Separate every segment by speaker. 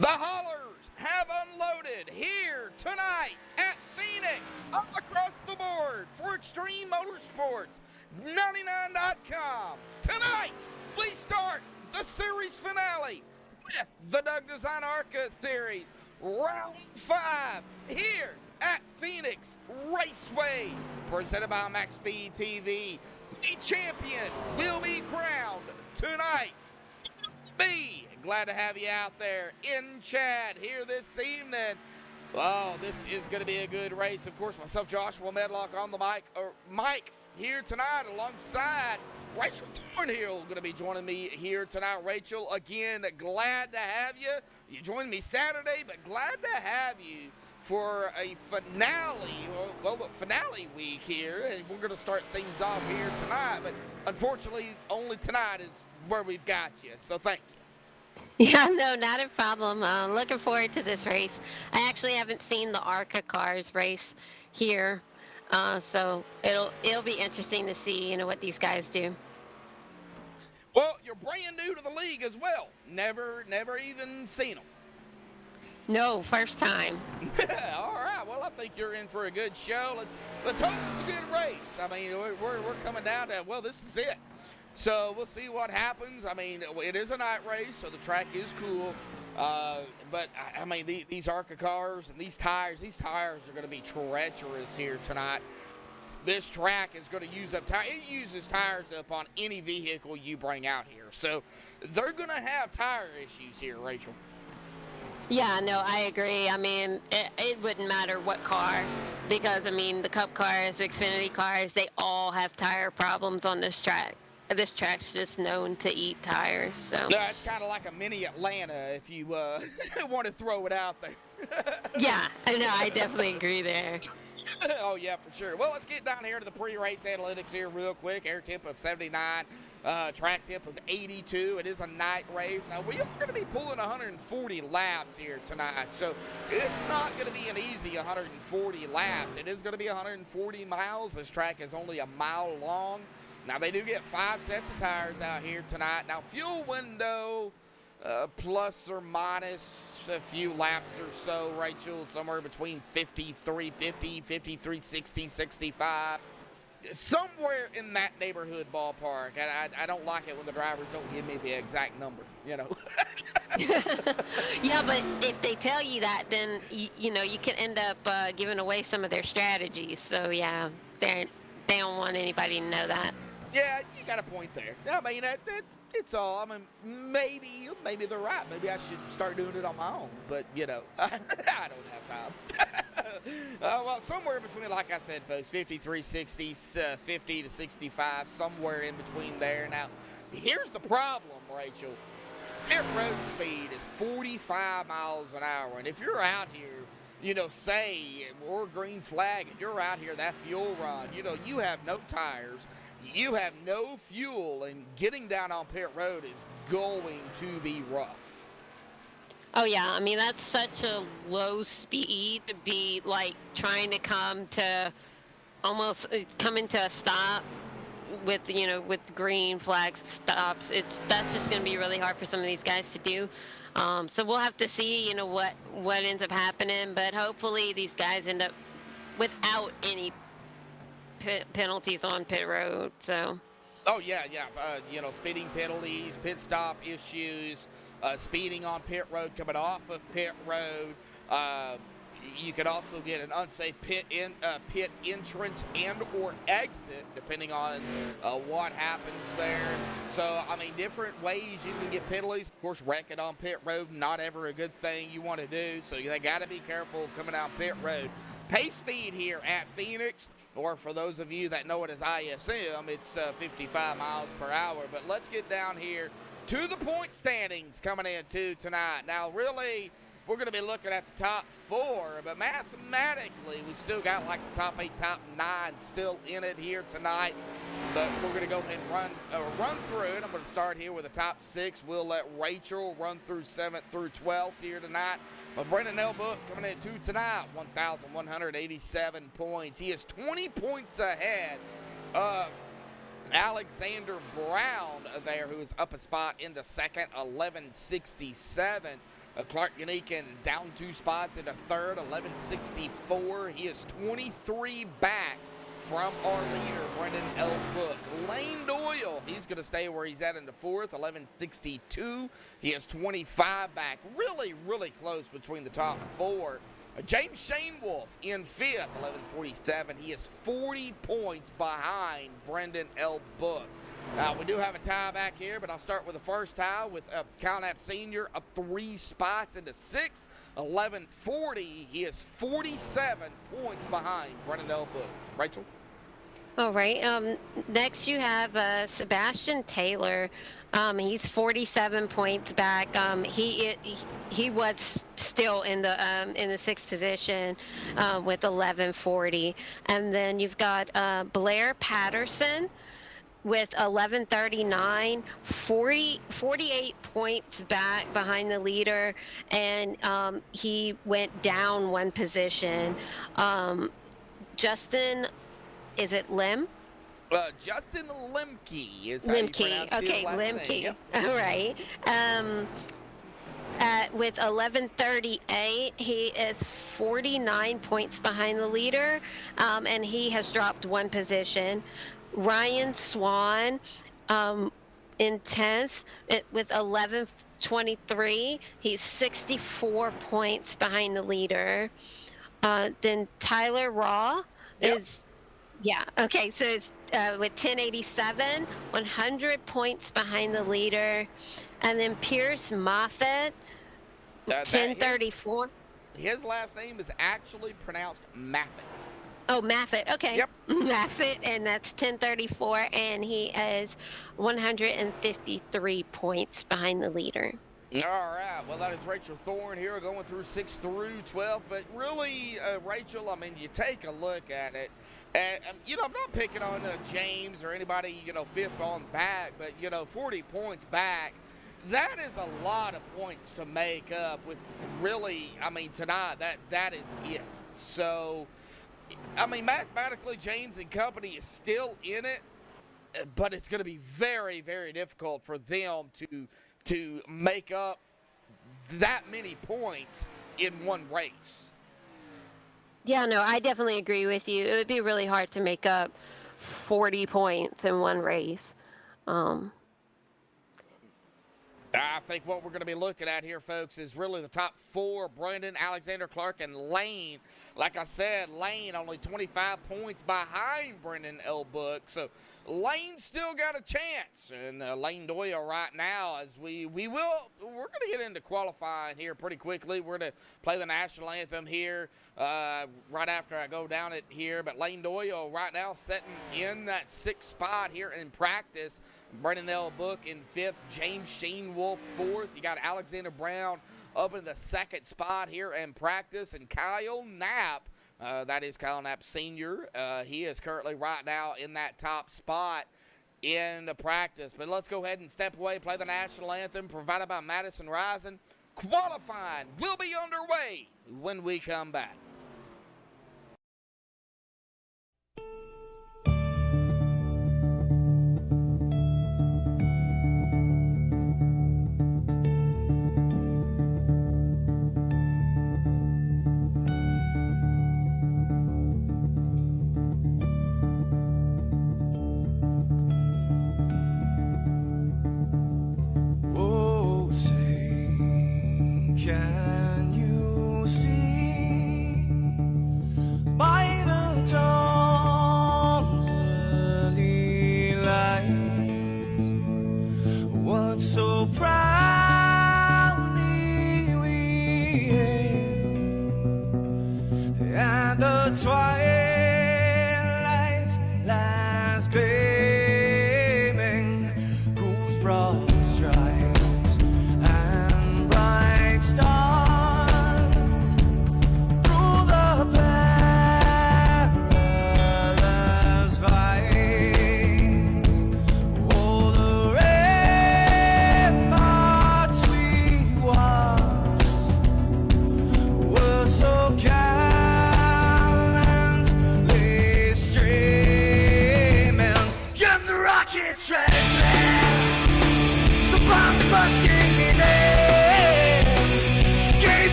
Speaker 1: The Haulers have unloaded here tonight at Phoenix, all across the board for Extreme Motorsports 99.com. Tonight, we start the series finale with the Doug Design ARCA Series, Round 5, here at Phoenix Raceway, presented by MaxSpeedTV. The champion will be crowned tonight. Me, glad to have you out there in chat here this evening. Oh, this is going to be a good race. Of course, myself, Joshua Medlock, on the mic here tonight alongside Rachel Thornhill, going to be joining me here tonight. Rachel, again, glad to have you. You joined me Saturday, but glad to have you for a finale, well, the finale week here, and we're going to start things off here tonight, but unfortunately, only tonight is where we've got you, so thank you.
Speaker 2: Yeah, no, not a problem. Looking forward to this race. I actually haven't seen the ARCA cars race here, so it'll be interesting to see, what these guys do.
Speaker 1: Well, you're brand new to the league as well. Never even seen them.
Speaker 2: No, first time.
Speaker 1: All right. Well, I think you're in for a good show. Let's hope it's a good race. I mean, we're coming down to, well, this is it. So we'll see what happens. I mean, it is a night race, so the track is cool. But, I mean, these ARCA cars and these tires are going to be treacherous here tonight. This track is going to use up tires. It uses tires up on any vehicle you bring out here. So they're going to have tire issues here, Rachel.
Speaker 2: Yeah, no, I agree. I mean, it wouldn't matter what car, because, I mean, the Cup cars, the Xfinity cars, they all have tire problems on this track. This track's just known to eat tires, so.
Speaker 1: Yeah, it's kind of like a mini Atlanta if you want to throw it out there.
Speaker 2: Yeah, I know. I definitely agree there.
Speaker 1: Oh, yeah, for sure. Well, let's get down here to the pre-race analytics here real quick. Air temp of 79, track temp of 82. It is a night race. Now, we are going to be pulling 140 laps here tonight, so it's not going to be an easy 140 laps. It is going to be 140 miles. This track is only a mile long. Now, they do get 5 sets of tires out here tonight. Now, fuel window, plus or minus a few laps or so, Rachel, somewhere between 53.50, 53.60, 65. Somewhere in that neighborhood ballpark. I don't like it when the drivers don't give me the exact number, Yeah,
Speaker 2: but if they tell you that, then, you can end up giving away some of their strategies. So, yeah, they don't want anybody to know that.
Speaker 1: Yeah, you got a point there. I mean, it's all. I mean, maybe they're right. Maybe I should start doing it on my own. But, I don't have time. Well, somewhere between, like I said, folks, 53, 60, 50 to 65, somewhere in between there. Now, here's the problem, Rachel. Pit road speed is 45 miles an hour. And if you're out here, say we're green flag and you're out here, that fuel run, you have no tires. You have no fuel, and getting down on pit road is going to be rough.
Speaker 2: Oh, yeah. I mean, that's such a low speed to be, trying to come into a stop with, with green flags stops. That's just going to be really hard for some of these guys to do. So we'll have to see, what ends up happening. But hopefully these guys end up without any penalties on pit road. So.
Speaker 1: Oh yeah. Speeding penalties, pit stop issues, speeding on pit road, coming off of pit road. You could also get an unsafe pit entrance and or exit, depending on what happens there. So, I mean, different ways you can get penalties. Of course, wrecking on pit road, not ever a good thing you want to do. So they got to be careful coming out pit road. Pace speed here at Phoenix, or for those of you that know it as ISM, it's 55 miles per hour. But let's get down here to the point standings coming into tonight. Now, really, we're going to be looking at the top 4, but mathematically, we still got like the top 8, top 9 still in it here tonight. But we're going to go ahead and run through it. I'm going to start here with the top 6. We'll let Rachel run through 7th through 12th here tonight. But Brendan Elbook coming into tonight, 1,187 points. He is 20 points ahead of Alexander Brown there, who is up a spot into second, 1167. Clark Uniquin down 2 spots into third, 11:64. He is 23 back from our leader, Brendan L. Book. Lane Doyle, he's going to stay where he's at into fourth, 11:62. He is 25 back. Really, really close between the top 4. James Shanewoolf in fifth, 11:47. He is 40 points behind Brendan L. Book. We do have a tie back here, but I'll start with the first tie with Kyle Knapp Sr. up 3 spots into sixth, 11:40. He is 47 points behind Brendan L. Book. Rachel?
Speaker 2: All right. Next you have Sebastian Taylor. He's 47 points back. He was still in the sixth position with 11:40, and then you've got Blair Patterson with 11:39, 48 points back behind the leader, and he went down 1 position. Justin, is it Lim?
Speaker 1: Justin Lemke is how you pronounce his last
Speaker 2: Lemke.
Speaker 1: name. Yep.
Speaker 2: All right. With 11:38, he is 49 points behind the leader, and he has dropped 1 position. Ryan Swan in 10th with 11:23. He's 64 points behind the leader. Then Tyler Raw is, yeah, okay, so it's with 10:87, 100 points behind the leader. And then Pierce Moffat, 10:34.
Speaker 1: His last name is actually pronounced Maffett.
Speaker 2: Oh, Maffett. Okay.
Speaker 1: Yep.
Speaker 2: Maffett, and that's 10:34, and he is 153 points behind the leader.
Speaker 1: All right. Well, that is Rachel Thorne here going through 6 through 12. But really, Rachel, I mean, you take a look at it. And, I'm not picking on James or anybody, fifth on back. But, 40 points back, that is a lot of points to make up with really, tonight, that is it. So, mathematically, James and company is still in it. But it's going to be very, very difficult for them to make up that many points in one race.
Speaker 2: Yeah, no, I definitely agree with you. It would be really hard to make up 40 points in one race.
Speaker 1: I think what we're going to be looking at here, folks, is really the top 4, Brendan, Alexander Clark, and Lane. Like I said, Lane only 25 points behind Brendan L. Book. So Lane still got a chance. And Lane Doyle right now, as we're going to get into qualifying here pretty quickly. We're going to play the national anthem here right after I go down it here. But Lane Doyle right now sitting in that 6th spot here in practice. Brendan L. Book in 5th, James Shanewoolf 4th. You got Alexander Brown up in the 2nd spot here in practice, and Kyle Knapp, that is Kyle Knapp Sr., he is currently right now in that top spot in the practice. But let's go ahead and step away, play the national anthem provided by Madison Rising. Qualifying will be underway when we come back.
Speaker 3: Can you see by the dawn's early light what so proudly we hailed at the twilight's last gleaming, whose broad stripes and bright stars through the perilous fights, oh, the ramparts we watched were so gallant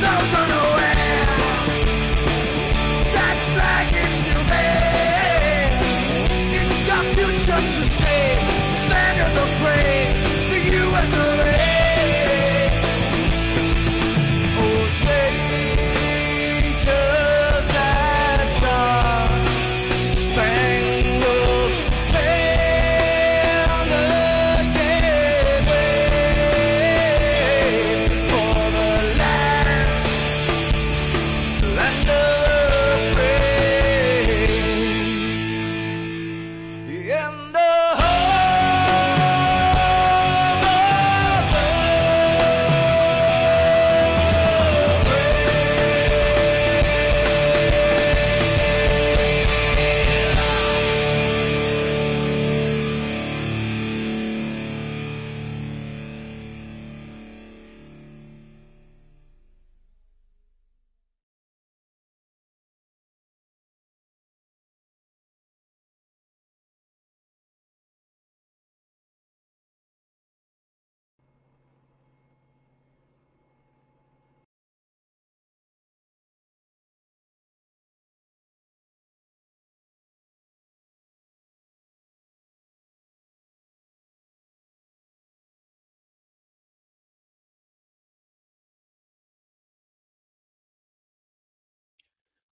Speaker 3: those unaware, that flag is still there. It's our future to save, this land of the brave, the U.S. of A. Oh, say, just that star spangled banner, yeah, wave for the land of the brave. In the home of the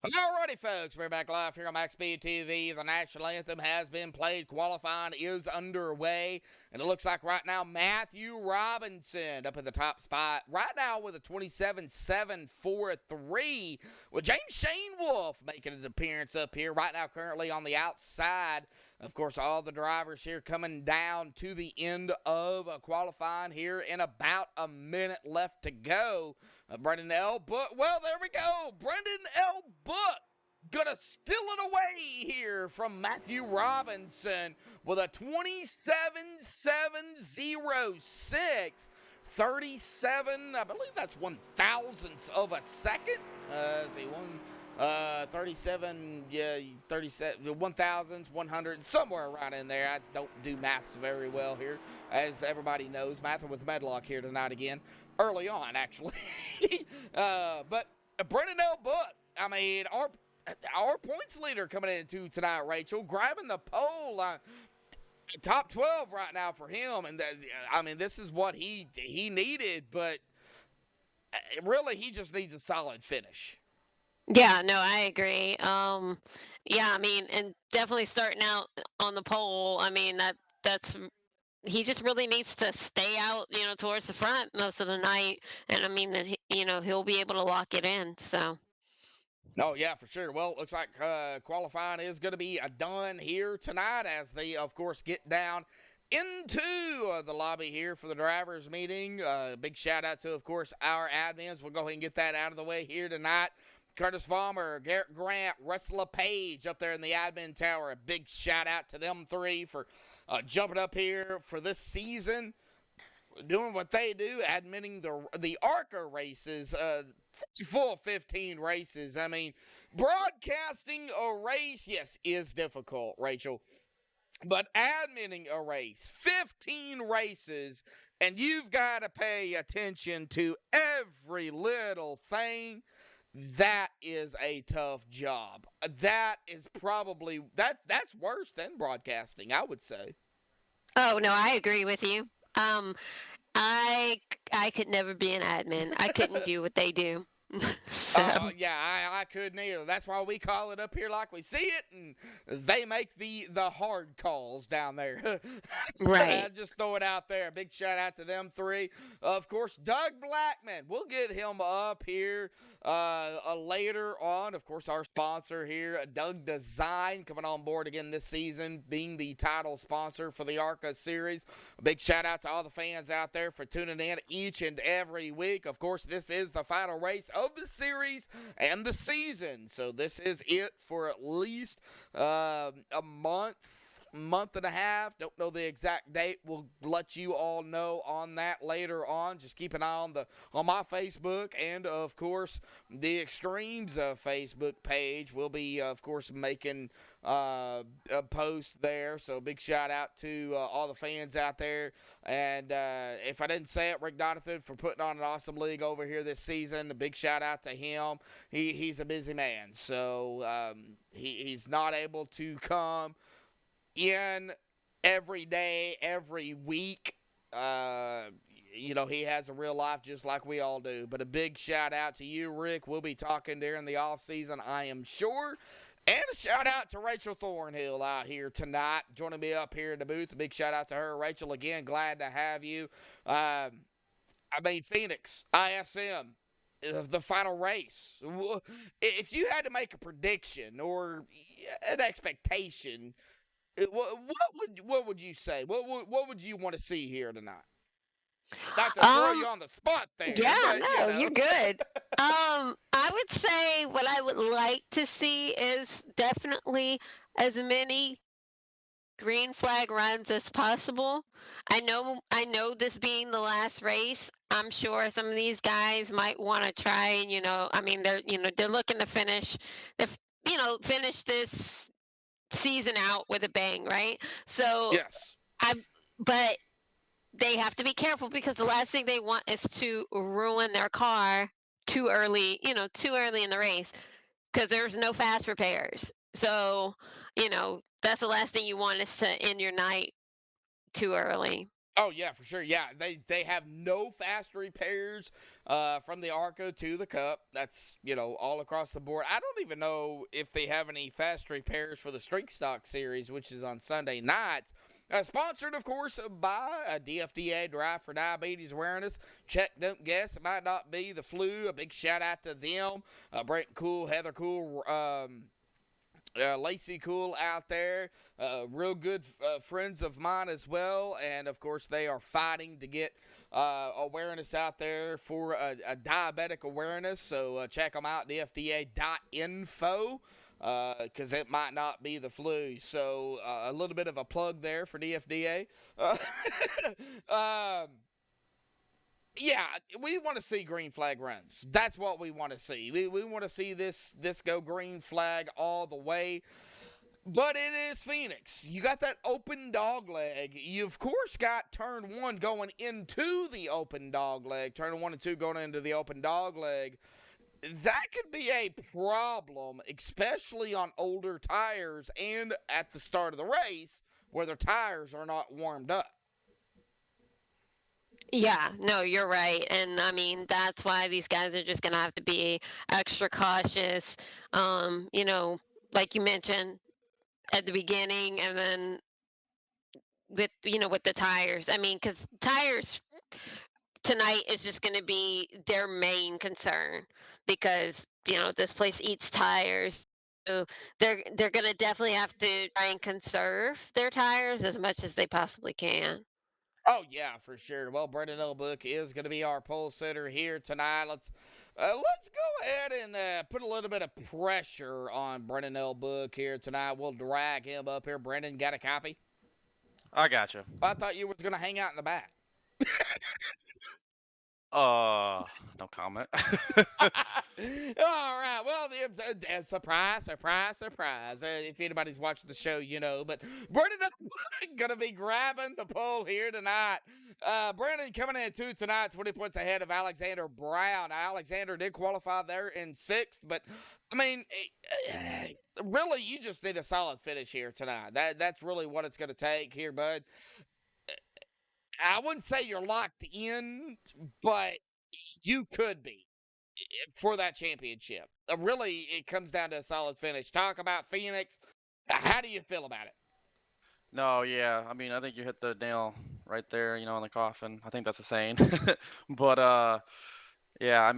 Speaker 1: Alrighty, folks, we're back live here on MaxSpeedTV. The national anthem has been played. Qualifying is underway. And it looks like right now Matthew Robinson up in the top spot. Right now with a 27.743. With James Shane Wolf making an appearance up here. Right now currently on the outside. Of course, all the drivers here coming down to the end of qualifying here in about a minute left to go. Brendan L. Book. Well, there we go. Brendan L. Book gonna steal it away here from Matthew Robinson with a 27.706. 37, I believe that's 1,000ths of a second. Let's see, 37, yeah, 37, 1,000s, 100, somewhere around in there. I don't do maths very well here, as everybody knows. Mathing with Medlock here tonight again. Early on, actually. But Brendan L. Book, I mean, our points leader coming into tonight, Rachel, grabbing the pole. Top 12 right now for him. And, I mean, this is what he needed, but really he just needs a solid finish.
Speaker 2: Yeah, no, I agree. Yeah, I mean, and definitely starting out on the pole. I mean, that's he just really needs to stay out, towards the front most of the night, and I mean that he'll be able to lock it in. So.
Speaker 1: Oh, yeah, for sure. Well, it looks like qualifying is going to be done here tonight as they, of course, get down into the lobby here for the drivers' meeting. Big shout-out to, of course, our admins. We'll go ahead and get that out of the way here tonight. Curtis Vollmer, Garrett Grant, Russell LePage up there in the admin tower. A big shout-out to them three for jumping up here for this season, doing what they do, admitting the ARCA races, full 15 races. I mean, broadcasting a race, yes, is difficult, Rachel. But admitting a race, 15 races, and you've got to pay attention to every little thing. That is a tough job. That is probably, that's worse than broadcasting, I would say.
Speaker 2: Oh, no, I agree with you. I could never be an admin. I couldn't do what they do. So.
Speaker 1: Yeah, I couldn't either. That's why we call it up here like we see it, and they make the hard calls down there.
Speaker 2: Right.
Speaker 1: Just throw it out there. Big shout out to them three. Of course, Doug Blackman. We'll get him up here later on. Of course, our sponsor here, Doug Design, coming on board again this season, being the title sponsor for the ARCA series. A big shout out to all the fans out there for tuning in each and every week. Of course, this is the final race of the series and the season, so this is it for at least a month month and a half. Don't know the exact date. We'll let you all know on that later on. Just keep an eye on my Facebook and, of course, the Extremes Facebook page. We'll be, of course, making a post there. So big shout out to all the fans out there. And if I didn't say it, Rick Donathan for putting on an awesome league over here this season. A big shout out to him. He's a busy man, so he's not able to come in every day, every week. He has a real life just like we all do. But a big shout out to you, Rick. We'll be talking during the off season, I am sure. And a shout out to Rachel Thornhill out here tonight, joining me up here in the booth. A big shout out to her. Rachel, again, glad to have you. Phoenix, ISM, the final race. If you had to make a prediction or an expectation, what would you say? What would you want to see here tonight? Not to throw you on the spot there.
Speaker 2: Yeah,
Speaker 1: but,
Speaker 2: no, you're good. I would say what I would like to see is definitely as many green flag runs as possible. I know this being the last race, I'm sure some of these guys might want to try and they're looking to finish this season out with a bang, right? So
Speaker 1: yes.
Speaker 2: But they have to be careful because the last thing they want is to ruin their car too early in the race because there's no fast repairs. So, that's the last thing you want is to end your night too early.
Speaker 1: Oh, yeah, for sure. Yeah, they have no fast repairs from the ARCA to the Cup. That's, all across the board. I don't even know if they have any fast repairs for the Streak Stock Series, which is on Sunday nights. Sponsored, of course, by DFDA, Drive for Diabetes Awareness. Check, don't guess. It might not be the flu. A big shout out to them. Brent Cool, Heather Cool, Lacey Cool out there. Real good friends of mine as well. And, of course, they are fighting to get awareness out there for a diabetic awareness. So check them out, dfda.info. Because it might not be the flu. So a little bit of a plug there for DFDA. Yeah, we want to see green flag runs. That's what we want to see. We want to see this go green flag all the way. But it is Phoenix. You got that open dog leg. You, of course, got turn 1 going into the open dog leg. Turn 1 and 2 going into the open dog leg. That could be a problem, especially on older tires and at the start of the race where their tires are not warmed up.
Speaker 2: Yeah, no, you're right. And that's why these guys are just going to have to be extra cautious. Like you mentioned at the beginning, and then with the tires. Because tires tonight is just going to be their main concern because this place eats tires. So they're going to definitely have to try and conserve their tires as much as they possibly can.
Speaker 1: Oh, yeah, for sure. Well, Brendan Elbook is going to be our pole sitter here tonight. Let's go ahead and put a little bit of pressure on Brendan Elbook here tonight. We'll drag him up here. Brendan, got a copy?
Speaker 4: I got you.
Speaker 1: I thought you was going to hang out in the back.
Speaker 4: No comment.
Speaker 1: All right. Well, surprise. If anybody's watching the show, but Brendan going to be grabbing the pole here tonight. Brendan coming in tonight, 20 points ahead of Alexander Brown. Alexander did qualify there in 6th, but really, you just need a solid finish here tonight. That's really what it's going to take here, bud. I wouldn't say you're locked in, but you could be for that championship. Really, it comes down to a solid finish. Talk about Phoenix. How do you feel about it?
Speaker 4: No, yeah. I think you hit the nail right there, on the coffin. I think that's a saying. But, yeah,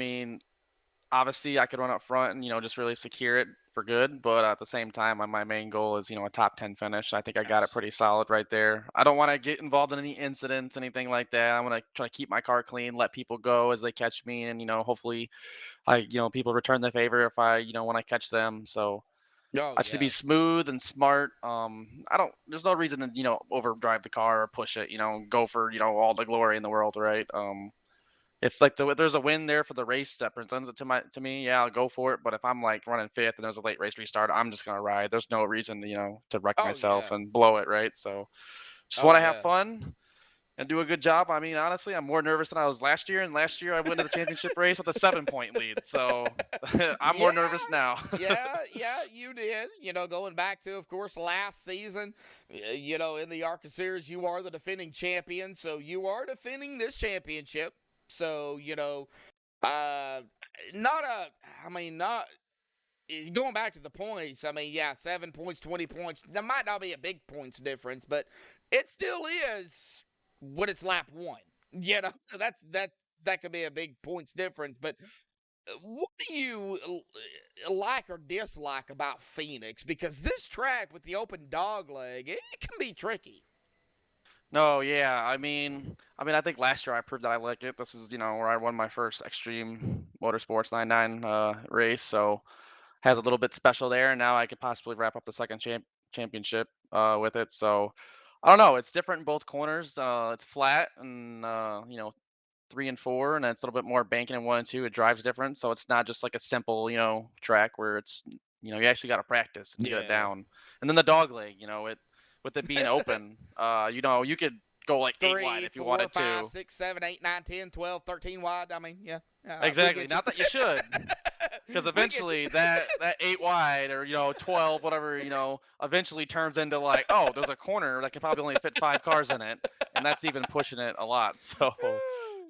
Speaker 4: obviously I could run up front and, just really secure it for good. But at the same time, my main goal is, a top 10 finish. I think I got it pretty solid right there. I don't want to get involved in any incidents, anything like that. I want to try to keep my car clean, let people go as they catch me. And, hopefully people return the favor if when I catch them. So
Speaker 1: Oh,
Speaker 4: I just to be
Speaker 1: yeah.
Speaker 4: smooth and smart. There's no reason to overdrive the car or push it. Go for all the glory in the world, right? If like there's a win there for the race that presents it to me, yeah, I'll go for it. But if I'm like running fifth and there's a late race restart, I'm just gonna ride. There's no reason to wreck
Speaker 1: Oh,
Speaker 4: myself
Speaker 1: yeah.
Speaker 4: and blow it, right? So just
Speaker 1: Oh,
Speaker 4: want to have
Speaker 1: yeah.
Speaker 4: fun and do a good job. I mean, honestly, I'm more nervous than I was last year, and last year I went to the championship race with a 7-point lead. So I'm
Speaker 1: Yeah,
Speaker 4: more nervous now.
Speaker 1: yeah, you did. Going back to, of course, last season, in the ARCA Series, you are the defending champion, so you are defending this championship. So, uh, not a, I mean, not going back to the points. I mean, yeah, 7 points, 20 points. That might not be a big points difference, but it still is when it's lap one. That could be a big points difference, but what do you like or dislike about Phoenix? Because this track with the open dog leg, it can be tricky.
Speaker 4: No, yeah. I think last year I proved that I like it. This is, where I won my first Extreme Motorsports 99 race, so has a little bit special there. And now I could possibly wrap up the second championship with it. So I don't know. It's different in both corners. It's flat and 3 and 4, and then it's a little bit more banking in 1 and 2. It drives different, so it's not just like a simple track where it's you actually got to practice to get it
Speaker 1: Yeah.
Speaker 4: down. And then the dog leg, with it being open, you could go like 8 wide
Speaker 1: 3,
Speaker 4: if you
Speaker 1: 4,
Speaker 4: wanted
Speaker 1: 5,
Speaker 4: to.
Speaker 1: 6, 7, 8, 9, 10, 12, 13 wide. I mean, yeah. We
Speaker 4: Exactly.
Speaker 1: get you.
Speaker 4: Not that you should, because
Speaker 1: We get you.
Speaker 4: eventually that 8 wide or 12, whatever, eventually turns into like, oh, there's a corner that can probably only fit 5 cars in it, and that's even pushing it a lot. So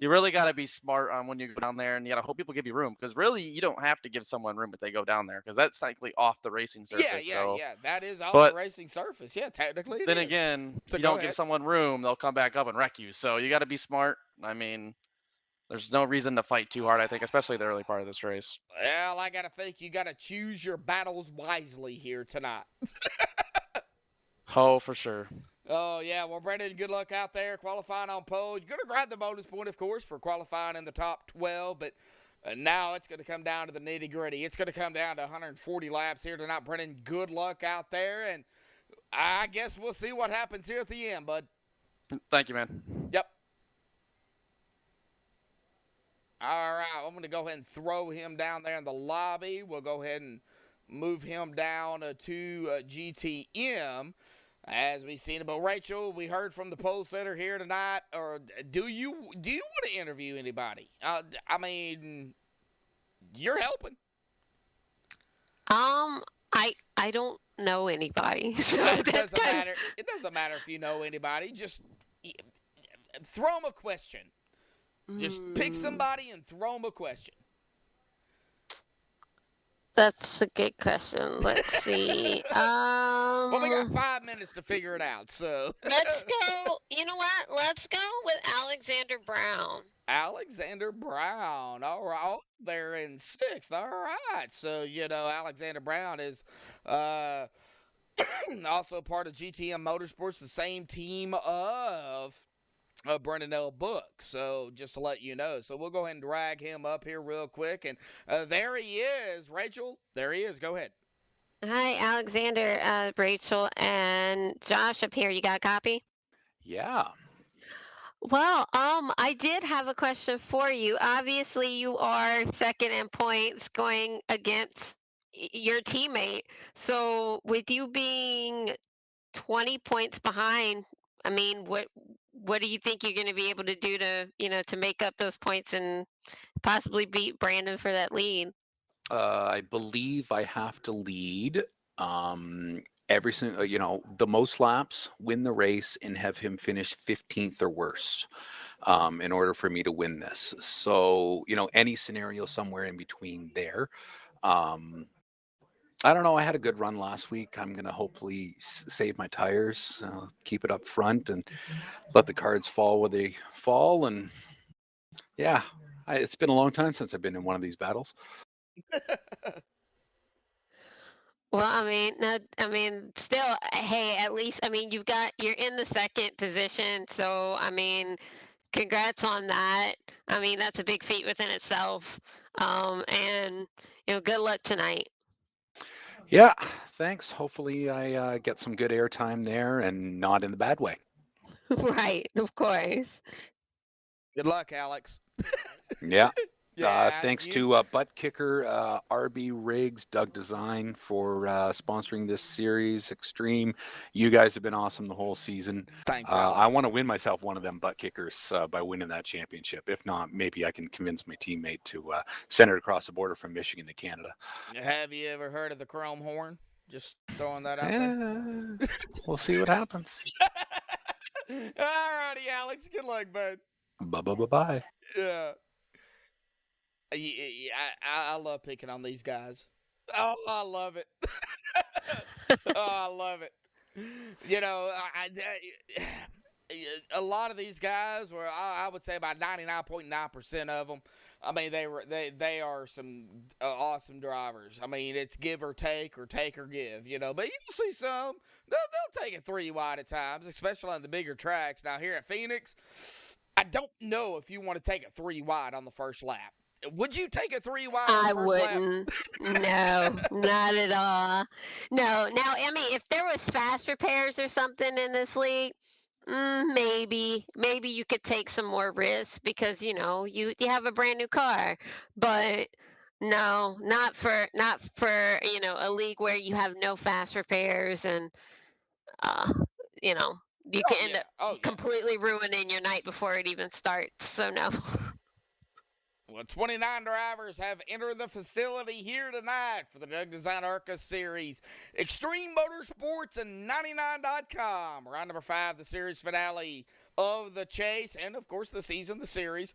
Speaker 4: you really got to be smart on when you go down there, and you got to hope people give you room, because really you don't have to give someone room if they go down there, because that's technically off the racing
Speaker 1: Yeah,
Speaker 4: surface.
Speaker 1: yeah,
Speaker 4: So,
Speaker 1: yeah. That is off the
Speaker 4: but
Speaker 1: racing surface. Yeah, technically it
Speaker 4: then
Speaker 1: is.
Speaker 4: again,
Speaker 1: So
Speaker 4: you
Speaker 1: go
Speaker 4: don't give
Speaker 1: ahead.
Speaker 4: someone room, they'll come back up and wreck you. So you got to be smart. I mean, there's no reason to fight too hard, I think, especially the early part of this race.
Speaker 1: Well, I got to think you got to choose your battles wisely here tonight.
Speaker 4: Oh, for sure.
Speaker 1: Oh, yeah. Well, Brendan, good luck out there qualifying on pole. You're going to grab the bonus point, of course, for qualifying in the top 12, but now it's going to come down to the nitty gritty. It's going to come down to 140 laps here tonight. Brendan, good luck out there, and I guess we'll see what happens here at the end, bud.
Speaker 4: Thank you, man.
Speaker 1: Yep. All right, I'm going to go ahead and throw him down there in the lobby. We'll go ahead and move him down to GTM as we seen it. But Rachel, we heard from the poll center here tonight. Or do you want to interview anybody? I mean, you're helping.
Speaker 2: I don't know anybody. So
Speaker 1: It doesn't matter. It doesn't matter if you know anybody. Just throw them a question. Just pick somebody and throw them a question.
Speaker 2: That's a good question. Let's see.
Speaker 1: Well, we got 5 minutes to figure it out, so.
Speaker 2: Let's go. You know what? Let's go with Alexander Brown.
Speaker 1: Alexander Brown. All right. They're in 6th. All right. So, Alexander Brown is also part of GTM Motorsports, the same team of Brendan L. Book. So just to let you know. So we'll go ahead and drag him up here real quick. And there he is. Rachel, there he is. Go ahead.
Speaker 2: Hi, Alexander, Rachel, and Josh up here. You got a copy?
Speaker 5: Yeah.
Speaker 2: Well, I did have a question for you. Obviously, you are second in points going against your teammate. So with you being 20 points behind, I mean, what do you think you're going to be able to do to make up those points and possibly beat Brandon for that lead?
Speaker 5: I believe I have to lead every single, the most laps, win the race, and have him finish 15th or worse in order for me to win this. So, any scenario somewhere in between there. I don't know. I had a good run last week. I'm going to hopefully save my tires, keep it up front, and let the cards fall where they fall. And yeah, it's been a long time since I've been in one of these battles.
Speaker 2: Well, still, hey, at least, you're in the second position. So, congrats on that. That's a big feat within itself. And, good luck tonight.
Speaker 5: Yeah, thanks. Hopefully I get some good airtime there and not in the bad way.
Speaker 2: Right, of course.
Speaker 1: Good luck, Alex.
Speaker 5: Yeah.
Speaker 1: Yeah,
Speaker 5: Thanks
Speaker 1: you-
Speaker 5: to Butt Kicker, RB Rigs, Doug Design for sponsoring this series. Extreme. You guys have been awesome the whole season.
Speaker 1: Thanks,
Speaker 5: I
Speaker 1: Alex.
Speaker 5: want to win myself one of them butt kickers by winning that championship. If not, maybe I can convince my teammate to send it across the border from Michigan to Canada.
Speaker 1: Have you ever heard of the chrome horn? Just throwing that out there.
Speaker 5: We'll see what happens.
Speaker 1: All righty, Alex. Good luck, bud.
Speaker 5: Bye.
Speaker 1: Yeah. I love picking on these guys. Oh, I love it. Oh, I love it. You know, a lot of these guys were, I would say about 99.9% of them. I mean, they are some awesome drivers. I mean, it's give or take or give, you know. But you'll see some, they'll take it 3 wide at times, especially on the bigger tracks. Now, here at Phoenix, I don't know if you want to take it 3 wide on the first lap. Would you take it 3 wide on the
Speaker 2: I
Speaker 1: first lap?
Speaker 2: wouldn't. No, not at all. No. Now, I mean, if there was fast repairs or something in this league, maybe you could take some more risks because you know you have a brand new car. But no, not for you know a league where you have no fast repairs and you know you
Speaker 1: Oh,
Speaker 2: can end
Speaker 1: yeah.
Speaker 2: up
Speaker 1: Oh, yeah.
Speaker 2: completely ruining your night before it even starts. So no.
Speaker 1: Well, 29 drivers have entered the facility here tonight for the Doug Design ARCA Series. Extreme Motorsports and 99.com. Round number 5, the series finale of the chase and, of course, the season, the series.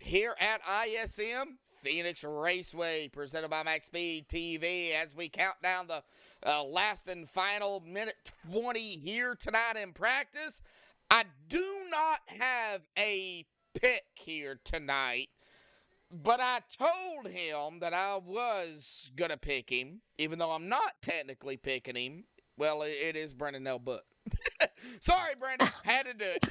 Speaker 1: Here at ISM Phoenix Raceway, presented by MaxSpeedTV, as we count down the last and final minute 20 here tonight in practice. I do not have a pick here tonight. But I told him that I was going to pick him, even though I'm not technically picking him. Well, it is Brendan L. Book. Sorry, Brendan. Had to do it.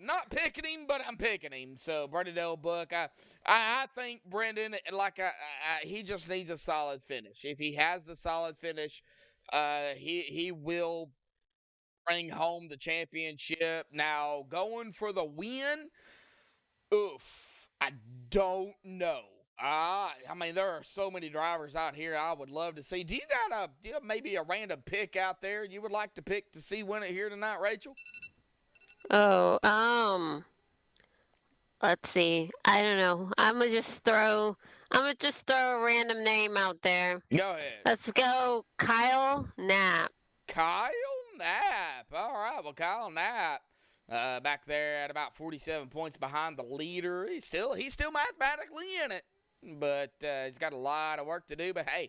Speaker 1: Not picking him, but I'm picking him. So, Brendan L. Book, I think Brendan, he just needs a solid finish. If he has the solid finish, he will bring home the championship. Now, going for the win, oof. I don't know. I mean, there are so many drivers out here I would love to see. Do you have maybe a random pick out there you would like to pick to see win it here tonight, Rachel?
Speaker 2: Oh, let's see. I don't know. I'm gonna just throw a random name out there.
Speaker 1: Go ahead.
Speaker 2: Let's go Kyle Knapp.
Speaker 1: Kyle Knapp. All right. Well, Kyle Knapp. Back there at about 47 points behind the leader. He's still mathematically in it, but he's got a lot of work to do. But hey,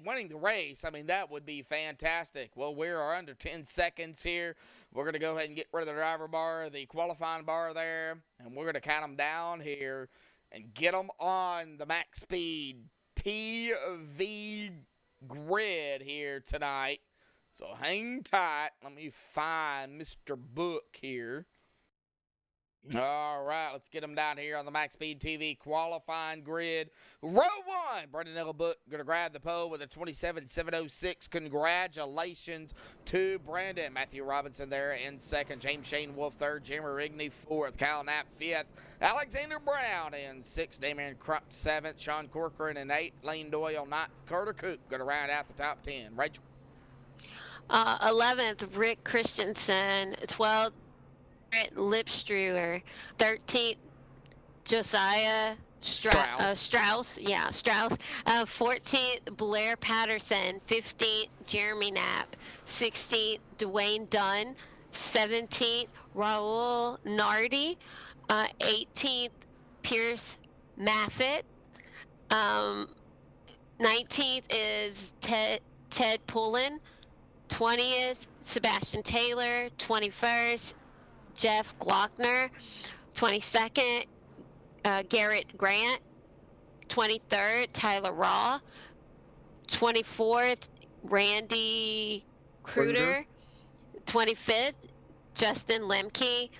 Speaker 1: winning the race, I mean, that would be fantastic. Well, we are under 10 seconds here. We're going to go ahead and get rid of the driver bar, the qualifying bar there, and we're going to count them down here and get them on the MaxSpeedTV grid here tonight. So hang tight. Let me find Mr. Book here. All right, let's get him down here on the MaxSpeedTV qualifying grid. Row 1, Brendan L. Book going to grab the pole with a 27.706. Congratulations to Brandon. Matthew Robinson there in second. James Shane Wolf third. Jeremy Rigney fourth. Kyle Knapp fifth. Alexander Brown in sixth. Damian Crump seventh. Sean Corcoran in eighth. Lane Doyle ninth. Carter Coop going to round out the top 10. Rachel.
Speaker 2: 11th, Rick Christensen. 12th, Lipstruer. 13th, Josiah Strauss. Yeah, Strauss. 14th, Blair Patterson. 15th, Jeremy Knapp. 16th, Dwayne Dunn. 17th, Raul Nardi. 18th, Pierce Maffitt. 19th is Ted Pullen. 20th, Sebastian Taylor. 21st, Jeff Glockner. 22nd, Garrett Grant. 23rd, Tyler Raw. 24th, Randy Kruder. 25th, Justin Lemke.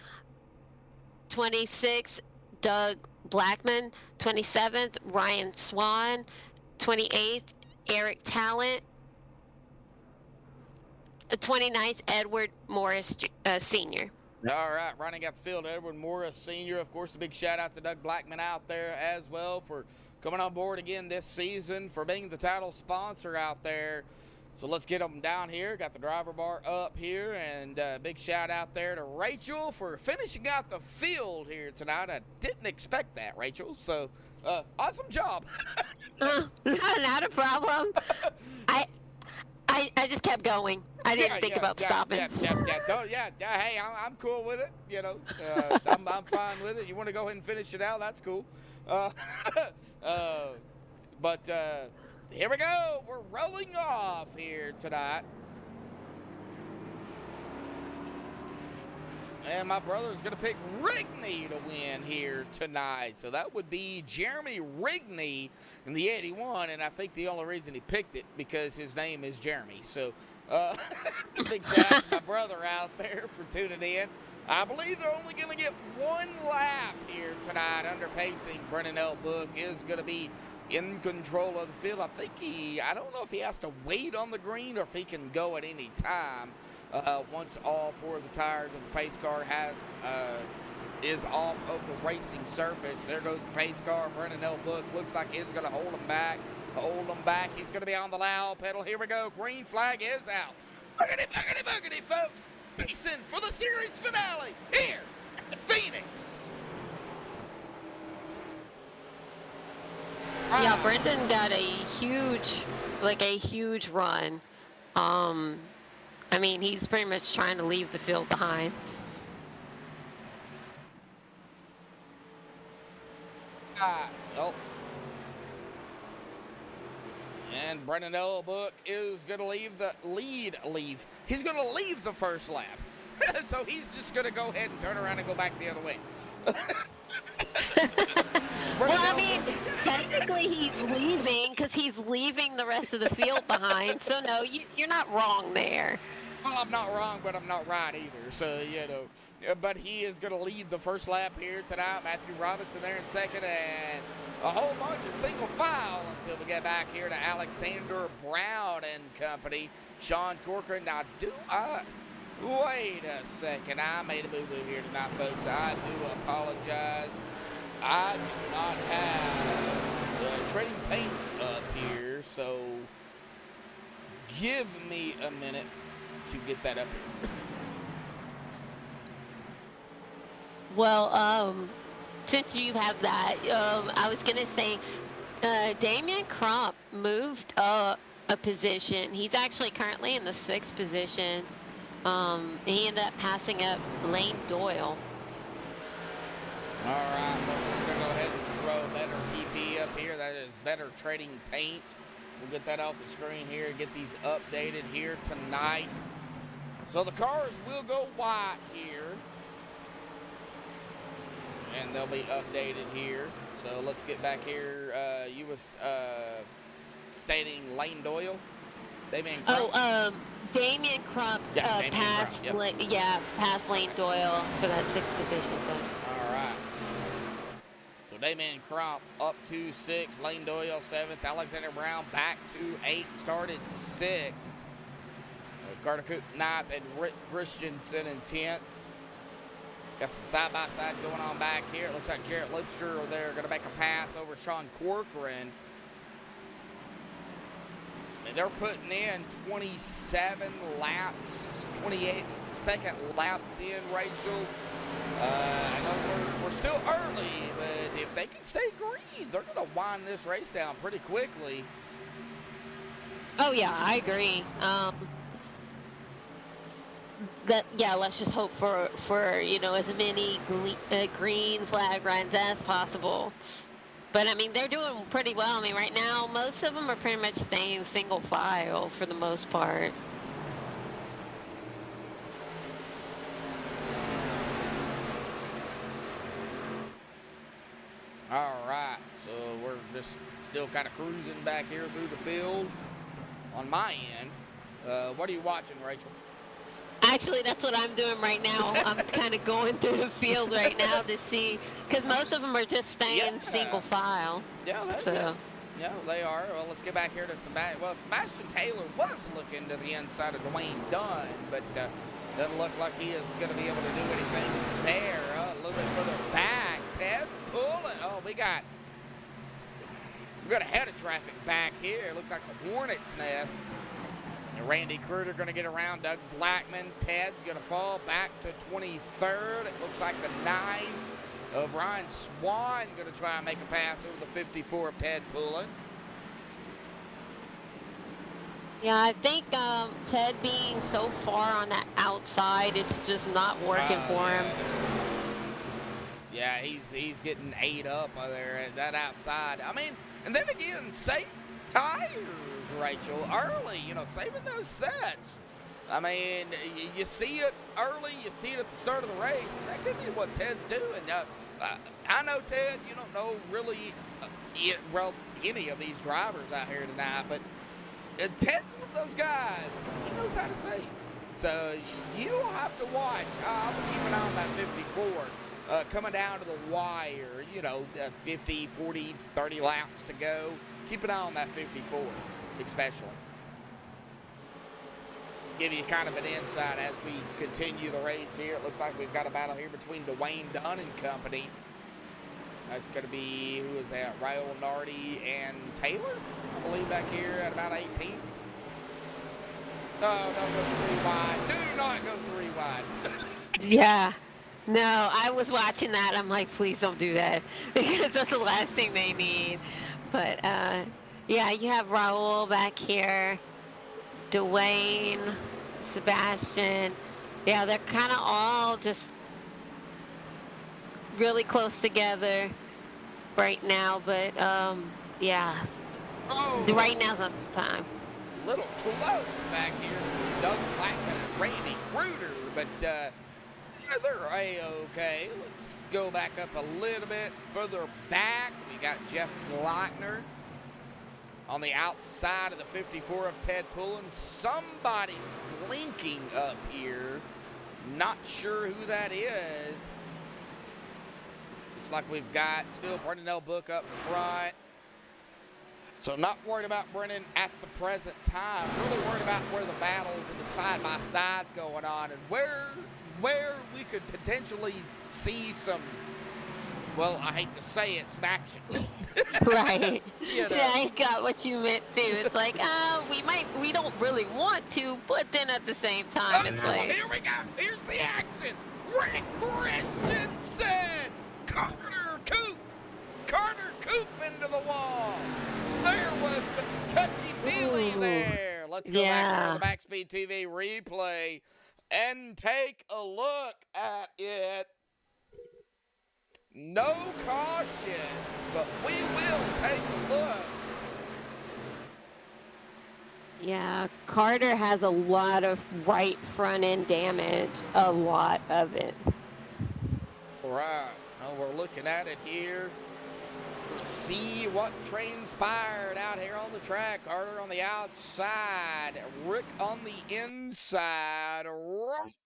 Speaker 2: 26th, Doug Blackman. 27th, Ryan Swan. 28th, Eric Talent. 29th, Edward Morris Sr.
Speaker 1: All right, running out the field, Edward Morris Sr. Of course, a big shout out to Doug Blackman out there as well for coming on board again this season, for being the title sponsor out there. So let's get them down here. Got the driver bar up here, and big shout out there to Rachel for finishing out the field here tonight. I didn't expect that, Rachel. So awesome job.
Speaker 2: Not a problem. I just kept going. I didn't think about stopping.
Speaker 1: Hey, I'm cool with it. You know, I'm fine with it. You want to go ahead and finish it out? That's cool. But here we go. We're rolling off here tonight. And my brother's going to pick Rigney to win here tonight. So that would be Jeremy Rigney in the 81. And I think the only reason he picked it because his name is Jeremy. So big shout out to my brother out there for tuning in. I believe they're only going to get one lap here tonight. Under pacing, Brennan L. Book is going to be in control of the field. I don't know if he has to wait on the green or if he can go at any time. Once all four of the tires of the pace car is off of the racing surface. There goes the pace car. Brennan L. Book looks like he's going to hold him back. He's going to be on the loud pedal. Here we go. Green flag is out. Boogity, boogity, boogity, folks. Pacing for the series finale here at Phoenix.
Speaker 2: Yeah, Brendan got a huge run. I mean, he's pretty much trying to leave the field behind.
Speaker 1: Oh. And Brennan L. Book is going to leave He's going to leave the first lap. So he's just going to go ahead and turn around and go back the other way.
Speaker 2: Well, I mean, technically he's leaving because he's leaving the rest of the field behind. So, no, you're not wrong there.
Speaker 1: Well, I'm not wrong, but I'm not right either. So, you know, but he is going to lead the first lap here tonight. Matthew Robinson there in second, and a whole bunch of single file until we get back here to Alexander Brown and company. Sean Corcoran. Now, wait a second. I made a boo-boo here tonight, folks. I do apologize. I do not have trading paints up here, so give me a minute to get that up here.
Speaker 2: Well, since you have that, I was going to say Damian Crump moved a position. He's actually currently in the 6th position. He ended up passing up Lane Doyle.
Speaker 1: All right, well, we're going to go ahead and throw better PP up here. That is better trading paint. We'll get that off the screen here, get these updated here tonight. So the cars will go white here. And they'll be updated here. So let's get back here. You was stating Lane Doyle? Damian Crump?
Speaker 2: Damian Crump passed Lane Doyle for that 6th position. So.
Speaker 1: All right. So Damian Crump up to 6th, Lane Doyle 7th, Alexander Brown back to 8th, started 6th. Carter Cook 9th, and Rick Christensen in 10th. Got some side-by-side going on back here. It looks like Jarrett Lipster over there going to make a pass over Sean Corcoran. And they're putting in 27 laps, 28 second laps in, Rachel. I know we're still early, but if they can stay green, they're going to wind this race down pretty quickly.
Speaker 2: Oh, yeah, I agree. Let's just hope for you know, as many green flag runs as possible. But I mean, they're doing pretty well. I mean, right now most of them are pretty much staying single file for the most part.
Speaker 1: All right, so we're just still kind of cruising back here through the field on my end. What are you watching, Rachel?
Speaker 2: Actually, that's what I'm doing right now. I'm kind of going through the field right now to see, because most of them are just staying single file.
Speaker 1: Yeah, that's
Speaker 2: so.
Speaker 1: Yeah, they are. Well, let's get back here to Sebastian. Well, Sebastian Taylor was looking to the inside of Dwayne Dunn, but doesn't look like he is going to be able to do anything there. A little bit further back. Ted pulling. Oh, we got a head of traffic back here. It looks like a hornet's nest. And Randy Kruger going to get around Doug Blackman. Ted going to fall back to 23rd. It looks like the 9 of Ryan Swan going to try and make a pass over the 54 of Ted Pullen.
Speaker 2: Yeah, I think Ted being so far on the outside, it's just not working for him.
Speaker 1: Yeah, he's getting ate up there at that outside. I mean, and then again, same tires, Rachel, early, saving those sets. I mean, you see it early, you see it at the start of the race, and that could be what Ted's doing. I know, Ted, you don't know really, any of these drivers out here tonight, but Ted's one of those guys. He knows how to save. So you'll have to watch. I'm going to keep an eye on that 54 coming down to the wire, 50, 40, 30 laps to go. Keep an eye on that 54, especially. Give you kind of an insight as we continue the race here. It looks like we've got a battle here between Dwayne Dunn and company. That's going to be, who is that? Raul Nardi and Taylor, I believe, back here at about 18th. No, don't go 3 wide. Do not go 3 wide.
Speaker 2: Yeah. No, I was watching that. I'm like, please don't do that, because that's the last thing they need. But, yeah, you have Raul back here, Dwayne, Sebastian. Yeah, they're kind of all just really close together right now. But, yeah, right now's not the time.
Speaker 1: Little close back here to Doug Blackman and Randy Kruger, but they're A-okay. Let's go back up a little bit further back. We got Jeff Glockner on the outside of the 54 of Ted Pullen. Somebody's blinking up here. Not sure who that is. Looks like we've got still Brendan Book up front. So not worried about Brennan at the present time. Really worried about where the battles and the side-by-sides going on, and where we could potentially see some, well, I hate to say it, some action.
Speaker 2: Right. Yeah, I got what you meant too. It's like, we don't really want to, but then at the same time, it's like,
Speaker 1: here we go. Here's the action. Rick Christensen, Carter Coop into the wall. There was some touchy-feely there. Let's go back to the MaxSpeedTV replay and take a look at it. No caution, but we will take a look.
Speaker 2: yeah, Carter has a lot of right front end damage, a lot of it.
Speaker 1: All right, now we're looking at it here. See what transpired out here on the track. Carter on the outside, Rick on the inside. Right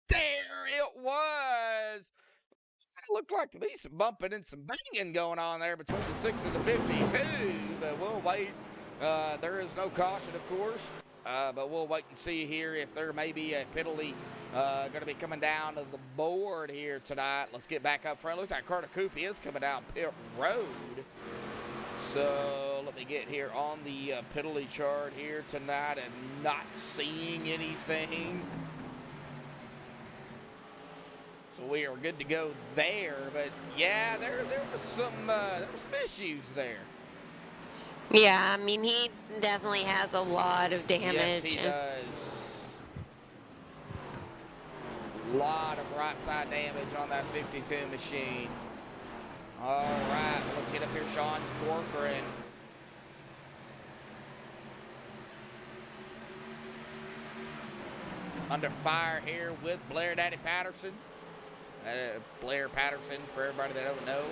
Speaker 1: there it was. It looked like to me some bumping and some banging going on there between the 6 and the 52, but we'll wait. There is no caution, of course, but we'll wait and see here if there may be a penalty going to be coming down to the board here tonight. Let's get back up front. Looks like Carter Coop is coming down pit road. So let me get here on the penalty chart here tonight and not seeing anything. So we are good to go there. But yeah, there was some issues there.
Speaker 2: Yeah, I mean, he definitely has a lot of damage.
Speaker 1: Yes, he does. A lot of right side damage on that 52 machine. All right, let's get up here, Sean Corcoran. Under fire here with Blair Daddy Patterson. Blair Patterson, for everybody that don't know,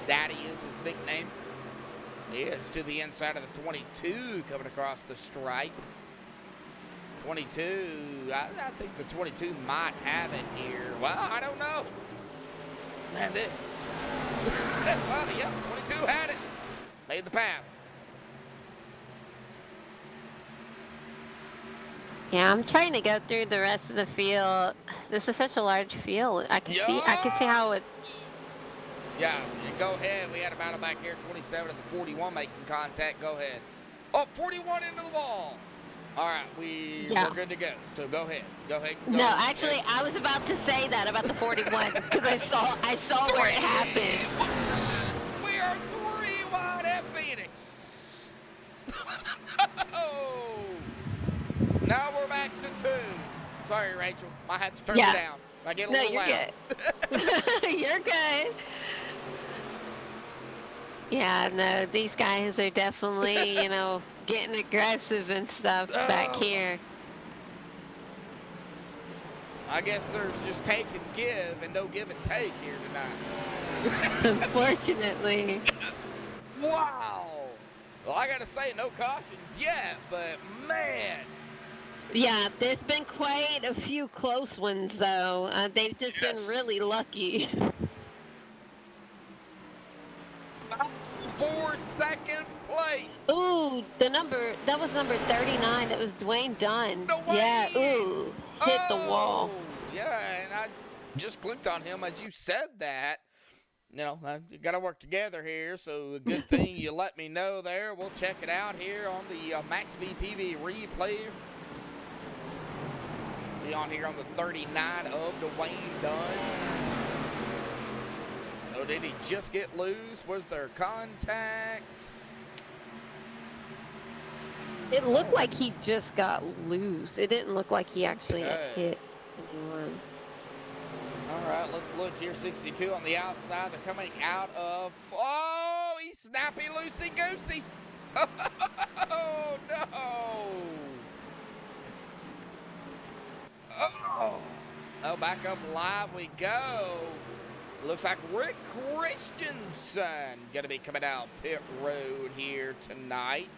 Speaker 1: Daddy is his nickname. He is to the inside of the 22 coming across the stripe. 22, I think the 22 might have it here. Well, I don't know. Man, well, yeah, 22 had it. Made the pass.
Speaker 2: Yeah, I'm trying to go through the rest of the field. This is such a large field. I can see how it.
Speaker 1: Yeah, go ahead. We had a battle back here, 27 and the 41 making contact. Go ahead. Oh, 41 into the wall. All right, we're good to go. So go ahead. Go ahead. Go
Speaker 2: No,
Speaker 1: ahead.
Speaker 2: actually, I was about to say that about the 41 because I saw where it happened.
Speaker 1: We are 3-1 at Phoenix. Oh. Now we're back to 2. Sorry, Rachel. I have to turn it down. I get a little loud.
Speaker 2: Good. You're good. Yeah, no, these guys are definitely, you know, getting aggressive and stuff back here.
Speaker 1: I guess there's just take and give and no give and take here tonight.
Speaker 2: Unfortunately.
Speaker 1: Wow. Well, I got to say, no cautions yet, but man.
Speaker 2: Yeah, there's been quite a few close ones, though. They've just been really lucky.
Speaker 1: For second place.
Speaker 2: Ooh, that was number 39. That was Dwayne Dunn.
Speaker 1: No way.
Speaker 2: Yeah, ooh, hit the wall.
Speaker 1: Yeah, and I just clicked on him as you said that. You know, you got to work together here, so a good thing you let me know there. We'll check it out here on the MaxSpeedTV replay. Be on here on the 39 of Dwayne Dunn. So did he just get loose? Was there contact?
Speaker 2: It looked like he just got loose. It didn't look like he actually hit anyone.
Speaker 1: All right, let's look here. 62 on the outside. They're coming out of... Oh, he's snappy, loosey-goosey. Oh, no. Oh, back up live we go. Looks like Rick Christensen going to be coming out pit road here tonight.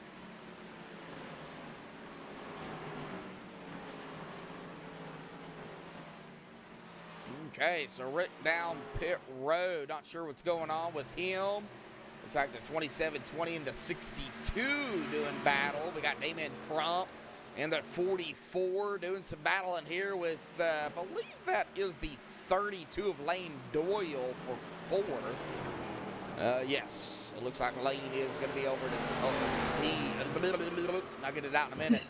Speaker 1: Okay, so Rick down pit road. Not sure what's going on with him. Looks like the 27-20 and the 62 doing battle. We got Damon Crump and the 44 doing some battling here with, I believe that is the 32 of Lane Doyle for 4. Yes, it looks like Lane is going to be over to, I'll get it out in a minute.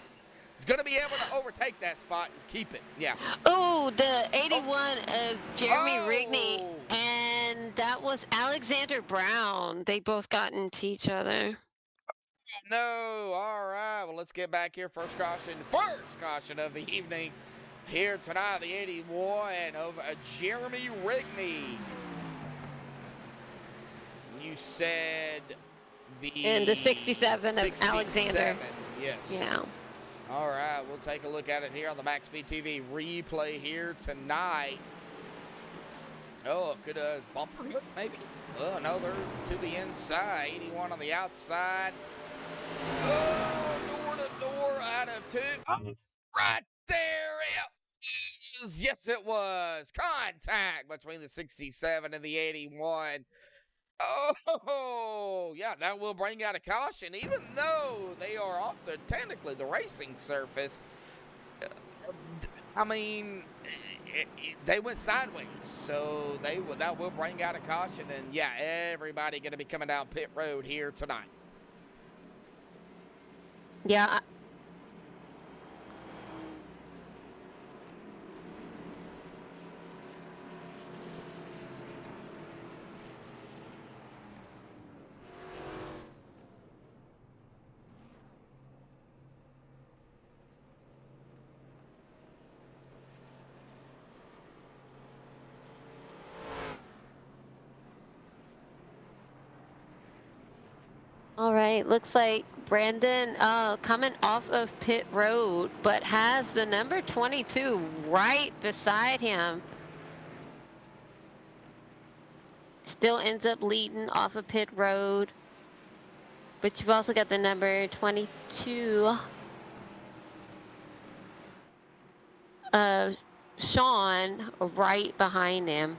Speaker 1: He's going to be able to overtake that spot and keep it. Yeah.
Speaker 2: Oh, the 81 of Jeremy Rigney, and that was Alexander Brown. They both got into each other.
Speaker 1: No. All right. Well, let's get back here. First caution of the evening here tonight. The 81 of Jeremy Rigney. You said
Speaker 2: and the 67 of
Speaker 1: 67.
Speaker 2: Alexander.
Speaker 1: Yes.
Speaker 2: Yeah.
Speaker 1: All right, we'll take a look at it here on the MaxSpeedTV replay here tonight. Oh, could a bumper hook maybe? Oh, no, they're to the inside. 81 on the outside. Oh, door to door out of 2. Oh, right there it is. Yes, it was. Contact between the 67 and the 81. Oh, yeah, that will bring out a caution, even though they are off technically the racing surface. I mean, they went sideways, so that will bring out a caution. And yeah, everybody going to be coming down pit road here tonight.
Speaker 2: Yeah. All right, looks like Brandon coming off of pit road, but has the number 22 right beside him. Still ends up leading off of pit road, but you've also got the number 22, Sean, right behind him.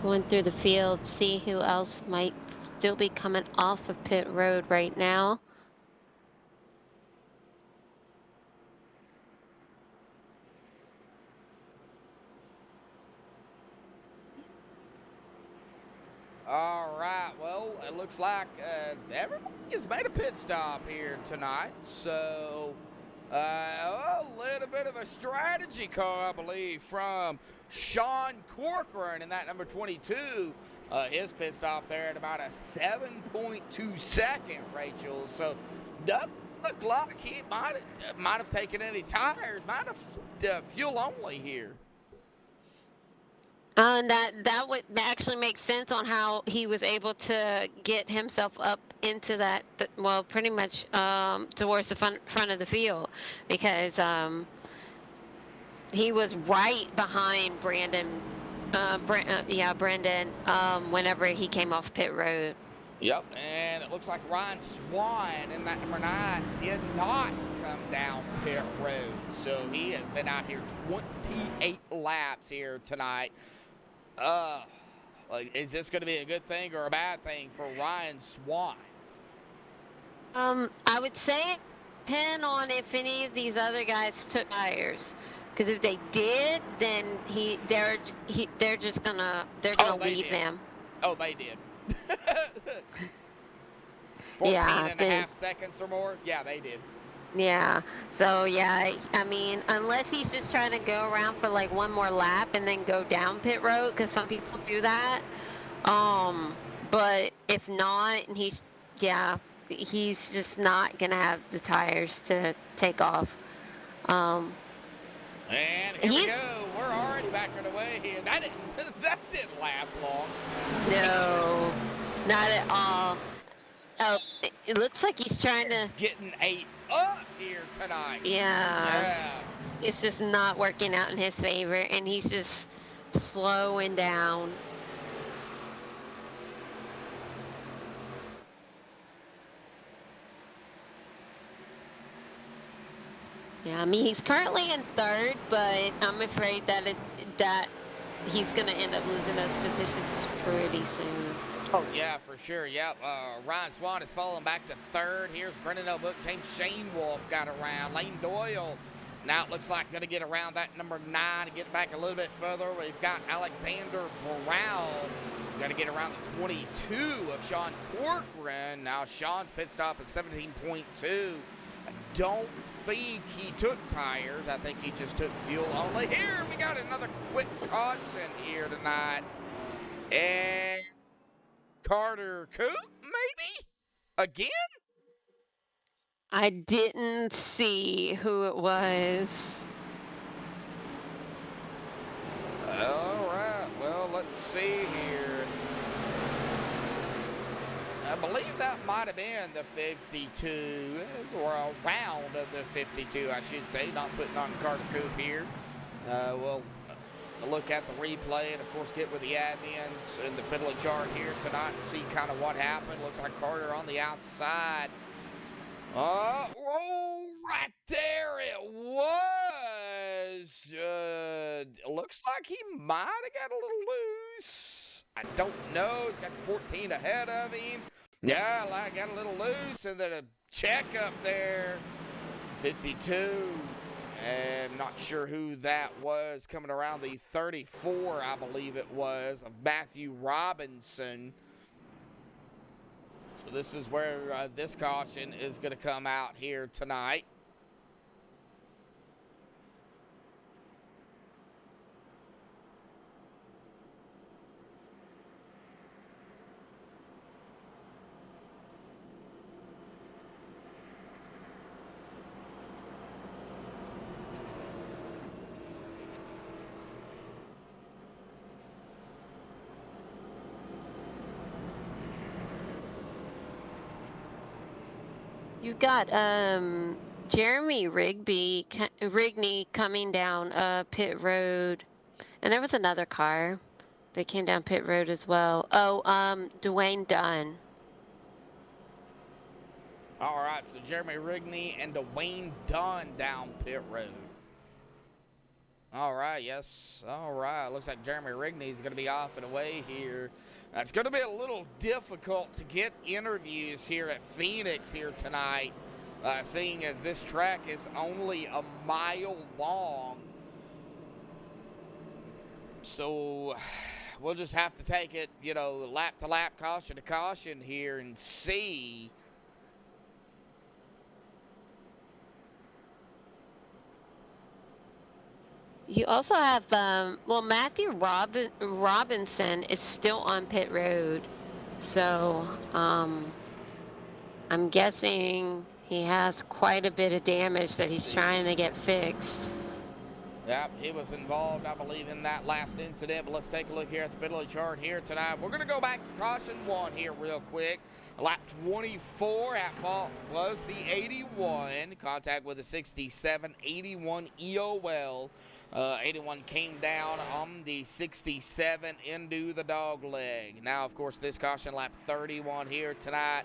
Speaker 2: Going through the field, see who else might still be coming off of pit road right now.
Speaker 1: All right, well, it looks like everybody has made a pit stop here tonight. So, a little bit of a strategy car, I believe, from Sean Corcoran in that number 22. His pit stop there at about a 7.2 second, Rachel. So, doesn't look like he might have taken any tires, might have fuel only here.
Speaker 2: That would actually make sense on how he was able to get himself up into that, well, pretty much towards the front of the field, because he was right behind Brendan, whenever he came off pit road.
Speaker 1: Yep, and it looks like Ryan Swan in that number 9 did not come down pit road. So he has been out here 28 laps here tonight. Is this going to be a good thing or a bad thing for Ryan Swan?
Speaker 2: I would say depend on if any of these other guys took tires. Because if they did, then they're just gonna leave him.
Speaker 1: Oh, they did. 14 and a half seconds or more? Yeah, they did.
Speaker 2: Yeah, so yeah, I mean, unless he's just trying to go around for like one more lap and then go down pit road, because some people do that. But if not, he's just not gonna have the tires to take off.
Speaker 1: And here we go. We're already backing away here. That didn't last long.
Speaker 2: No, not at all. Oh, it looks like he's trying to.
Speaker 1: He's getting 8 up here tonight.
Speaker 2: Yeah. It's just not working out in his favor, and he's just slowing down. Yeah, I mean, he's currently in 3rd, but I'm afraid that he's going to end up losing those positions pretty soon.
Speaker 1: Oh, yeah, for sure. Yep. Ryan Swan is falling back to 3rd. Here's Brendan O'Book. James Shanewolf got around. Lane Doyle now it looks like going to get around that number 9 and get back a little bit further. We've got Alexander Brown. Got to get around the 22 of Sean Corcoran. Now Sean's pit stop at 17.2. I don't think he took tires. I think he just took fuel only. Here we got another quick caution here tonight. And Carter Coop, maybe? Again?
Speaker 2: I didn't see who it was.
Speaker 1: All right, well, let's see here. I believe that might have been the 52, or around of the 52, I should say, not putting on Carter Coop here. We'll look at the replay and, of course, get with the admins in the middle of the chart here tonight and see kind of what happened. Looks like Carter on the outside. Oh, right there it was. Looks like he might have got a little loose. I don't know. He's got the 14 ahead of him. Yeah, like got a little loose, and then a check up there. 52. And not sure who that was coming around the 34, I believe it was, of Matthew Robinson. So this is where this caution is going to come out here tonight.
Speaker 2: You've got Jeremy Rigney coming down pit road, and there was another car that came down pit road as well. Oh, Dwayne Dunn.
Speaker 1: All right, so Jeremy Rigney and Dwayne Dunn down pit road. All right, yes. All right. Looks like Jeremy Rigney is going to be off and away here. It's going to be a little difficult to get interviews here at Phoenix here tonight, seeing as this track is only a mile long. So we'll just have to take it, you know, lap to lap, caution to caution here and see.
Speaker 2: You also have, well, Matthew Robinson is still on pit road. So, I'm guessing he has quite a bit of damage that he's trying to get fixed.
Speaker 1: Yep, he was involved, I believe, in that last incident. But let's take a look here at the penalty chart here tonight. We're going to go back to caution 1 here real quick. Lap 24 at fault was the 81. Contact with the 67, 81 EOL. 81 came down on the 67 into the dog leg. Now, of course, this caution lap 31 here tonight.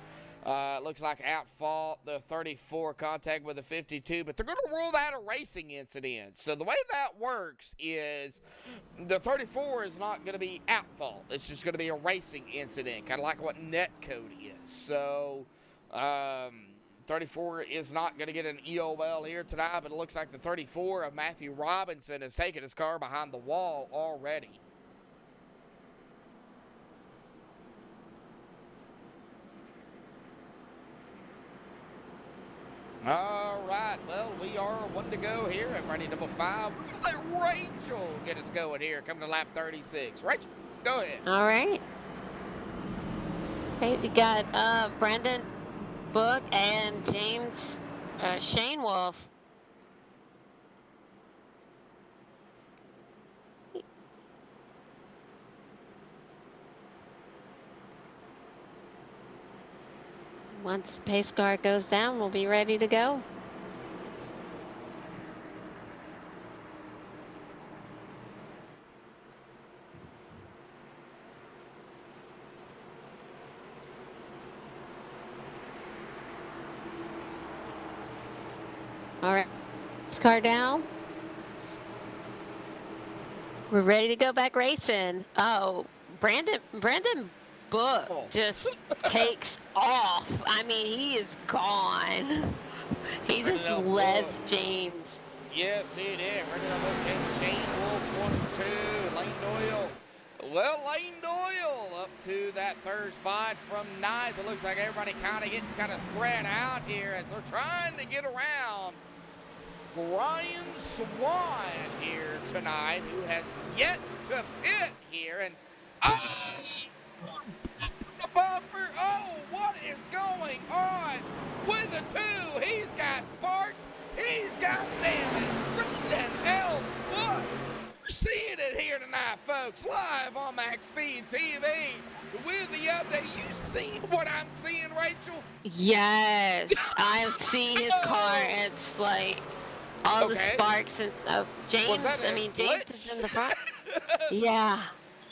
Speaker 1: Looks like at fault, the 34 contact with the 52, but they're going to rule that a racing incident. So the way that works is the 34 is not going to be at fault. It's just going to be a racing incident, kind of like what net code is. So 34 is not going to get an EOL here tonight, but it looks like the 34 of Matthew Robinson has taken his car behind the wall already. All right, well, we are 1 to go here at running number 5. We're going to let Rachel get us going here, coming to lap 36. Rachel, go ahead.
Speaker 2: All right. Okay, we got Brandon Book and James Shane Wolf. Once pace car goes down, we'll be ready to go. All right, pace car down. We're ready to go back racing. Oh, Brandon Book just takes off. I mean, he is gone. He just left James.
Speaker 1: Yes, he did. Running up with James Shane Wolf 1 and 2. Lane Doyle. Well, Lane Doyle up to that third spot from 9th. It looks like everybody kind of spread out here as they're trying to get around Ryan Swan here tonight, who has yet to pit here. And the bumper. Oh, what is going on with the 2? He's got sparks. He's got damage. Brendan L. What? We're seeing it here tonight, folks, live on MaxSpeedTV with the update. You see what I'm seeing, Rachel?
Speaker 2: Yes, I see his car. It's like all the sparks and stuff. James, I mean, James is in the front. Yeah.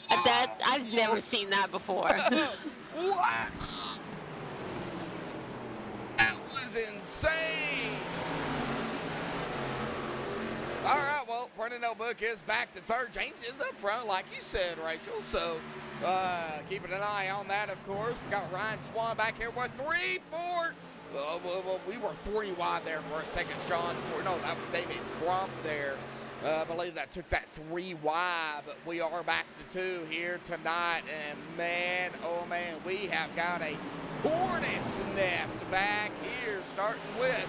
Speaker 2: That I've never seen that before.
Speaker 1: What? That was insane. All right, well, Brendan Book is back to third. James is up front, like you said, Rachel. So keeping an eye on that, of course. We got Ryan Swan back here. We're 3, 4. Well, we were 3 wide there for a second, Sean. No, that was David Crump there. I believe that took that 3 wide, but we are back to 2 here tonight. And man, oh man, we have got a hornet's nest back here, starting with,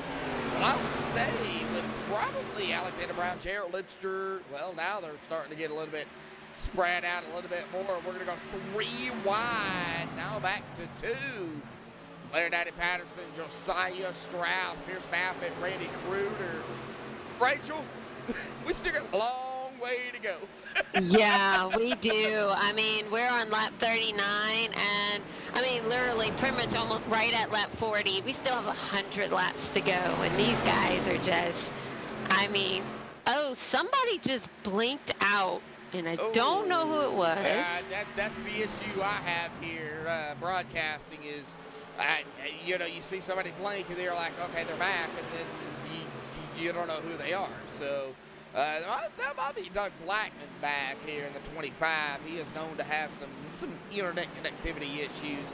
Speaker 1: well, I would say, with probably Alexander Brown, Jarrett Lipster. Well, now they're starting to get a little bit spread out a little bit more. We're going to go 3 wide, now back to 2. Blair Daddy Patterson, Josiah Strauss, Pierce Maffitt, Randy Kruger. Rachel, we still got a long way to go.
Speaker 2: Yeah, we do. I mean, we're on lap 39, and I mean, literally pretty much almost right at lap 40. We still have 100 laps to go, and these guys are just, I mean, oh, somebody just blinked out, and I don't know who it was.
Speaker 1: That's the issue I have here broadcasting is, you know, you see somebody blink, and they're like, okay, they're back, and then you don't know who they are. So That might be Doug Blackman back here in the 25. He is known to have some internet connectivity issues.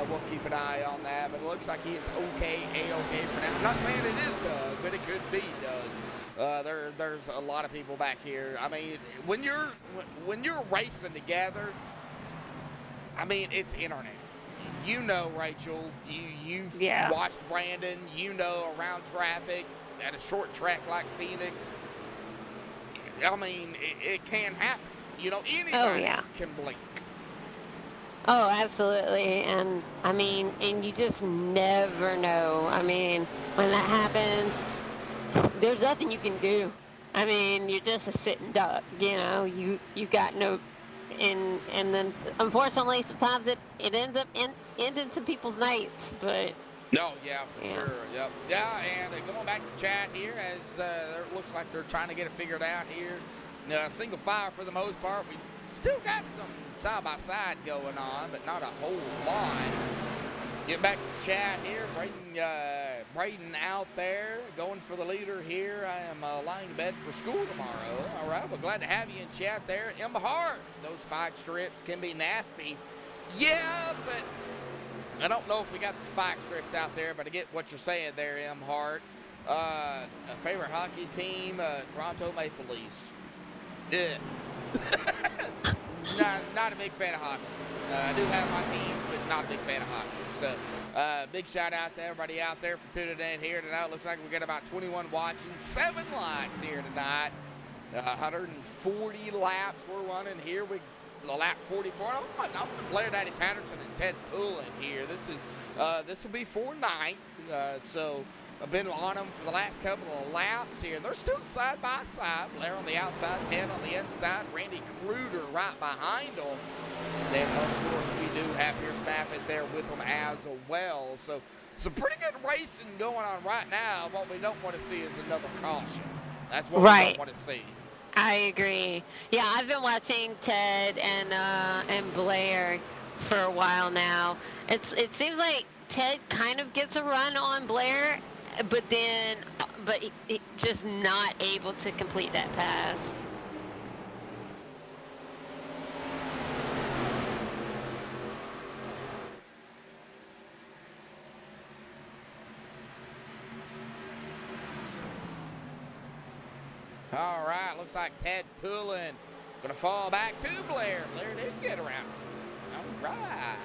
Speaker 1: We'll keep an eye on that, but it looks like he is okay, A-okay for now. I'm not saying it is Doug, but it could be Doug. There's a lot of people back here. I mean, when you're racing together, I mean, it's internet. You know, Rachel, you've watched Brandon, you know, around traffic at a short track like Phoenix. I mean, it can happen. You know, anybody can blink.
Speaker 2: Oh, absolutely. And I mean, and you just never know. I mean, when that happens, there's nothing you can do. I mean, you're just a sitting duck, you know, you got no, and then unfortunately sometimes it ends up ending some people's nights, but.
Speaker 1: No, yeah, for sure. Yep. Yeah, and going back to chat here, as it looks like they're trying to get it figured out here. Single file for the most part. We still got some side-by-side going on, but not a whole lot. Getting back to chat here, Braden out there, going for the leader here. I am lying in bed for school tomorrow. All right, well, glad to have you in chat there. Emma Hart, those spike strips can be nasty. Yeah, but I don't know if we got the spike strips out there, but I get what you're saying there, M. Hart. A favorite hockey team, Toronto Maple Leafs. Yeah. not a big fan of hockey. I do have my teams, but not a big fan of hockey. So, big shout out to everybody out there for tuning in here tonight. Looks like we got about 21 watching, 7 likes here tonight. 140 laps we're running here. Lap 44. I'm going to Blair Daddy Patterson and Ted Pullen here. This will be for 9th. So I've been on them for the last couple of laps here. They're still side by side. Blair on the outside, Ted on the inside, Randy Kruger right behind them. Then of course we do have Pierce Maffitt there with them as well. So some pretty good racing going on right now. What we don't want to see is another caution. That's what we don't want to see.
Speaker 2: I agree. Yeah, I've been watching Ted and Blair for a while now. It seems like Ted kind of gets a run on Blair, but he just not able to complete that pass.
Speaker 1: All right, looks like Ted Pullen gonna fall back to Blair. Blair did get around. All right.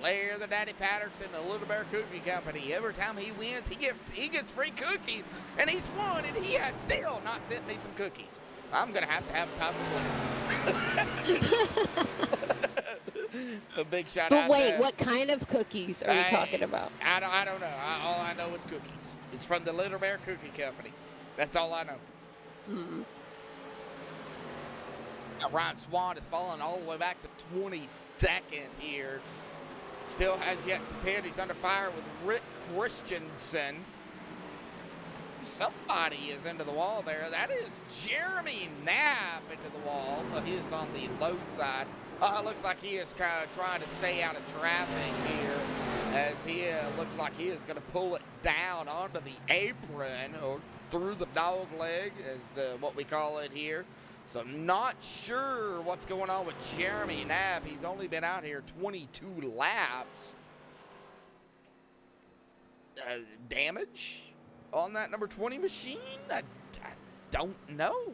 Speaker 1: Blair, the Daddy Patterson, the Little Bear Cookie Company. Every time he wins, he gets free cookies, and he's won, and he has still not sent me some cookies. I'm gonna have to top of Blair. A big shout out.
Speaker 2: But wait, what kind of cookies are you talking about?
Speaker 1: I don't know. All I know is cookies. It's from the Little Bear Cookie Company. That's all I know.
Speaker 2: Mm-hmm.
Speaker 1: Ryan Swan is falling all the way back to 22nd here. Still has yet to pit. He's under fire with Rick Christensen. Somebody is into the wall there. That is Jeremy Knapp into the wall. He is on the low side. Looks like he is kind of trying to stay out of traffic here, as he looks like he is going to pull it down onto the apron or through the dog leg, is what we call it here. So I'm not sure what's going on with Jeremy Knapp. He's only been out here 22 laps. Damage on that number 20 machine? I don't know.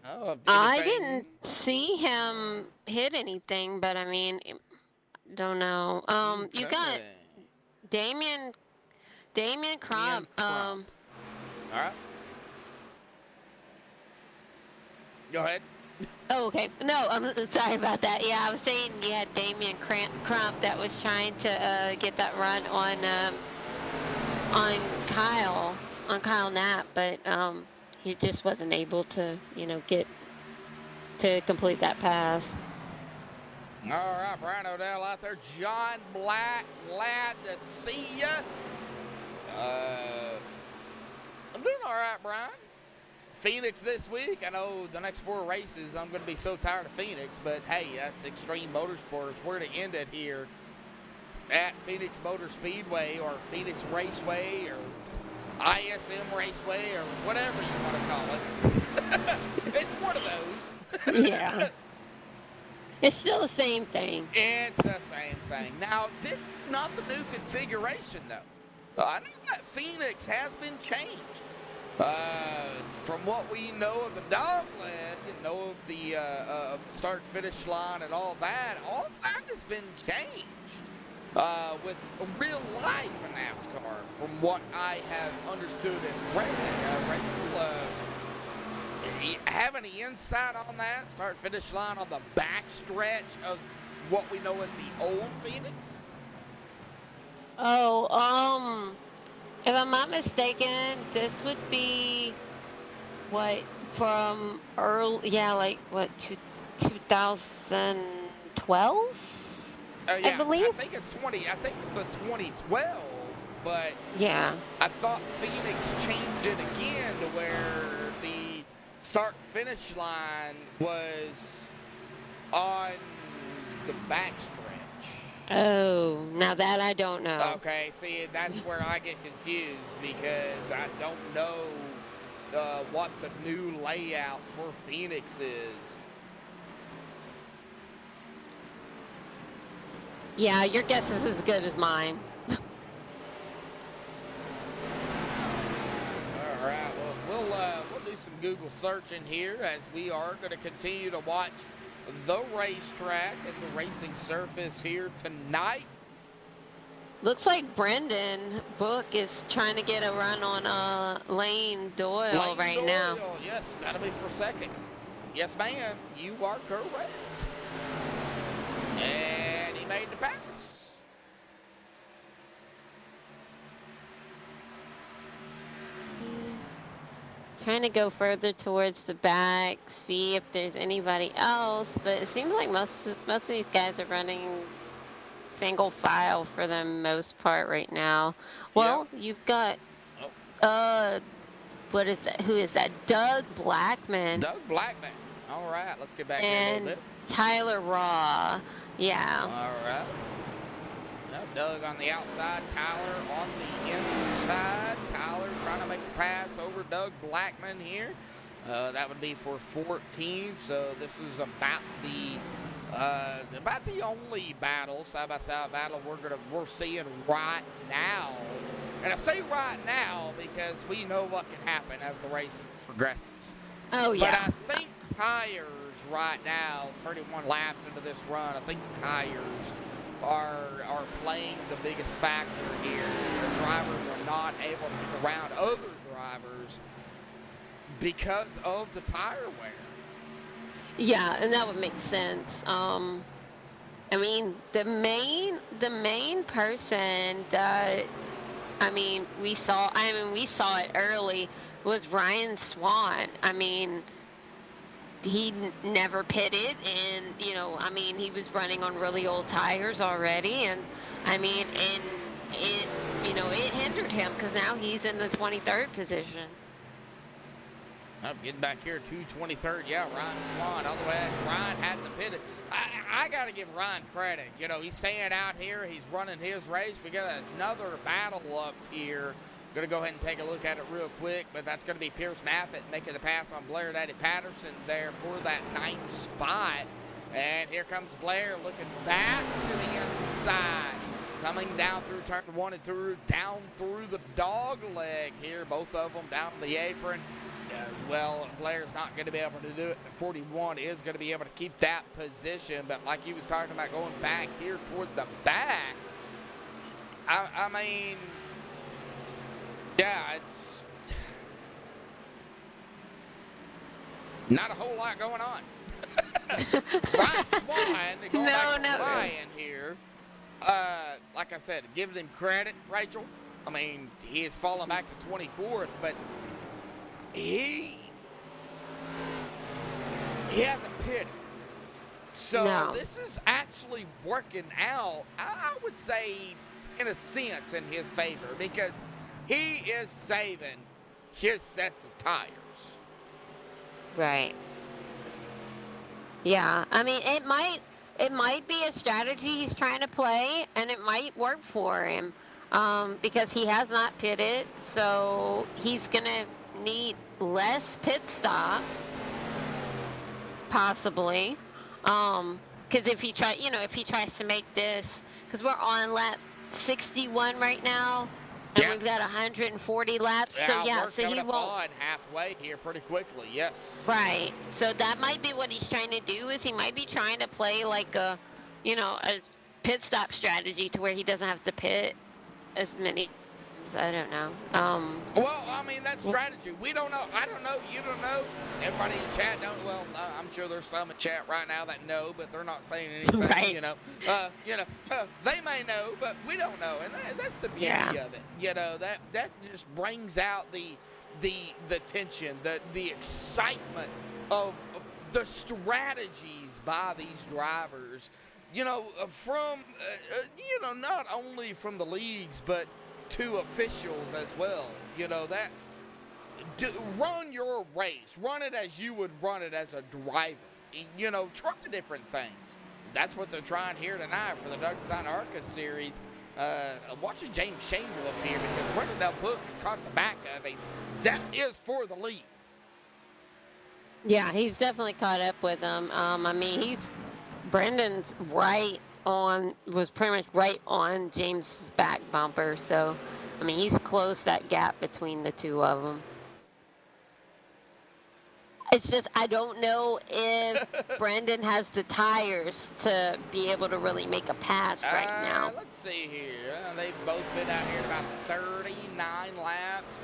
Speaker 1: Oh,
Speaker 2: I didn't see him hit anything, but I mean, don't know. You got Damian Crump.
Speaker 1: All right. Go ahead.
Speaker 2: Oh, okay. No, I'm sorry about that. Yeah, I was saying you had Damian Crump that was trying to get that run on Kyle Knapp, but he just wasn't able to, get to complete that pass.
Speaker 1: All right, Brian O'Dell out there. John Black, glad to see you. I'm doing all right, Brian. Phoenix this week. I know the next 4 races, I'm going to be so tired of Phoenix, but hey, that's Extreme Motorsports. We're going to end it here at Phoenix Motor Speedway or Phoenix Raceway or ISM Raceway or whatever you want to call it. It's one of those.
Speaker 2: Yeah. It's still the same thing.
Speaker 1: It's the same thing. Now, this is not the new configuration, though. I know that Phoenix has been changed. From what we know of the dog leg, you know of the start-finish line and all that has been changed with real life in NASCAR, from what I have understood and read. Rachel, have any insight on that? Start-finish line on the backstretch of what we know as the old Phoenix?
Speaker 2: Oh, if I'm not mistaken, this would be what from early, yeah, like what, 2012?
Speaker 1: Yeah,
Speaker 2: I believe.
Speaker 1: I think it's the 2012, but
Speaker 2: Yeah.
Speaker 1: I thought Phoenix changed it again to where the start-finish line was on the backstretch.
Speaker 2: Oh, now that I don't know.
Speaker 1: Okay, see, that's where I get confused because I don't know what the new layout for Phoenix is.
Speaker 2: Yeah, your guess is as good as mine.
Speaker 1: All right, well, we'll do some Google searching here as we are going to continue to watch the racetrack and the racing surface here tonight.
Speaker 2: Looks like Brendan Book is trying to get a run on Lane Doyle right now.
Speaker 1: Yes, that'll be for second. Yes, ma'am, you are correct. And he made the pass.
Speaker 2: Trying to go further towards the back, see if there's anybody else, but it seems like most of these guys are running single file for the most part right now. Well, you've got what is that? Who is that? Doug Blackman.
Speaker 1: Doug Blackman. All right, let's get back here a little
Speaker 2: And
Speaker 1: bit.
Speaker 2: Tyler Raw. Yeah.
Speaker 1: All right. Now Doug on the outside, Tyler on the inside. Tyler trying to make the pass over Doug Blackman here. That would be for 14. So this is about the only battle, side-by-side battle we're seeing right now. And I say right now because we know what can happen as the race progresses.
Speaker 2: Oh yeah.
Speaker 1: But I think tires right now, 31 laps into this run, I think tires are playing the biggest factor here. The drivers are not able to get around other drivers because of the tire wear.
Speaker 2: Yeah, and that would make sense. I mean, the main person that we saw it early was Ryan Swan. I mean, he never pitted, and he was running on really old tires already, and it hindered him because now he's in the 23rd position.
Speaker 1: I'm getting back here to 23rd. Yeah, Ryan Swan all the way. Ryan hasn't pitted. I got to give Ryan credit. He's staying out here. He's running his race. We got another battle up here. Going to go ahead and take a look at it real quick, but that's going to be Pierce Maffitt making the pass on Blair Daddy Patterson there for that 9th spot. And here comes Blair looking back to the inside. Coming down through turn 1 and down through the dog leg here. Both of them down the apron. Well, Blair's not going to be able to do it. 41 is going to be able to keep that position. But like he was talking about going back here toward the back, I mean, yeah, it's not a whole lot going on. Ryan Swan, going back to Ryan here. Like I said, giving him credit, Rachel. I mean, he has fallen back to 24th, but he hasn't pitted. So this is actually working out, I would say, in a sense, in his favor, because he is saving his sets of tires.
Speaker 2: Right. Yeah, I mean, it might be a strategy he's trying to play, and it might work for him. because he has not pitted, so he's gonna need less pit stops, possibly. Because if he tries to make this, because we're on lap 61 right now, and
Speaker 1: Yeah.
Speaker 2: we've got 140 laps. So
Speaker 1: we're
Speaker 2: so
Speaker 1: coming
Speaker 2: he
Speaker 1: up
Speaker 2: won't.
Speaker 1: on halfway here pretty quickly. Yes.
Speaker 2: Right. So that might be what he's trying to do. Is he might be trying to play like a pit stop strategy to where he doesn't have to pit as many. I don't know.
Speaker 1: Well, I mean, that's strategy. We don't know. I don't know. You don't know. Everybody in chat don't. Well, I'm sure there's some in chat right now that know, but they're not saying anything.
Speaker 2: Right.
Speaker 1: They may know, but we don't know, and that's the beauty of it. That just brings out the tension, the excitement of the strategies by these drivers. From not only from the leagues, but to officials as well. Run your race. Run it as you would run it as a driver. Try different things. That's what they're trying here tonight for the Doug Design ARCA series. Watching James Shanewolf here because Brendan Del Book has caught the back of him. That is for the lead.
Speaker 2: Yeah, he's definitely caught up with him. I mean, Brendan's was pretty much right on James' back bumper. So, I mean, he's closed that gap between the two of them. It's just, I don't know if Brendan has the tires to be able to really make a pass right now.
Speaker 1: Let's see here. They've both been out here at about 39 laps.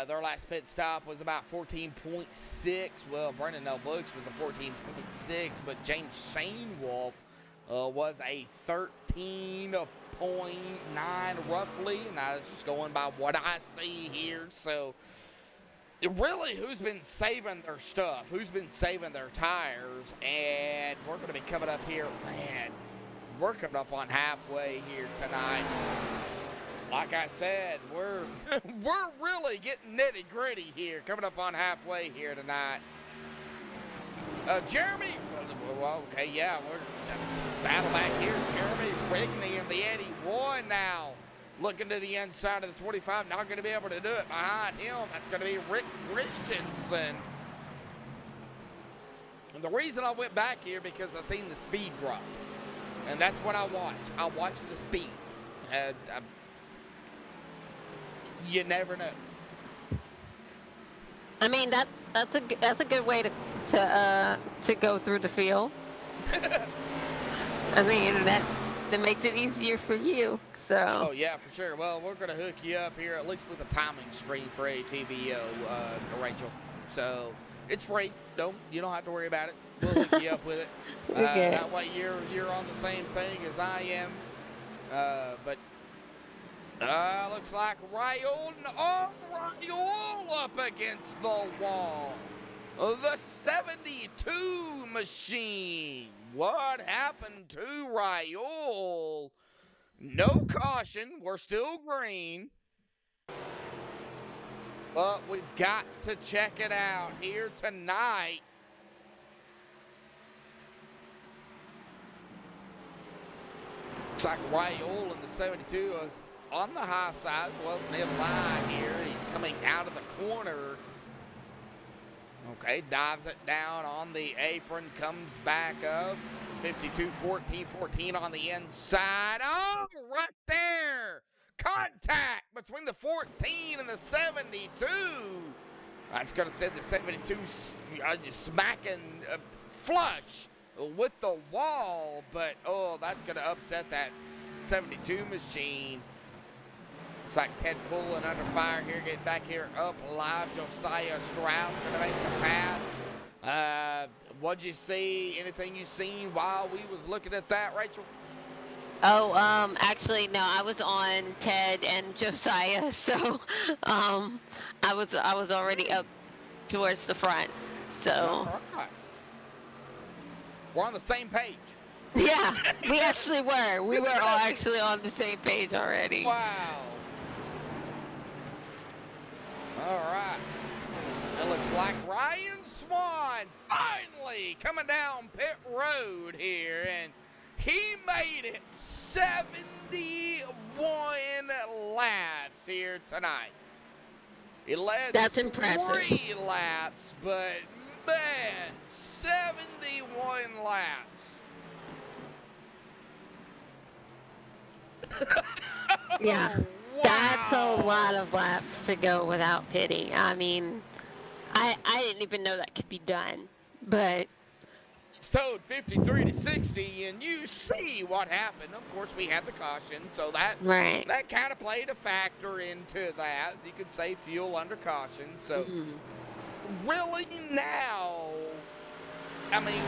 Speaker 1: Their last pit stop was about 14.6. Well, Brendan Del Books was a 14.6, but James Shanewolf was a 13.9 roughly. And that's just going by what I see here. So, really, who's been saving their stuff? Who's been saving their tires? And we're going to be coming up here. Man, we're coming up on halfway here tonight. Like I said, we're really getting nitty gritty here. Coming up on halfway here tonight. Jeremy, well, okay, yeah, we're battle back here. Jeremy Rigney in the 81 now. Looking to the inside of the 25, not going to be able to do it behind him. That's going to be Rick Christensen. And the reason I went back here because I seen the speed drop. And that's what I watched. I watched the speed. You never know.
Speaker 2: I mean, that's a good way to go through the field. I mean, that makes it easier for you. So.
Speaker 1: Oh yeah, for sure. Well, we're gonna hook you up here at least with a timing screen for ATVO, Rachel. So it's free. You don't have to worry about it. We'll hook you up with it.
Speaker 2: Okay.
Speaker 1: That way you're on the same thing as I am. But looks like Raul up against the wall. The 72 machine. What happened to Raul? No caution. We're still green. But we've got to check it out here tonight. Looks like Raul in the 72 is on the high side. Well, mid-line here. He's coming out of the corner. Okay, dives it down on the apron, comes back up. 52-14 on the inside. Oh, right there. Contact between the 14 and the 72. That's going to send the 72 just smacking flush with the wall. But, oh, that's going to upset that 72 machine. Looks like Ted Pullen under fire here. Getting back here up live. Josiah Strauss going to make the pass. What'd you see? Anything you seen while we was looking at that, Rachel?
Speaker 2: Oh, actually, no. I was on Ted and Josiah, so I was already up towards the front. So.
Speaker 1: All right. We're on the same page.
Speaker 2: Yeah, we actually were. We were all actually on the same page already.
Speaker 1: Wow. All right. It looks like Ryan Swan finally coming down pit road here, and he made it 71 laps here tonight. He led
Speaker 2: That's impressive.
Speaker 1: 3 laps, but man, 71 laps.
Speaker 2: Yeah, that's a lot of laps to go without pitting. I mean, I didn't even know that could be done, but
Speaker 1: It's towed 53 to 60, and you see what happened. Of course, we had the caution, so that
Speaker 2: right.
Speaker 1: that kind of played a factor into that. You could say fuel under caution. So really now, I mean,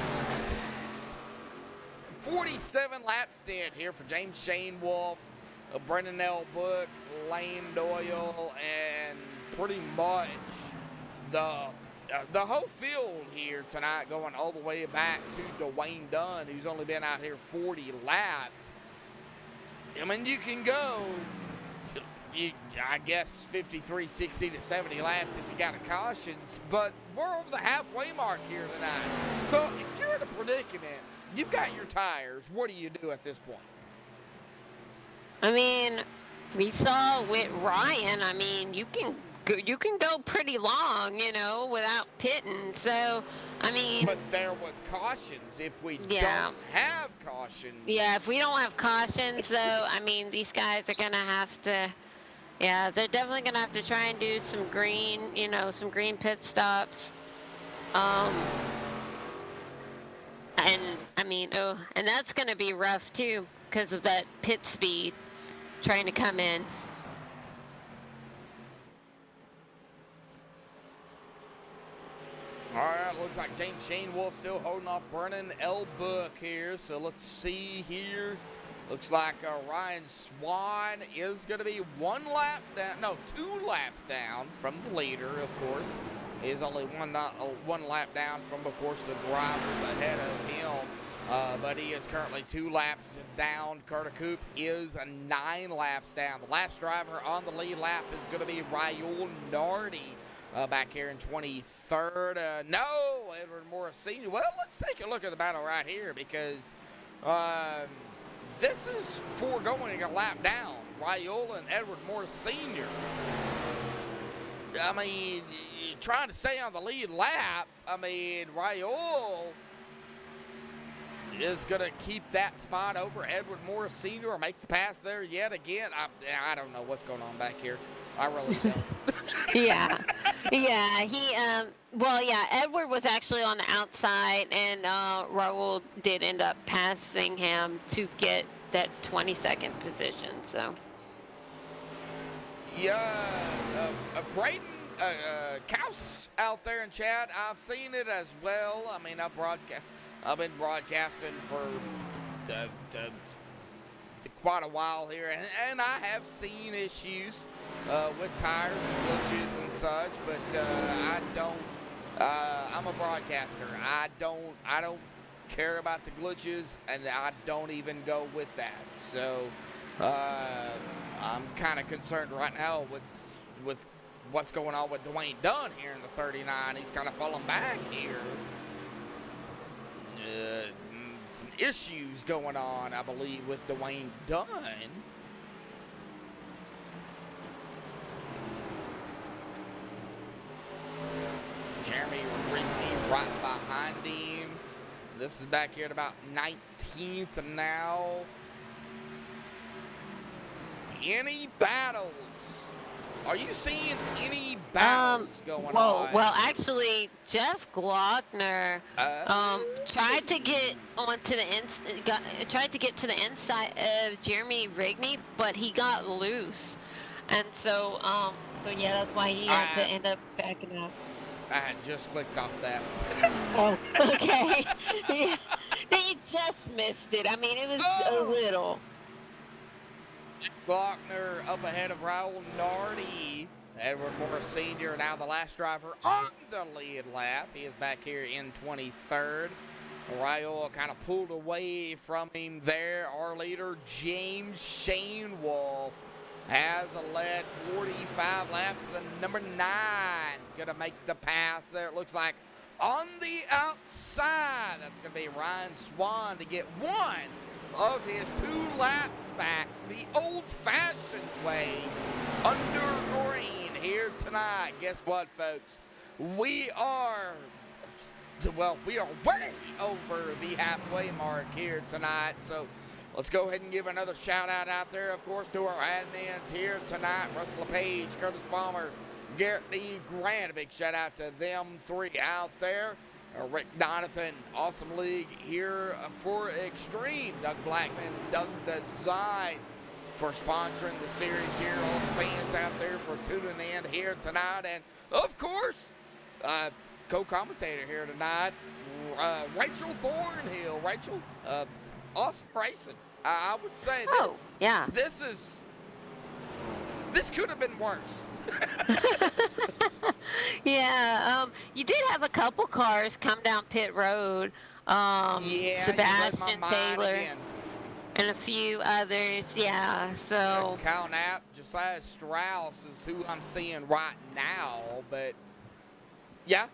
Speaker 1: 47 lap stint here for James Shane Wolf, Brendan L. Book, Lane Doyle, and pretty much the whole field here tonight, going all the way back to Dwayne Dunn, who's only been out here 40 laps. I mean, you can go, I guess, 53, 60 to 70 laps if you got a cautions, but we're over the halfway mark here tonight. So if you're in a predicament, you've got your tires, what do you do at this point?
Speaker 2: I mean, we saw with Ryan, I mean, you can go pretty long, you know, without pitting. So, I mean,
Speaker 1: but there was cautions if we
Speaker 2: Yeah.
Speaker 1: don't have cautions.
Speaker 2: yeah, if we don't have cautions, so I mean, these guys are gonna have to, yeah, they're definitely gonna have to try and do some green, you know, some green pit stops. And I mean, and that's gonna be rough too because of that pit speed trying to come in.
Speaker 1: All right, looks like James Shane Wolf still holding off Brennan L. Book here. So let's see here. Looks like Ryan Swan is going to be 1 lap down, no, 2 laps down from the leader, of course. He is only one lap down from, of course, the drivers ahead of him. But he is currently 2 laps down. Carter Coop is 9 laps down. The last driver on the lead lap is going to be Raul Nardi. Back here in 23rd. No, Edward Morris Sr. Well, let's take a look at the battle right here because this is for going a lap down. Raul and Edward Morris Sr. I mean, trying to stay on the lead lap. I mean, Raul is going to keep that spot over Edward Morris Sr. or make the pass there yet again. I don't know what's going on back here. I really don't.
Speaker 2: Yeah, he, well, yeah, Edward was actually on the outside, and Raul did end up passing him to get that 22nd position, so.
Speaker 1: Yeah, Braden Kaus out there in chat, I've seen it as well. I mean, I've been broadcasting for quite a while here, and I have seen issues with tires and glitches and such, but I don't. I'm a broadcaster. I don't care about the glitches, and I don't even go with that. So I'm kind of concerned right now with what's going on with Dwayne Dunn here in the 39. He's kind of falling back here. Some issues going on, I believe, with Dwayne Dunn. Jeremy Rigby right behind him. This is back here at about 19th now. Any battles? Are you seeing any battles going on?
Speaker 2: Well, actually, Jeff Glockner tried to get onto the tried to get to the inside of Jeremy Rigney, but he got loose, and so yeah, that's why he had to end up backing up.
Speaker 1: I had just clicked off that.
Speaker 2: Oh, okay. Yeah, he just missed it. I mean, it was a little.
Speaker 1: Glockner up ahead of Raul Nardi. Edward Morris Sr. now the last driver on the lead lap. He is back here in 23rd. Raul kind of pulled away from him there. Our leader, James Shane Wolf, has led 45 laps. The number 9 gonna make the pass there. It looks like on the outside. That's gonna be Ryan Swan to get 1 of his 2 laps back the old-fashioned way under green here tonight. Guess what, folks? We are way over the halfway mark here tonight. So let's go ahead and give another shout out there, of course, to our admins here tonight. Russell LePage, Curtis Palmer, Garrett D. Grant. A big shout out to them 3 out there. Rick Donovan, Awesome League here for Extreme. Doug Blackman, Doug Design for sponsoring the series here. All the fans out there for tuning in here tonight. And, of course, co-commentator here tonight, Rachel Thornhill. Rachel, awesome racing. I would say this.
Speaker 2: Oh, yeah.
Speaker 1: This could have been worse.
Speaker 2: Yeah, you did have a couple cars come down pit road.
Speaker 1: Yeah,
Speaker 2: Sebastian Taylor
Speaker 1: again.
Speaker 2: and a few others. Yeah, so
Speaker 1: Kyle Knapp, Josiah Strauss is who I'm seeing right now, but yeah.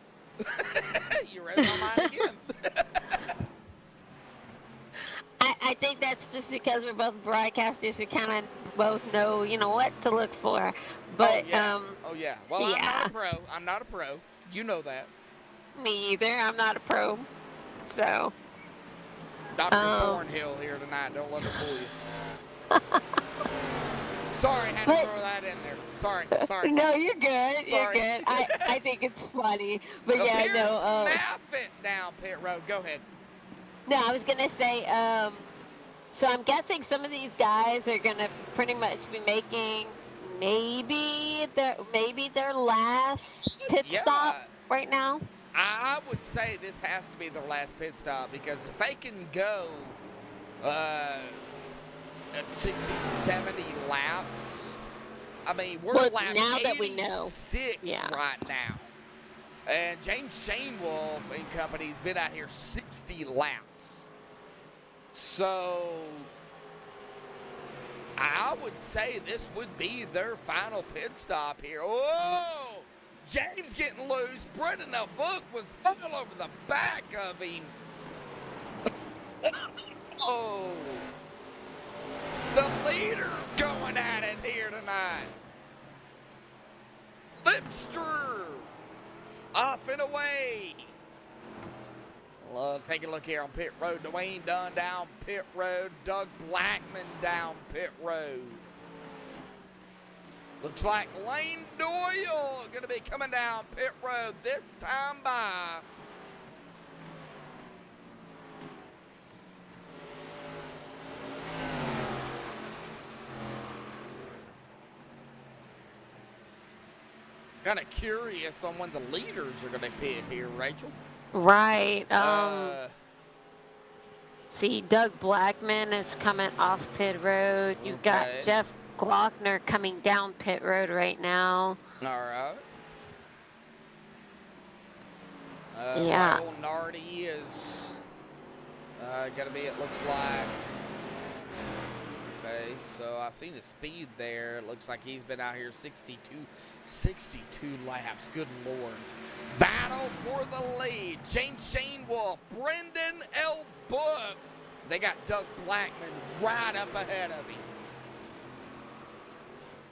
Speaker 1: You read my mind again.
Speaker 2: I think that's just because we're both broadcasters. We kind of both know, what to look for. But
Speaker 1: oh yeah. Well,
Speaker 2: yeah.
Speaker 1: I'm not a pro. You know that.
Speaker 2: Me either. I'm not a pro. So.
Speaker 1: Dr. Thornhill here tonight. Don't let her fool you. Sorry, had to throw that in there. Sorry.
Speaker 2: No, you're good. You're
Speaker 1: Sorry.
Speaker 2: good. I think it's funny. But yeah,
Speaker 1: Here's
Speaker 2: no.
Speaker 1: Maffitt down pit road. Go ahead.
Speaker 2: No, I was gonna say. So I'm guessing some of these guys are gonna pretty much be making maybe their last pit stop right now.
Speaker 1: I would say this has to be their last pit stop, because if they can go 60, 70 laps, I mean, we're lap
Speaker 2: now that we know.
Speaker 1: 86 right now. And James Shanewolf and company's been out here 60 laps. So I would say this would be their final pit stop here. Oh! James getting loose. Brendan Book was all over the back of him. Oh. The leader's going at it here tonight. Lipster off and away. Take a look here on pit road. Dwayne Dunn down pit road. Doug Blackman down pit road. Looks like Lane Doyle going to be coming down pit road this time by. Kind of curious on when the leaders are going to pit here, Rachel.
Speaker 2: Right. See, Doug Blackman is coming off pit road. You've got Jeff Glockner coming down pit road right now.
Speaker 1: All right.
Speaker 2: Yeah.
Speaker 1: Michael Nardi is going to be, it looks like. Okay, so I seen his speed there. It looks like he's been out here 62 laps. Good Lord. Battle for the lead. James Shanewolf, Brendan L. Book. They got Doug Blackman right up ahead of him.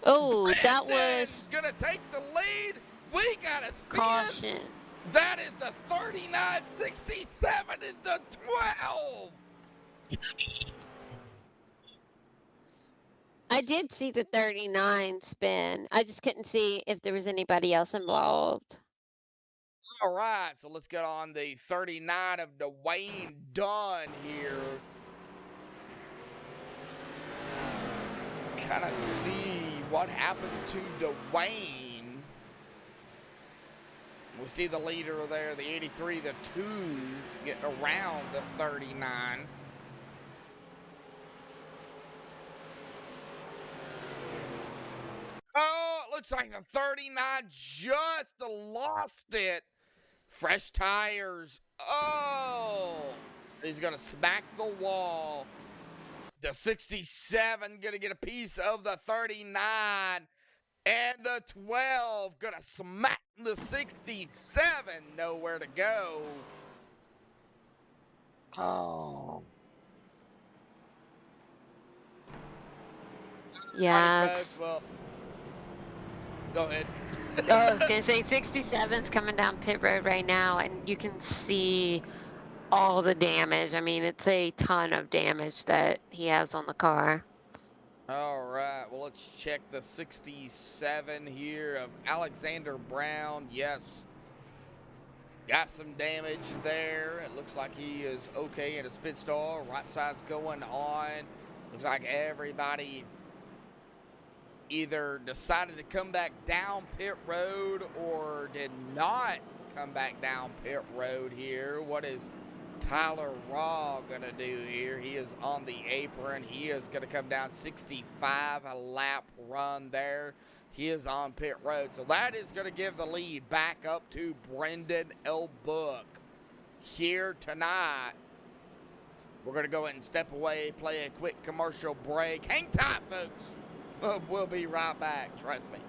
Speaker 2: Oh, that was
Speaker 1: gonna take the lead. We got a spin.
Speaker 2: Caution.
Speaker 1: That is the 39.67 and the 12.
Speaker 2: I did see the 39 spin. I just couldn't see if there was anybody else involved.
Speaker 1: All right, so let's get on the 39 of Dwayne Dunn here. Kind of see what happened to Dwayne. We see the leader there, the 83, the 2, getting around the 39. Oh, it looks like the 39 just lost it. Fresh tires. Oh, he's going to smack the wall. The 67 going to get a piece of the 39. And the 12 going to smack the 67. Nowhere to go. Oh.
Speaker 2: Yeah.
Speaker 1: folks, well, go ahead.
Speaker 2: Oh, I was gonna say 67's coming down pit road right now, and you can see all the damage. I mean, it's a ton of damage that he has on the car.
Speaker 1: All right, well, let's check the 67 here of Alexander Brown. Yes, got some damage there. It looks like he is okay in his pit stall. Right side's going on. Looks like everybody either decided to come back down pit road or did not come back down pit road here. What is Tyler Raw gonna do here? He is on the apron. He is gonna come down 65, a lap run there. He is on pit road. So that is gonna give the lead back up to Brendan Elbook here tonight. We're gonna go ahead and step away, play a quick commercial break. Hang tight, folks. We'll be right back, trust me.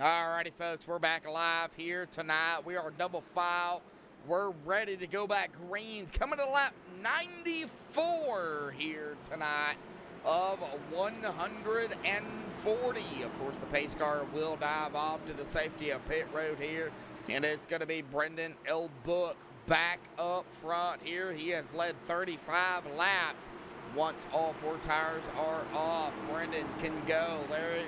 Speaker 1: Alrighty, folks, we're back alive here tonight. We are double file. We're ready to go back green. Coming to lap 94 here tonight of 140. Of course, the pace car will dive off to the safety of pit road here, and it's going to be Brendan Elbook back up front here. He has led 35 laps. Once all four tires are off, Brendan can go. There it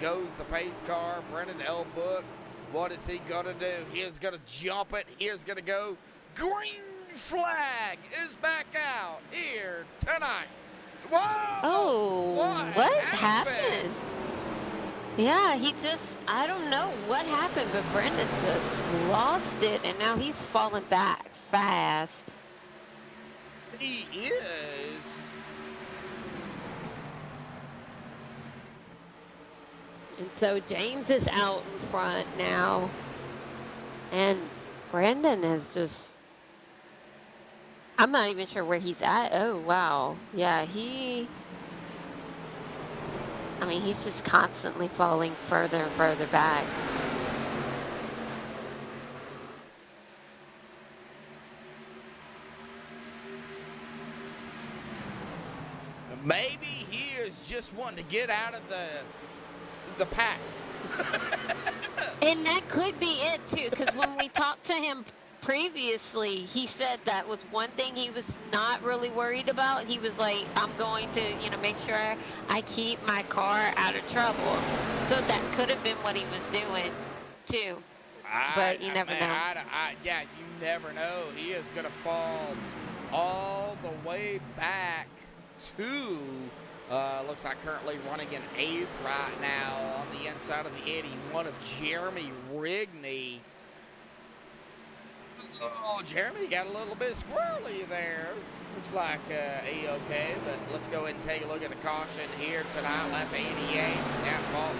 Speaker 1: goes the pace car. Brendan Elbook, what is he gonna do? He is gonna jump it. He is gonna go. Green flag is back out here tonight. Whoa!
Speaker 2: Oh, what happened? Yeah, I don't know what happened, but Brendan just lost it, and now he's falling back fast.
Speaker 1: He is.
Speaker 2: And so James is out in front now. And Brandon is just, I'm not even sure where he's at. Oh, wow. Yeah, he's just constantly falling further and further back.
Speaker 1: Maybe he is just wanting to get out of the pack.
Speaker 2: And that could be it too, because when we talked to him previously, he said that was one thing he was not really worried about. He was like, I'm going to, make sure I keep my car out of trouble. So that could have been what he was doing too. But you never know.
Speaker 1: Yeah, you never know. He is going to fall all the way back to looks like currently running in 8th right now on the inside of the 81 of Jeremy Rigney. Oh, Jeremy got a little bit squirrely there. Looks like A-okay, but let's go ahead and take a look at the caution here tonight. Lap 88, down ball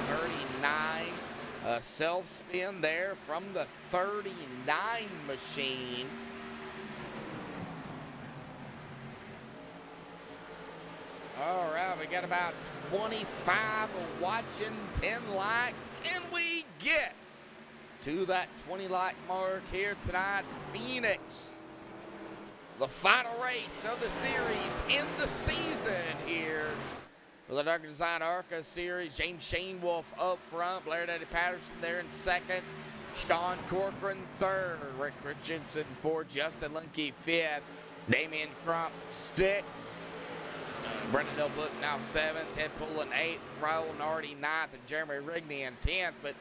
Speaker 1: 39. Self-spin there from the 39 machine. All right, we got about 25 watching, 10 likes. Can we get to that 20 like mark here tonight? Phoenix the final race of the series in the season here for the Dark Design ARCA series. James Shane Wolf up front, Blair Daddy Patterson there in second, Sean Corcoran third, Rick Richardson fourth, Justin Lemke fifth, Damian Crump sixth, Brendan Delbook now seventh, Ted Pullen eighth, Raul Nardi ninth, and Jeremy Rigney in 10th. But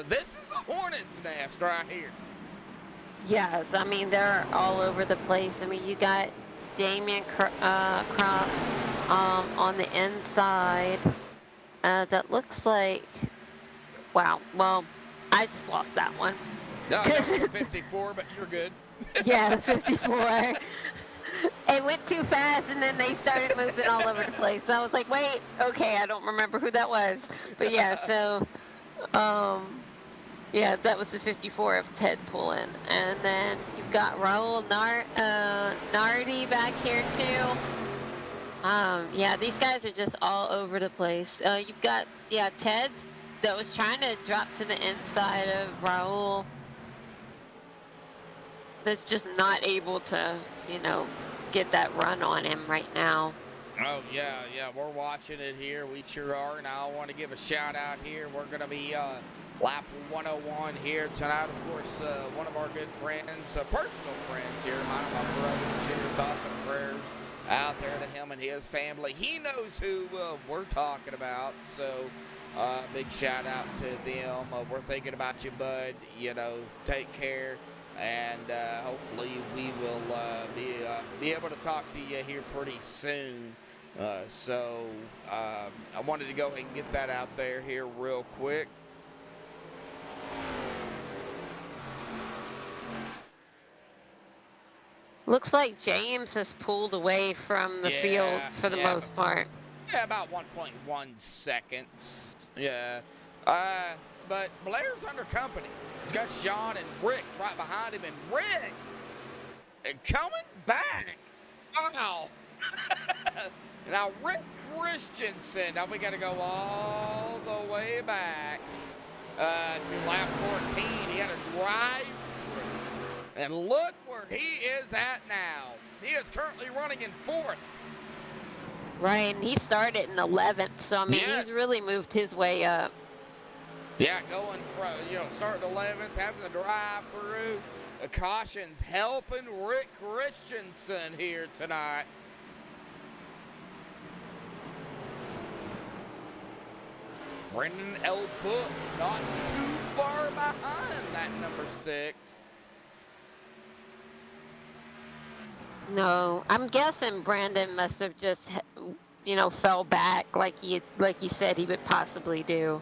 Speaker 1: this is a hornet's nest right here.
Speaker 2: Yes, I mean, they're all over the place. I mean, you got Damian Crump on the inside. That looks like, wow, well, I just lost that one.
Speaker 1: No, that was 54, but you're good.
Speaker 2: Yeah, 54. It went too fast, and then they started moving all over the place. So I was like, wait, okay, I don't remember who that was. But yeah, so, yeah, that was the 54 of Ted Pullen. And then you've got Raul Nardi back here, too. Yeah, these guys are just all over the place. You've got, yeah, Ted that was trying to drop to the inside of Raul. That's just not able to, you know, get that run on him right now.
Speaker 1: Oh, yeah, we're watching it here. We sure are. And I want to give a shout out here. We're going to be lap 101 here tonight. Of course, one of our good friends, personal friends here, mine and my brothers here, thoughts and prayers out there to him and his family. He knows who we're talking about, so big shout out to them. We're thinking about you, bud. You know, take care. And hopefully we will be able to talk to you here pretty soon. So I wanted to go ahead and get that out there here real quick.
Speaker 2: Looks like James has pulled away from the field for the most part.
Speaker 1: Yeah, about 1.1 seconds. Yeah. But Blair's under company. He's got Sean and Rick right behind him, and Rick coming back. Wow. Now, Rick Christensen. Now, we got to go all the way back to lap 14. He had a drive. And look where he is at now. He is currently running in 4th.
Speaker 2: Right, and he started in 11th, so I mean, he's really moved his way up.
Speaker 1: Yeah, going from, you know, starting 11th, having the drive through. The caution's helping Rick Christensen here tonight. Brendan L. Book not too far behind that number 6.
Speaker 2: No, I'm guessing Brandon must have just, you know, fell back like he said he would possibly do.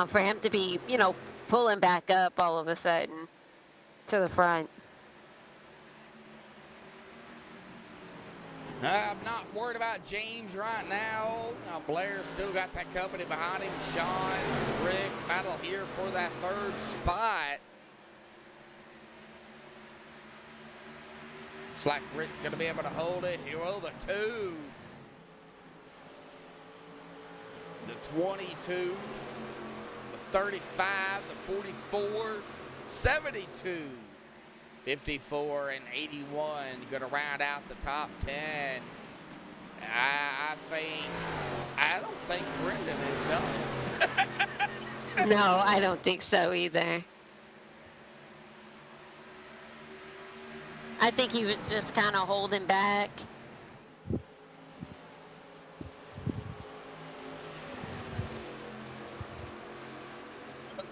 Speaker 2: For him to be, you know, pulling back up all of a sudden to the front.
Speaker 1: I'm not worried about James right now. Blair's still got that company behind him. Sean, Rick, battle here for that 3rd spot. Looks like Rick's going to be able to hold it. He will, the 2. The 22. 35, the 44, 72, 54, and 81. You're going to round out the top 10. I don't think Brendan is done.
Speaker 2: No, I don't think so either. I think he was just kind of holding back.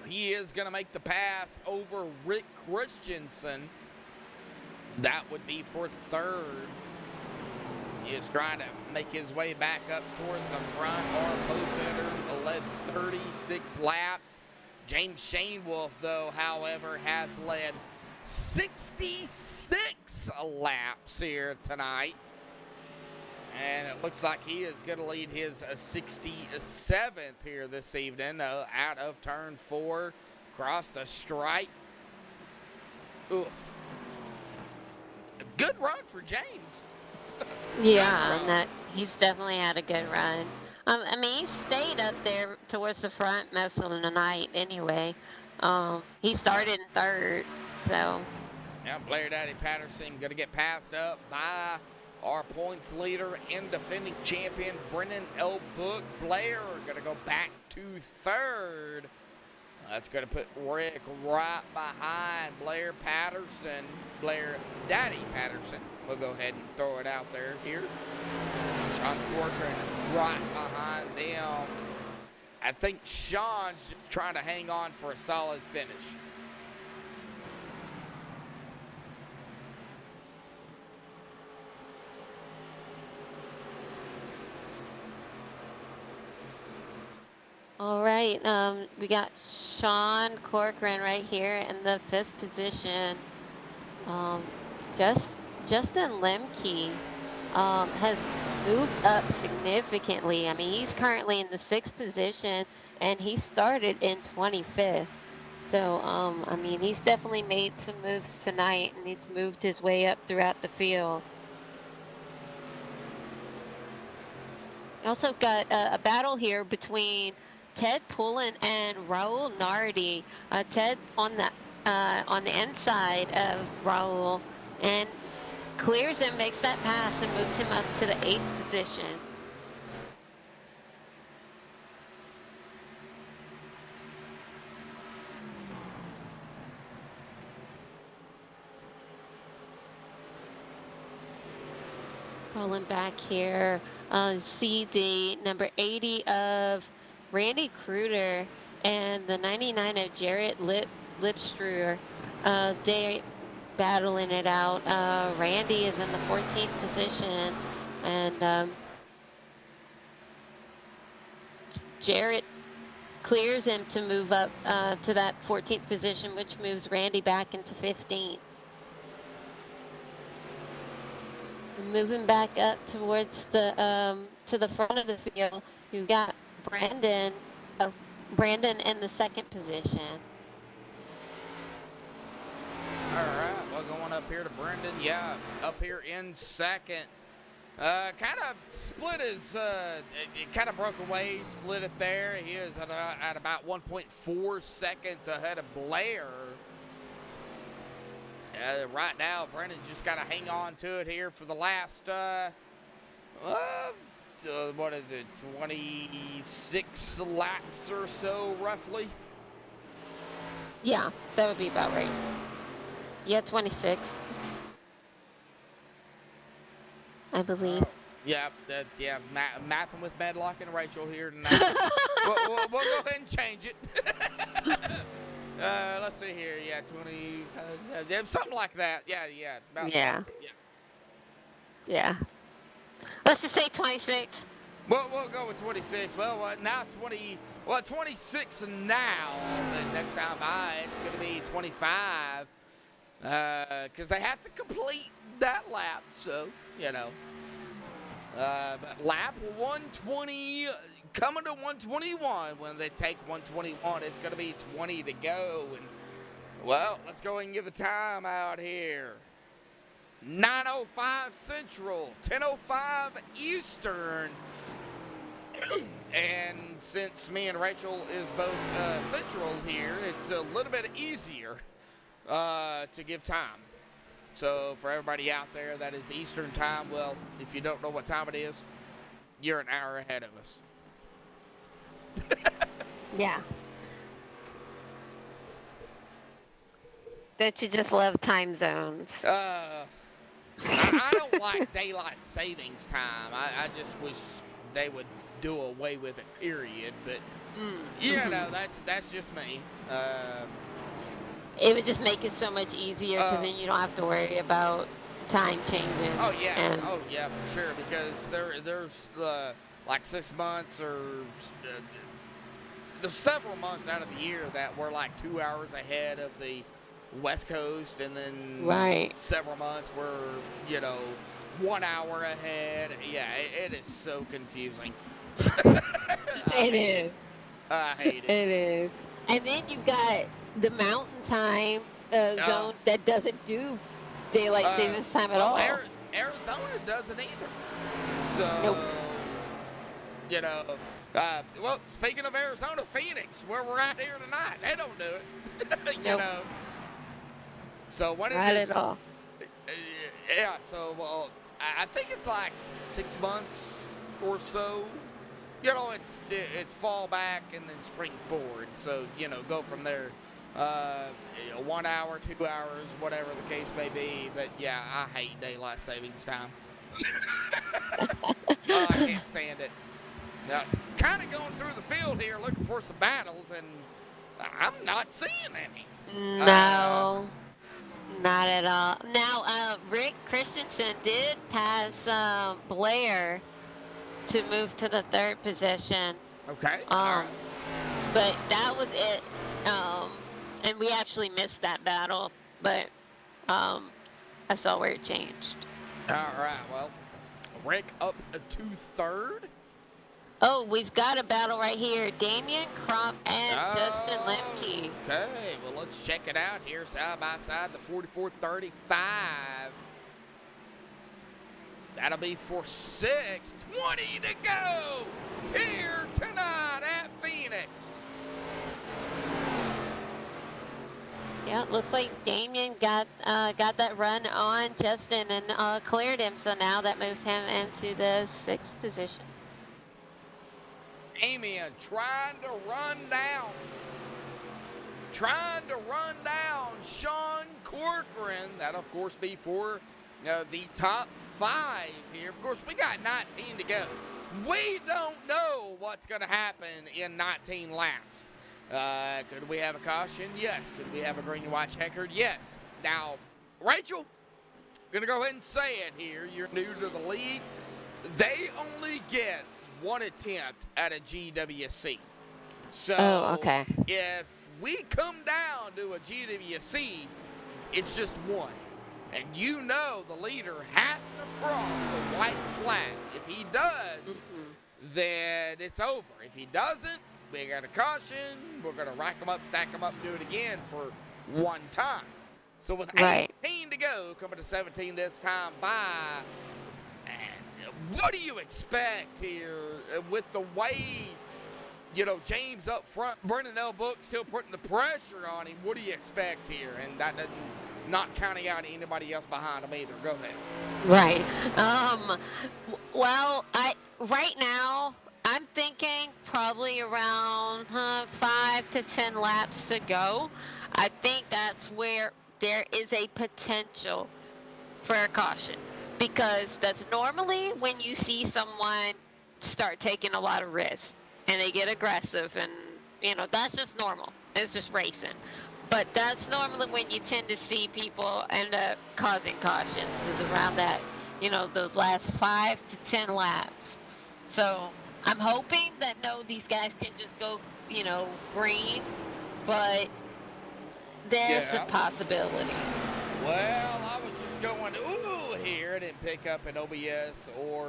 Speaker 1: He is going to make the pass over Rick Christensen. That would be for 3rd. He is trying to make his way back up toward the front. Our Center led 36 laps. James Shane Wolf, though, however, has led 66 laps here tonight. And it looks like he is going to lead his 67th here this evening out of turn 4, across the stripe. Oof. A good run for James.
Speaker 2: Yeah, and he's definitely had a good run. I mean, he stayed up there towards the front most of the night anyway. He started in 3rd, so.
Speaker 1: Now Blair Daddy Patterson going to get passed up by our points leader and defending champion Brennan L. Book. Blair going to go back to third. That's going to put Rick right behind Blair Patterson. Blair Daddy Patterson. We'll go ahead and throw it out there here. Sean Corcoran right behind them. I think Sean's just trying to hang on for a solid finish.
Speaker 2: All right, we got Sean Corcoran right here in the 5th position. Justin Lemke has moved up significantly. I mean, he's currently in the 6th position, and he started in 25th. So, I mean, he's definitely made some moves tonight, and he's moved his way up throughout the field. We also got a battle here between Ted Pullen and Raul Nardi. Ted on the inside of Raul and clears him, makes that pass, and moves him up to the 8th position. Calling back here, see the number 80 of Randy Kruder and the 99 of Jarrett Lipstruer. They battling it out. Randy is in the 14th position, and Jarrett clears him to move up to that 14th position, which moves Randy back into 15th. Moving back up towards the to the front of the field, you've got Brandon in the 2nd position.
Speaker 1: All right, well, going up here to Brendan, yeah, up here in 2nd. Kind of split his, it kind of broke away, split it there. He is at about 1.4 seconds ahead of Blair. Right now, Brendan just got to hang on to it here for the last, what is it, 26 laps or so, roughly?
Speaker 2: Yeah, that would be about right. Yeah, 26. I believe.
Speaker 1: Yeah, mathing with Medlock and Rachel here tonight. we'll go ahead and change it. Let's see here. Yeah, 20, something like that. Yeah. About
Speaker 2: Yeah.
Speaker 1: That.
Speaker 2: Yeah. Let's just say 26.
Speaker 1: We'll go with 26. Well, now it's 26 now. The next time by, it's going to be 25. Because they have to complete that lap. So, but lap 120, coming to 121. When they take 121, it's going to be 20 to go. And, well, let's go ahead and give the time out here. 9:05 Central, 10:05 Eastern. And since me and Rachel is both Central here, it's a little bit easier to give time. So for everybody out there that is Eastern time, well, if you don't know what time it is, you're an hour ahead of us.
Speaker 2: Yeah. Don't you just love time zones?
Speaker 1: I don't like daylight savings time. I just wish they would do away with it, period. But that's just me.
Speaker 2: It would just make it so much easier because then you don't have to worry about time changing.
Speaker 1: Oh yeah, for sure. Because there's like 6 months or there's several months out of the year that we're like 2 hours ahead of the West Coast, and then several months we're 1 hour ahead. Yeah, it is so confusing.
Speaker 2: It is.
Speaker 1: I hate it.
Speaker 2: It is. And then you've got the mountain time zone that doesn't do daylight savings time at all.
Speaker 1: Arizona doesn't either. So,
Speaker 2: nope.
Speaker 1: well, speaking of Arizona, Phoenix, where we're at here tonight, they don't do it.
Speaker 2: Nope.
Speaker 1: So when
Speaker 2: Not
Speaker 1: it is,
Speaker 2: at all.
Speaker 1: yeah. So I think it's like 6 months or so. You know, it's fall back and then spring forward. So go from there. 1 hour, 2 hours, whatever the case may be. But yeah, I hate daylight savings time. I can't stand it. Now, kind of going through the field here looking for some battles, and I'm not seeing any.
Speaker 2: No, not at all. Now, Rick Christensen did pass Blair to move to the 3rd position.
Speaker 1: Okay. All right.
Speaker 2: But that was it. And we actually missed that battle, but I saw where it changed.
Speaker 1: All right. Well, Rick up to 3rd.
Speaker 2: Oh, we've got a battle right here. Damian Crump and Justin Lemke.
Speaker 1: Okay, well, let's check it out here side by side, the 4435. That'll be for 6:20 to go here tonight at Phoenix.
Speaker 2: Yeah, it looks like Damian got that run on Justin and cleared him, so now that moves him into the 6th position.
Speaker 1: Damian trying to run down Sean Corcoran. That'll, of course, be for the top 5 here. Of course, we got 19 to go. We don't know what's going to happen in 19 laps. Could we have a caution? Yes. Could we have a green and white checkered? Yes. Now, Rachel, I'm going to go ahead and say it here. You're new to the league. They only get 1 attempt at a GWC. So
Speaker 2: okay.
Speaker 1: If we come down to a GWC, it's just 1. And the leader has to cross the white flag. If he does, then it's over. If he doesn't, we got a caution. We're going to rack them up, stack them up, and do it again for 1 time. So with 18 to go, coming to 17 this time by, what do you expect here with the way, James up front, Brendan L. Book still putting the pressure on him? What do you expect here? And that doesn't, not counting out anybody else behind him either. Go ahead.
Speaker 2: Right. Well, right now, I'm thinking probably around 5 to 10 laps to go. I think that's where there is a potential for a caution, because that's normally when you see someone start taking a lot of risks and they get aggressive, and that's just normal. It's just racing. But that's normally when you tend to see people end up causing cautions, is around that, those last 5 to 10 laps. So I'm hoping that these guys can just go, green, but there's a possibility.
Speaker 1: Well, I was just going, ooh, here. I didn't pick up an OBS or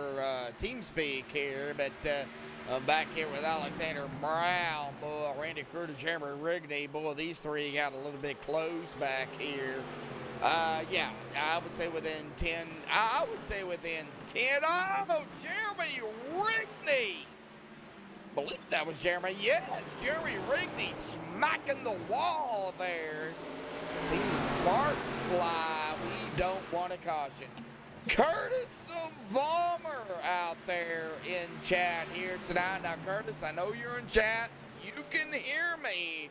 Speaker 1: TeamSpeak here, but I'm back here with Alexander Brown, boy, Randy Cruder, Jeremy Rigney. Boy, these 3 got a little bit close back here. Yeah, I would say within 10. I would say within 10. Oh, Jeremy Rigney. I believe that was Jeremy. Yes, Jeremy Rigney smacking the wall there. Team Sparks fly. We don't want a caution. Curtis Vollmer out there in chat here tonight. Now, Curtis, I know you're in chat. You can hear me.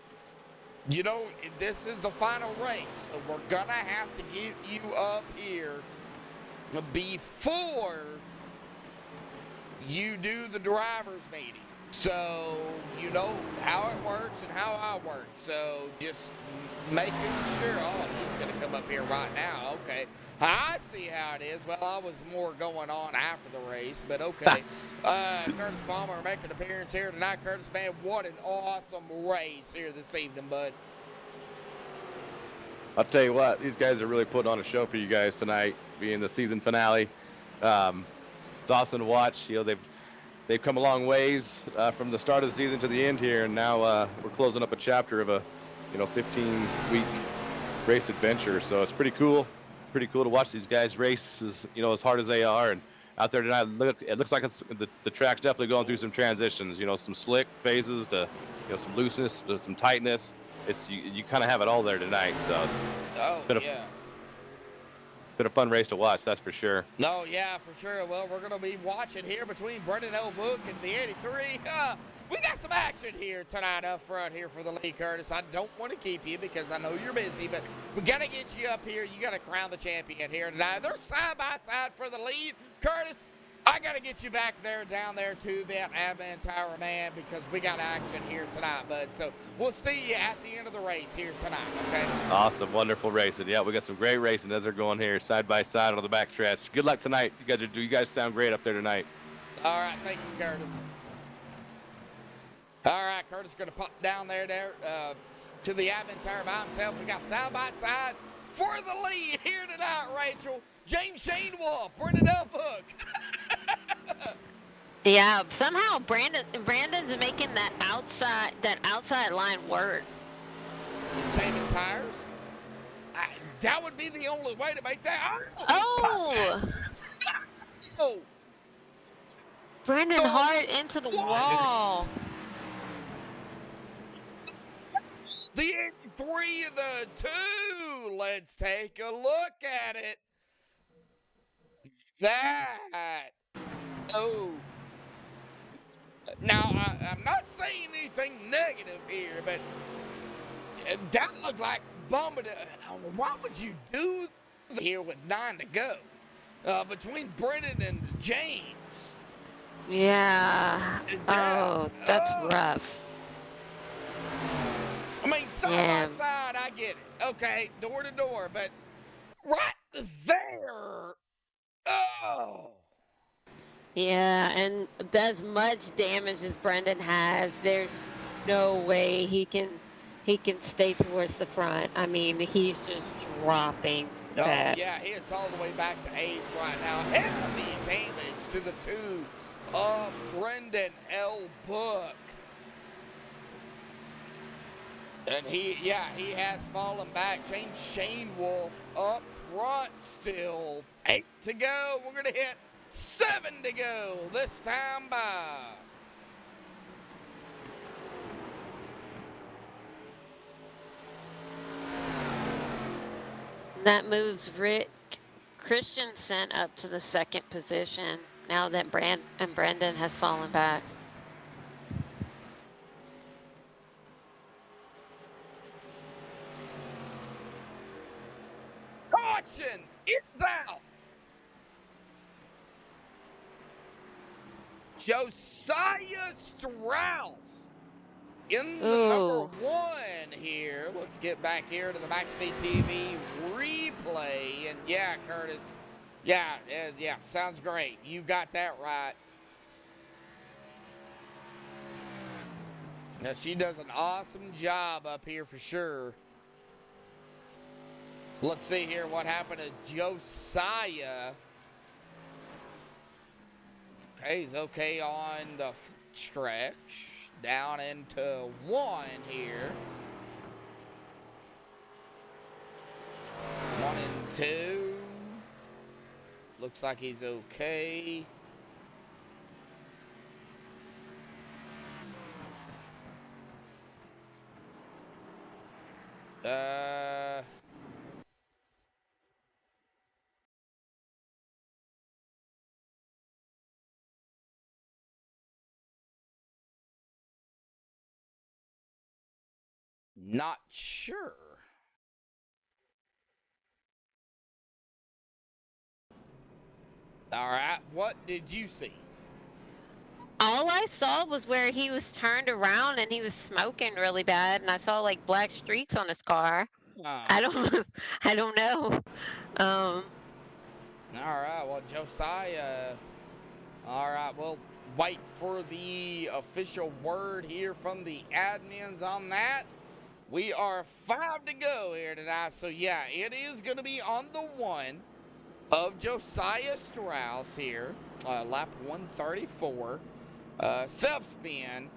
Speaker 1: This is the final race, so we're going to have to get you up here before you do the driver's meeting. So, you know how it works and how I work. So, just making sure. Oh, he's going to come up here right now. Okay. I see how it is. Well, I was more going on after the race, but okay. Curtis Palmer making an appearance here tonight. Curtis, man, what an awesome race here this evening, bud.
Speaker 6: I'll tell you what, these guys are really putting on a show for you guys tonight, being the season finale. It's awesome to watch. They've come a long ways from the start of the season to the end here, and now we're closing up a chapter of a 15-week race adventure. So it's pretty cool. Pretty cool to watch these guys race as hard as they are. And out there tonight, it looks like the track's definitely going through some transitions. Some slick phases to some looseness, some tightness. It's you kind of have it all there tonight. So
Speaker 1: Oh,
Speaker 6: been a,
Speaker 1: yeah.
Speaker 6: been a fun race to watch, that's for sure.
Speaker 1: No, yeah, for sure. Well, we're going to be watching here between Brendan L. Book and the 83. We got some action here tonight up front here for the lead, Curtis. I don't want to keep you because I know you're busy, but we got to get you up here. You got to crown the champion here tonight. They're side by side for the lead. Curtis, I got to get you back there, down there to that admin tower, man, because we got action here tonight, bud. So we'll see you at the end of the race here tonight, okay?
Speaker 6: Awesome, wonderful racing. Yeah, we got some great racing as they're going here side by side on the backstretch. Good luck tonight. You guys sound great up there tonight.
Speaker 1: All right, thank you, Curtis. All right, Curtis going to pop down there to the admin tower by himself. We got side by side for the lead here tonight, Rachel. James Shane Wolf, Brendan L. Book.
Speaker 2: Yeah, somehow Brandon's making that outside line work.
Speaker 1: Saving tires. That would be the only way to make that.
Speaker 2: Oh!
Speaker 1: Oh!
Speaker 2: Brandon hard into the wall.
Speaker 1: The 83 and the 2. Let's take a look at it. That. Oh. Now, I'm not saying anything negative here, but that looked like bumping. Why would you do that here with 9 to go? Between Brendan and James.
Speaker 2: Yeah. Oh, that's rough.
Speaker 1: I mean, side by side, I get it. Okay, door to door, but right there. Oh.
Speaker 2: Yeah, and as much damage as Brendan has, there's no way he can stay towards the front. I mean, he's just dropping.
Speaker 1: Oh, yeah, he is all the way back to 8th right now. Heavy damage to the 2 of Brendan L. Book. And he has fallen back. James Shane Wolf up front still. 8 to go. We're going to hit 7 to go this time by.
Speaker 2: That moves Rick Christensen up to the 2nd position now that Brendan has fallen back.
Speaker 1: Caution! It's out! Josiah Strauss in the number 1 here. Let's get back here to the MaxSpeedTV replay. And yeah, Curtis, yeah, sounds great. You got that right. Now, she does an awesome job up here for sure. Let's see here what happened to Josiah. Okay, he's okay on the stretch. Down into 1 here. 1 and 2. Looks like he's okay. Not sure. All right, what did you see?
Speaker 2: All I saw was where he was turned around and he was smoking really bad, and I saw like black streaks on his car. I don't know.
Speaker 1: All right, well, Josiah. All right, we'll wait for the official word here from the admins on that. We are 5 to go here tonight, so yeah, it is going to be on the 1 of Josiah Strauss here, lap 134. Self-spin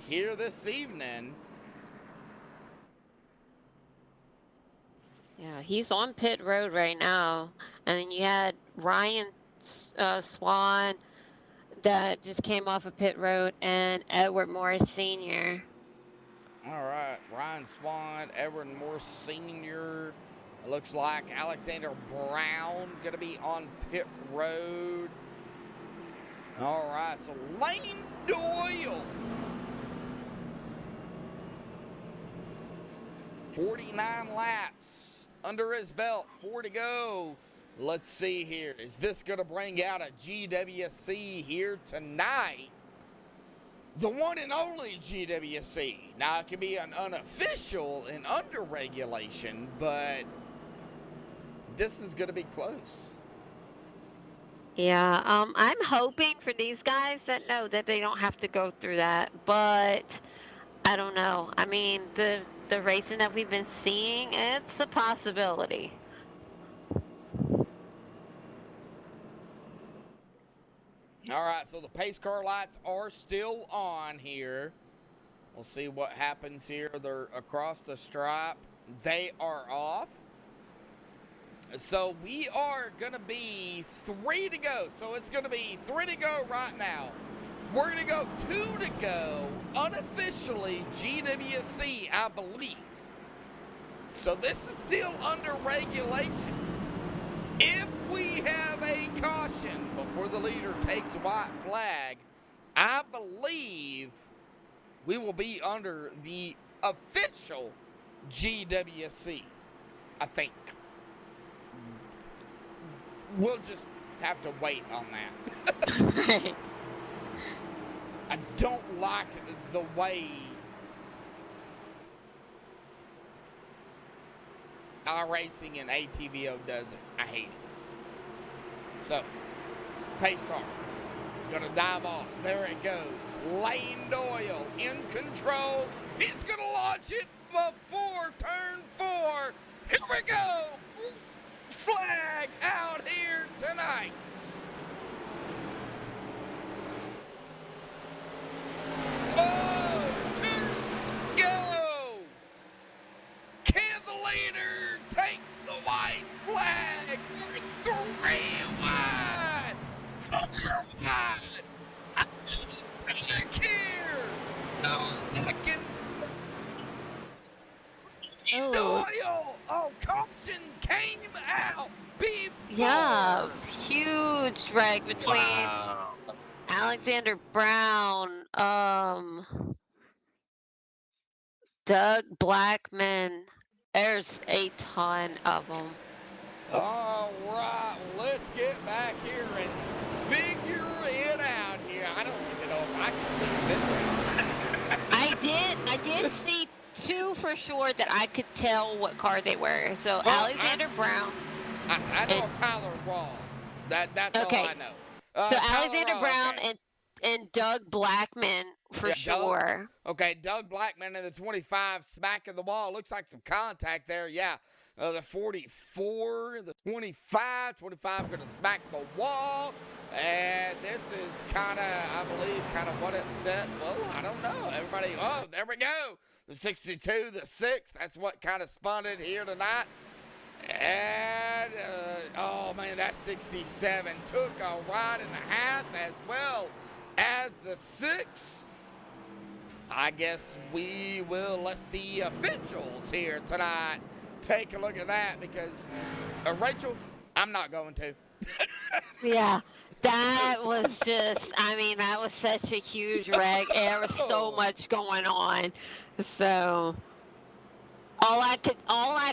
Speaker 1: here this evening.
Speaker 2: Yeah, he's on pit road right now. And then you had Ryan Swan that just came off of pit road, and Edward Morris Sr.
Speaker 1: All right, Ryan Swan, Edward Morse Sr. It looks like Alexander Brown going to be on pit road. All right, so Lane Doyle. 49 laps under his belt, 4 to go. Let's see here. Is this going to bring out a GWC here tonight? The one and only GWC. Now, it can be an unofficial and under regulation, but this is going to be close.
Speaker 2: Yeah, I'm hoping for these guys that know that they don't have to go through that, but I don't know. I mean, the racing that we've been seeing, it's a possibility.
Speaker 1: All right, so the pace car lights are still on here. We'll see what happens here. They're across the stripe. They are off. So we are going to be 3 to go. So it's going to be 3 to go right now. We're going to go 2 to go, unofficially GWC, I believe. So this is still under regulation. If we have a caution before the leader takes a white flag, I believe we will be under the official GWC, I think. We'll just have to wait on that. I don't like the way iRacing and ATVO does it. I hate it. So, pace car. Gonna dive off. There it goes. Lane Doyle in control. He's gonna launch it before turn 4. Here we go. Flag out here tonight. Oh, 2 go. Can the leader take the white flag? 3 wide. 4 wide. Back here. No, I can.
Speaker 2: Oh.
Speaker 1: Doyle. Oh, caution came out before.
Speaker 2: Yeah, huge drag between Alexander Brown, Doug Blackman. There's a ton of them.
Speaker 1: All right, let's get back here and figure it out here. I don't even know if I can figure this out.
Speaker 2: I did see 2 for sure that I could tell what car they were. So Alexander Brown.
Speaker 1: I know Tyler Raw. That's
Speaker 2: Okay.
Speaker 1: all I know.
Speaker 2: So
Speaker 1: Tyler
Speaker 2: Alexander
Speaker 1: Raw,
Speaker 2: Brown
Speaker 1: okay.
Speaker 2: and Doug Blackman for
Speaker 1: Yeah,
Speaker 2: sure.
Speaker 1: Okay, Doug Blackman in the 25 smacking the wall. Looks like some contact there. Yeah, the 44, the 25 going to smack the wall. And this is kind of, I believe, kind of what it said. Well, I don't know. Everybody, oh, there we go. The 62, the 6. That's what kind of spun it here tonight. And, oh, man, that 67 took a ride and a half as well as the 6. I guess we will let the officials here tonight take a look at that because, Rachel, I'm not going to.
Speaker 2: Yeah, that was just, I mean, that was such a huge wreck. There was so much going on. So all I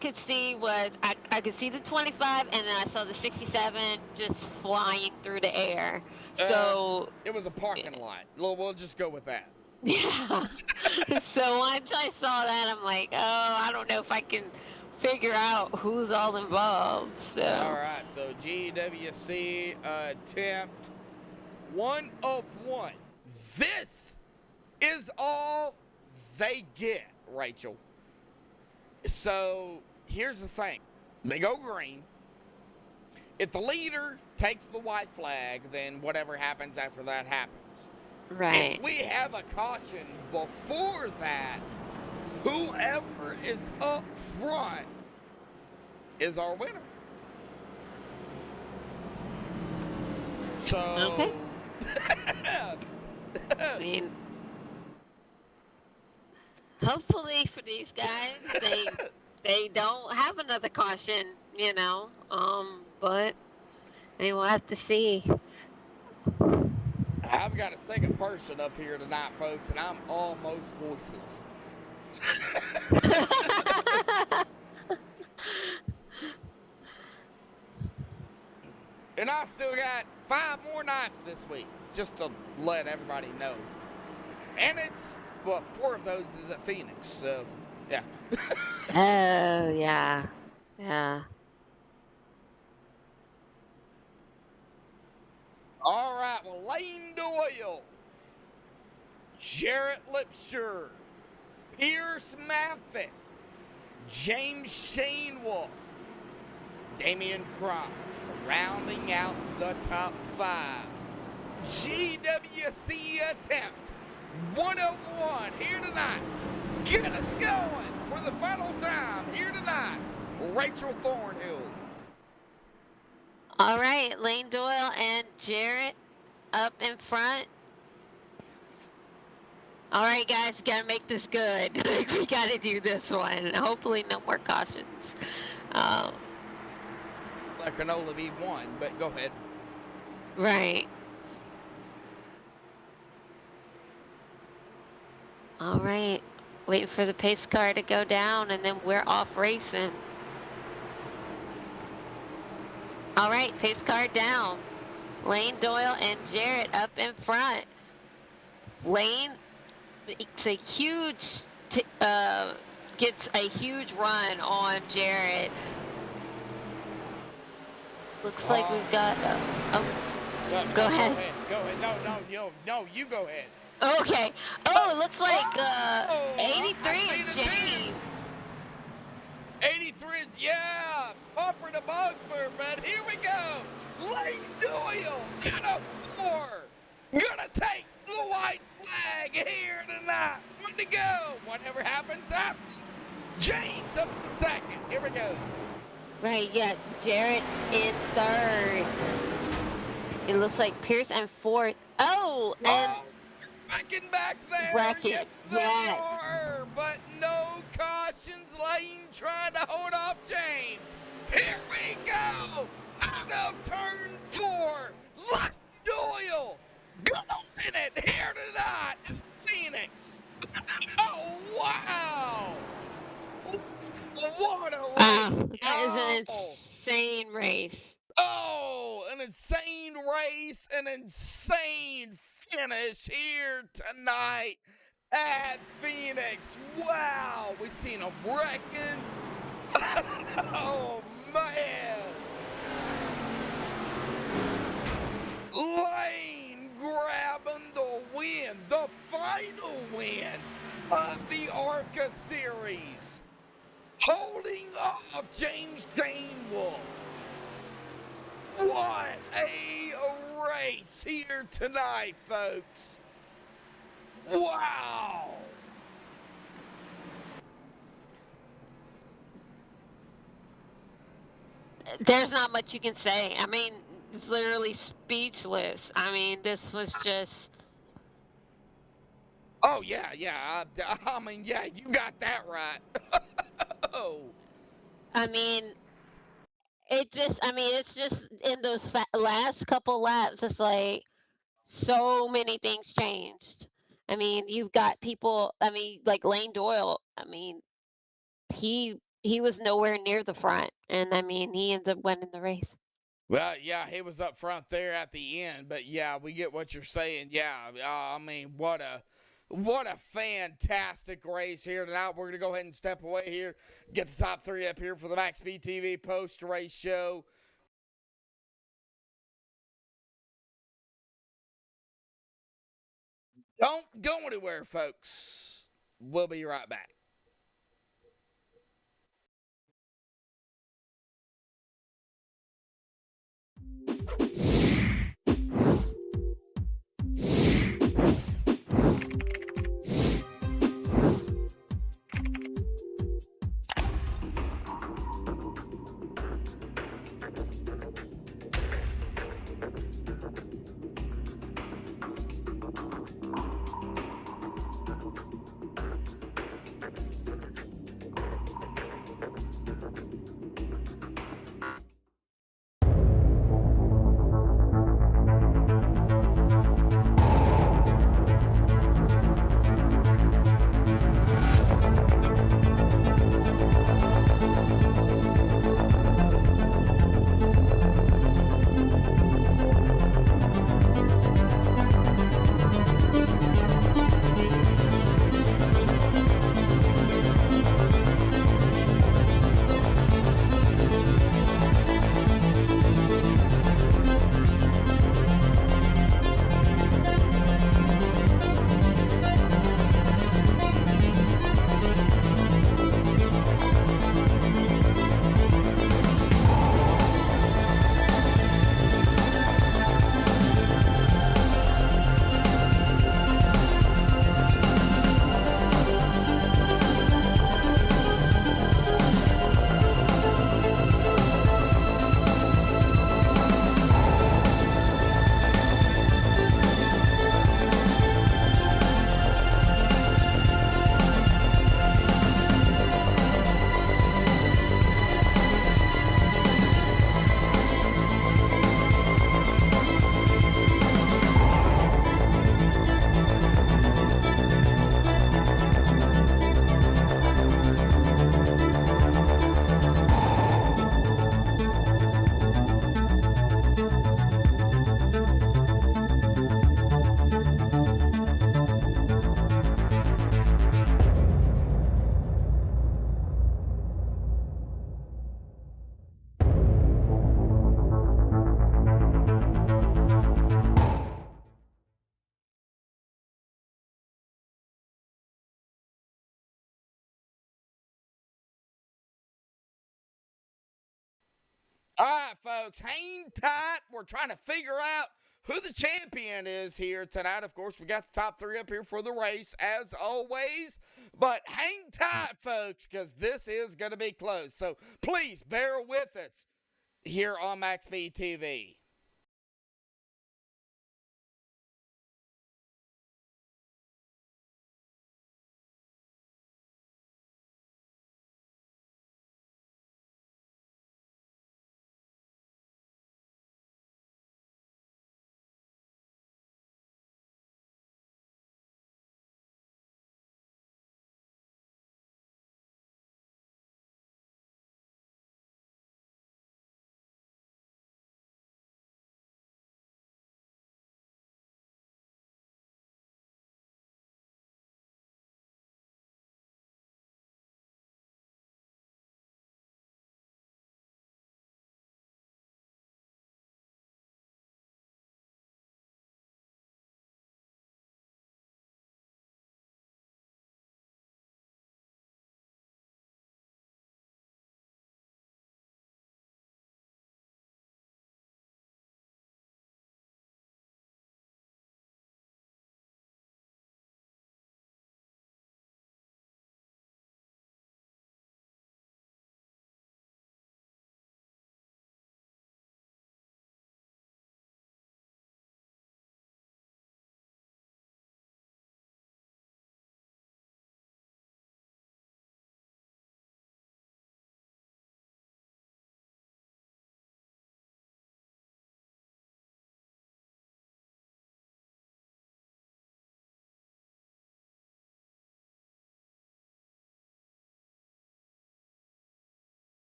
Speaker 2: could see was I could see the 25 and then I saw the 67 just flying through the air. So
Speaker 1: it was a parking lot. We'll just go with that.
Speaker 2: yeah. So once I saw that, I'm like, oh, I don't know if I can figure out who's all involved. So
Speaker 1: all right, so GWC attempt 1 of 1. This is all they get, Rachel. So here's the thing. They go green. If the leader takes the white flag, then whatever happens after that happens.
Speaker 2: right.
Speaker 1: If we have a caution before that, whoever is up front is our winner. So,
Speaker 2: Okay. I mean, hopefully for these guys, they don't have another caution, you know. But I mean, we'll have to see.
Speaker 1: I've got a second person up here tonight, folks, and I'm almost voiceless. And I still got 5 more nights this week, just to let everybody know. And it's, well, 4 of those is at Phoenix, so, yeah.
Speaker 2: Oh, yeah. Yeah.
Speaker 1: All right, well, Lane Doyle, Jarrett Lipsher, Pierce Maffitt, James Shanewolf, Damian Crum, rounding out the top 5. GWC attempt 101 here tonight. Get us going for the final time here tonight. Rachel Thornhill.
Speaker 2: All right, Lane Doyle and Jarrett up in front. All right, guys, gotta make this good. We gotta do this one. Hopefully, no more cautions.
Speaker 1: There can only be one, but go ahead.
Speaker 2: Right. All right, waiting for the pace car to go down, and then we're off racing. All right, pace car down. Lane Doyle and Jarrett up in front. Lane, it's a huge, gets a huge run on Jarrett. Looks like we've got, go ahead.
Speaker 1: Go ahead. No, you go ahead.
Speaker 2: Okay. Oh, it looks like 83
Speaker 1: I
Speaker 2: and
Speaker 1: seen it too.
Speaker 2: James.
Speaker 1: 83, yeah, bumper to bumper, but here we go. Lane Doyle, gonna 4, gonna take the white flag here tonight. One to go. Whatever happens, happens. James up in second. Here we go.
Speaker 2: Right, yeah, Jarrett in 3rd. It looks like Pierce in 4th. Oh, and
Speaker 1: Wrecking back there.
Speaker 2: Wrecking,
Speaker 1: Yes, they
Speaker 2: yes.
Speaker 1: are. But no cautions. Lane trying to hold off James. Here we go. Out of turn 4. Lane Doyle. Going in it here tonight. Phoenix. Oh, wow. What a race.
Speaker 2: that is an insane race.
Speaker 1: Oh, an insane race, an insane finish here tonight at Phoenix. Wow, we seen them wrecking. Oh, man. Lane grabbing the win, the final win of the ARCA series. Holding off James Shanewolf. What a race here tonight, folks. Wow.
Speaker 2: There's not much you can say. I mean, it's literally speechless. I mean, this was just...
Speaker 1: Oh, yeah. I mean, yeah, you got that right. Oh.
Speaker 2: I mean, it's just in those last couple laps, it's like so many things changed. I mean, you've got people, I mean, like Lane Doyle, I mean, he was nowhere near the front, and I mean, he ends up winning the race.
Speaker 1: Well, yeah, he was up front there at the end, but yeah, we get what you're saying. Yeah, I mean, what a fantastic race here tonight. We're going to go ahead and step away here, get the top 3 up here for the MaxSpeedTV post-race show. Don't go anywhere, folks. We'll be right back. All right, folks, hang tight. We're trying to figure out who the champion is here tonight. Of course, we got the top three up here for the race, as always. But hang tight, folks, because this is going to be close. So please bear with us here on MaxSpeedTV.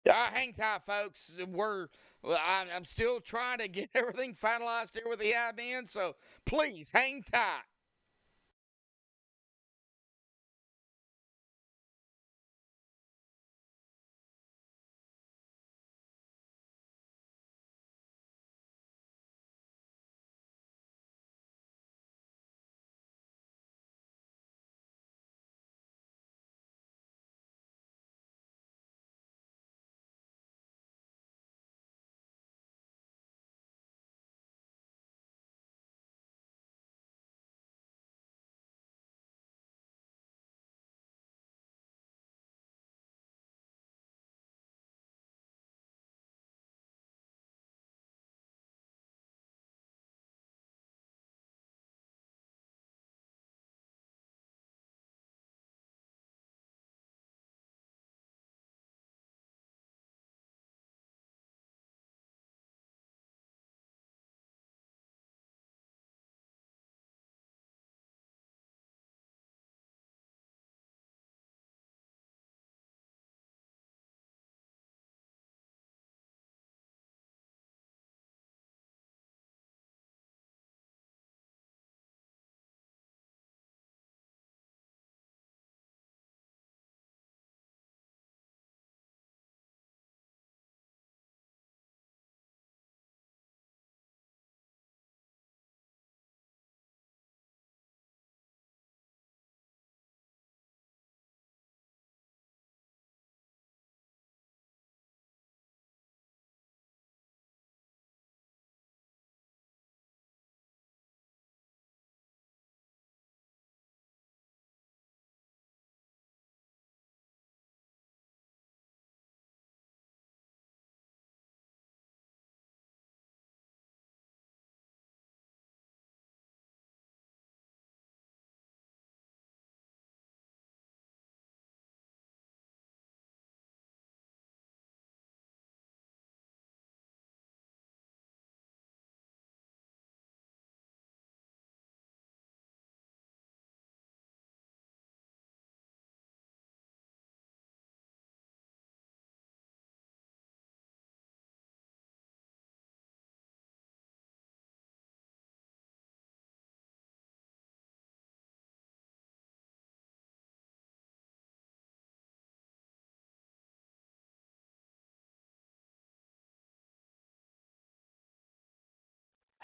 Speaker 1: Hang tight, folks. I'm still trying to get everything finalized here with the admin, so please hang tight.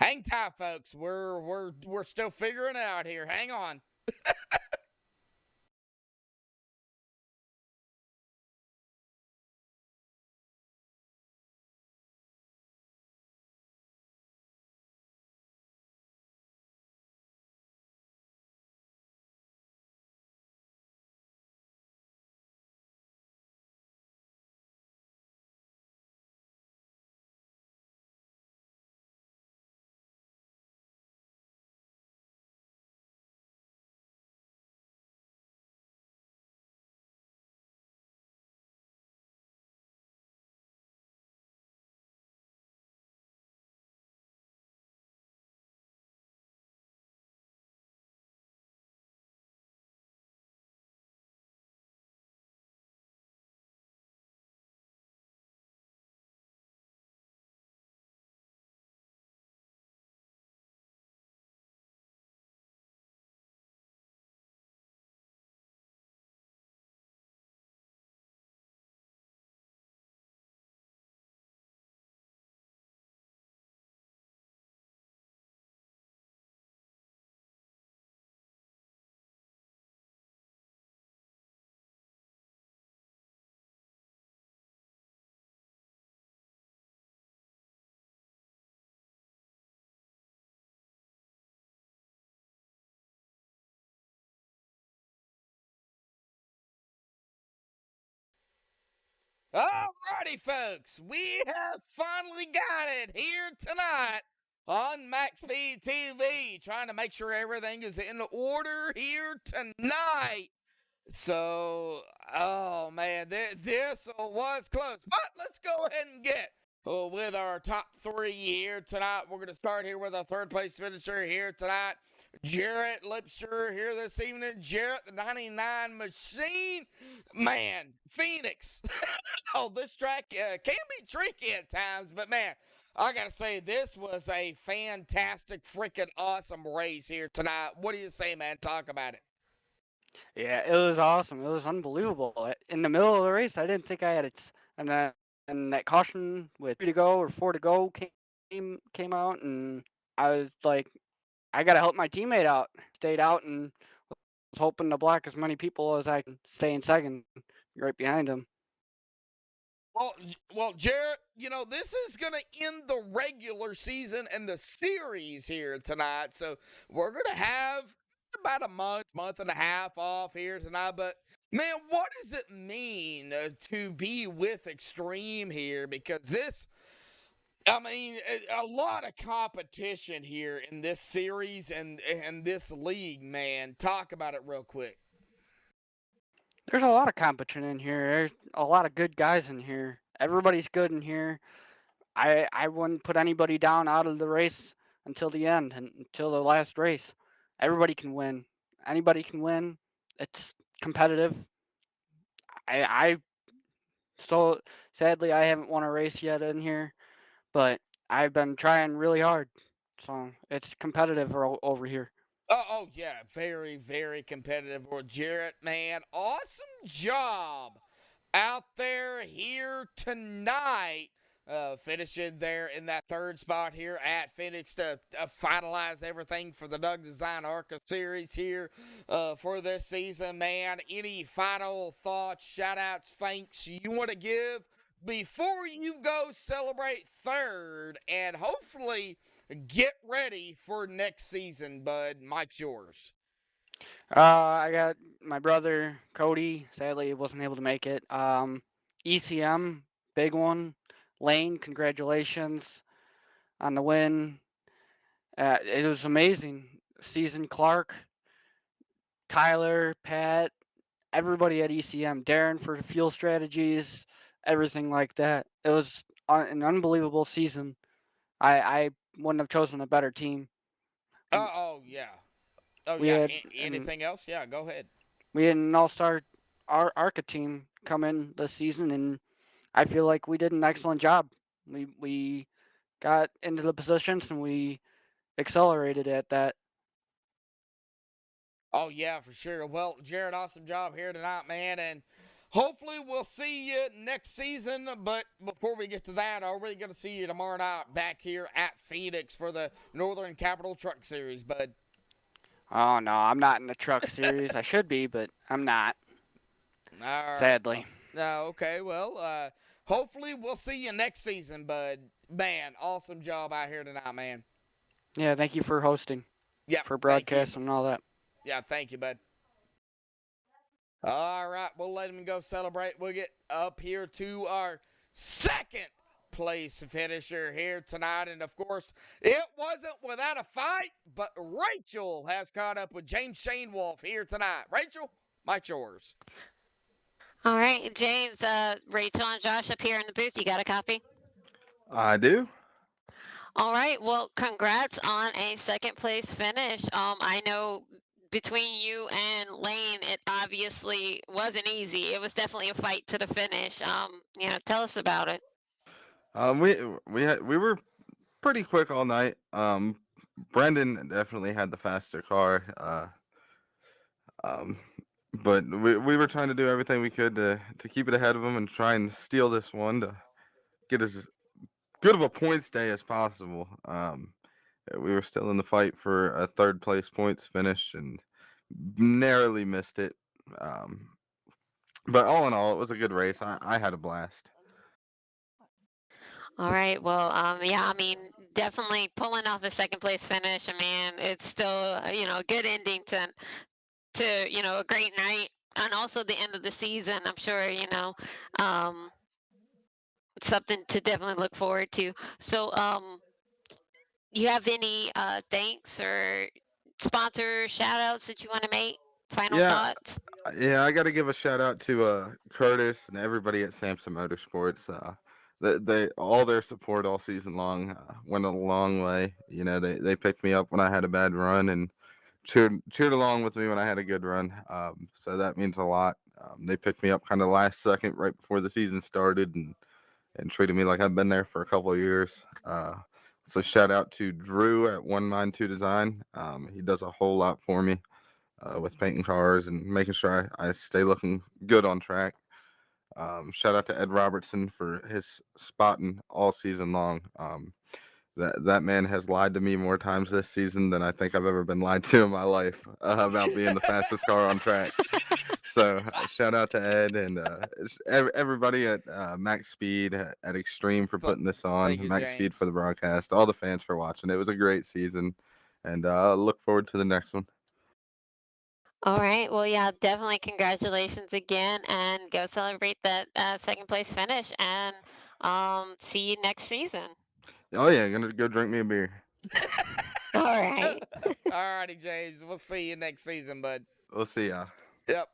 Speaker 1: Hang tight, folks. We're still figuring it out here. Hang on. Alrighty, folks, we have finally got it here tonight on MaxSpeedTV, trying to make sure everything is in order here tonight. So, oh man, this was close, but let's go ahead and get with our top three here tonight. We're going to start here with our third place finisher here tonight, Jarrett Lipster here this evening. Jarrett, the 99 machine. Man, Phoenix. Oh, this track can be tricky at times, but man, I got to say, this was a fantastic, freaking awesome race here tonight. What do you say, man? Talk about it.
Speaker 7: Yeah, it was awesome. It was unbelievable. In the middle of the race, I didn't think I had it. And that caution with 3 to go or 4 to go came out, and I was like, I gotta help my teammate out. Stayed out and was hoping to block as many people as I can stay in second, right behind him.
Speaker 1: Well, Jarrett, you know, this is going to end the regular season and the series here tonight. So we're going to have about a month and a half off here tonight. But, man, what does it mean to be with Extreme here? Because this, I mean, a lot of competition here in this series and this league, man. Talk about it real quick.
Speaker 7: There's a lot of competition in here. There's a lot of good guys in here. Everybody's good in here. I wouldn't put anybody down out of the race until the end, and until the last race. Everybody can win. Anybody can win. It's competitive. I so sadly I haven't won a race yet in here, but I've been trying really hard. So it's competitive over here.
Speaker 1: Oh yeah, very, very competitive. Or Jarrett, man, awesome job out there here tonight. Finishing there in that third spot here at Phoenix to finalize everything for the Doug Design ARCA series here for this season, man. Any final thoughts, shout outs, thanks you want to give before you go celebrate third and hopefully get ready for next season, bud? Mike's yours.
Speaker 7: I got my brother Cody. Sadly, he wasn't able to make it. ECM, big one. Lane, congratulations on the win. It was amazing. Season Clark, Tyler, Pat, everybody at ECM, Darren for fuel strategies, everything like that. It was an unbelievable season. I wouldn't have chosen a better team.
Speaker 1: Oh yeah. Oh
Speaker 7: We
Speaker 1: yeah.
Speaker 7: had
Speaker 1: Anything else? Yeah, go ahead.
Speaker 7: we had an all-star ARCA team come in this season, and I feel like we did an excellent job. We got into the positions and we accelerated at that.
Speaker 1: Oh yeah, for sure. Well, Jared, awesome job here tonight, man, and hopefully we'll see you next season. But before we get to that, are we going to see you tomorrow night back here at Phoenix for the Northern Capital Truck Series, bud?
Speaker 7: Oh no, I'm not in the truck series. I should be, but I'm not.
Speaker 1: All right.
Speaker 7: Sadly.
Speaker 1: No, okay. Well, hopefully we'll see you next season, bud. Man, awesome job out here tonight, man.
Speaker 7: Yeah, thank you for hosting.
Speaker 1: Yeah,
Speaker 7: For
Speaker 1: thank you.
Speaker 7: broadcasting and all that.
Speaker 1: Yeah, thank you, bud. All right, we'll let him go celebrate. We'll get up here to our second place finisher here tonight. And, of course, it wasn't without a fight, but Rachel has caught up with James Shanewolf here tonight. Rachel, mic's yours.
Speaker 2: All right, James, Rachel and Josh up here in the booth. You got a copy?
Speaker 8: I do.
Speaker 2: All right. Well, congrats on a second place finish. I know between you and Lane, it obviously wasn't easy. It was definitely a fight to the finish. Tell us about it.
Speaker 8: We were pretty quick all night. Brendan definitely had the faster car. But we were trying to do everything we could to keep it ahead of him and try and steal this one to get as good of a points day as possible. We were still in the fight for a third place points finish and narrowly missed it. But all in all, it was a good race. I had a blast.
Speaker 2: All right. Well, yeah, I mean, definitely pulling off a second place finish. I mean, it's still, a good ending to a great night, and also the end of the season. I'm sure, something to definitely look forward to. So, you have any thanks or sponsor shout outs that you want to make? Final thoughts?
Speaker 8: Yeah, I got to give a shout out to Curtis and everybody at Samson Motorsports. They all their support all season long went a long way. They picked me up when I had a bad run and cheered along with me when I had a good run. So that means a lot. They picked me up kind of last second right before the season started and treated me like I've been there for a couple of years. So shout out to Drew at One Mind Two Design. He does a whole lot for me with painting cars and making sure I stay looking good on track. Shout out to Ed Robertson for his spotting all season long. That man has lied to me more times this season than I think I've ever been lied to in my life about being the fastest car on track. So shout out to Ed and everybody at Max Speed at Extreme for putting this on. Max Speed for the broadcast. All the fans for watching. It was a great season, and look forward to the next one.
Speaker 2: All right. Well, yeah, definitely congratulations again, and go celebrate that second place finish, and see you next season.
Speaker 8: Oh yeah, gonna go drink me a beer.
Speaker 2: All right.
Speaker 1: All righty, James. We'll see you next season, bud.
Speaker 8: We'll see ya.
Speaker 1: Yep.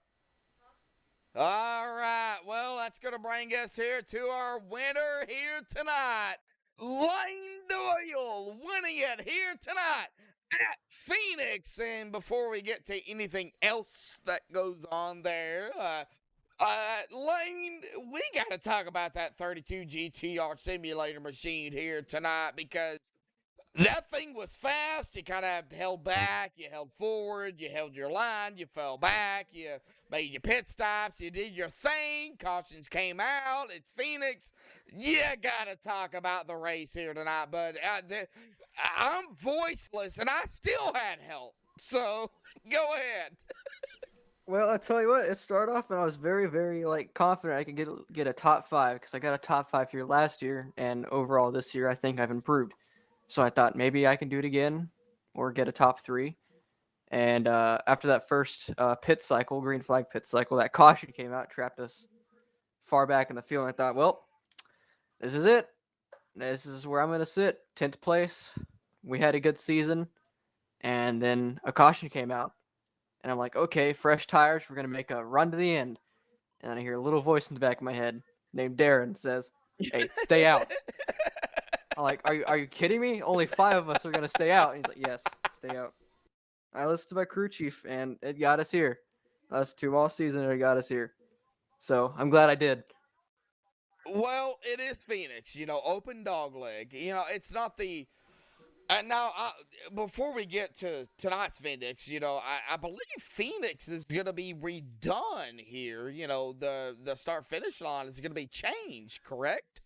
Speaker 1: All right. Well, that's going to bring us here to our winner here tonight. Lane Doyle winning it here tonight at Phoenix. And before we get to anything else that goes on there, Lane, we got to talk about that 32 GTR simulator machine here tonight because that thing was fast. You kind of held back, you held forward, you held your line, you fell back, you made your pit stops, you did your thing. Cautions came out. It's Phoenix. You got to talk about the race here tonight, bud. I'm voiceless, and I still had help. So, go ahead.
Speaker 9: Well, I tell you what, it started off and I was very, very confident I could get a top 5 because I got a top 5 here last year, and overall this year I think I've improved. So I thought maybe I can do it again or get a top 3. And after that first pit cycle, green flag pit cycle, that caution came out, trapped us far back in the field. And I thought, well, this is it. This is where I'm going to sit. 10th place. We had a good season. And then a caution came out. And I'm like, okay, fresh tires. We're going to make a run to the end. And then I hear a little voice in the back of my head named Darren says, hey, stay out. I'm like, are you kidding me? Only 5 of us are going to stay out. And he's like, yes, stay out. I listened to my crew chief, and it got us here. Us 2 all season, and it got us here. So I'm glad I did.
Speaker 1: Well, it is Phoenix, open dog leg. It's not the Now, before we get to tonight's Phoenix, I believe Phoenix is going to be redone here. The start finish line is going to be changed, correct?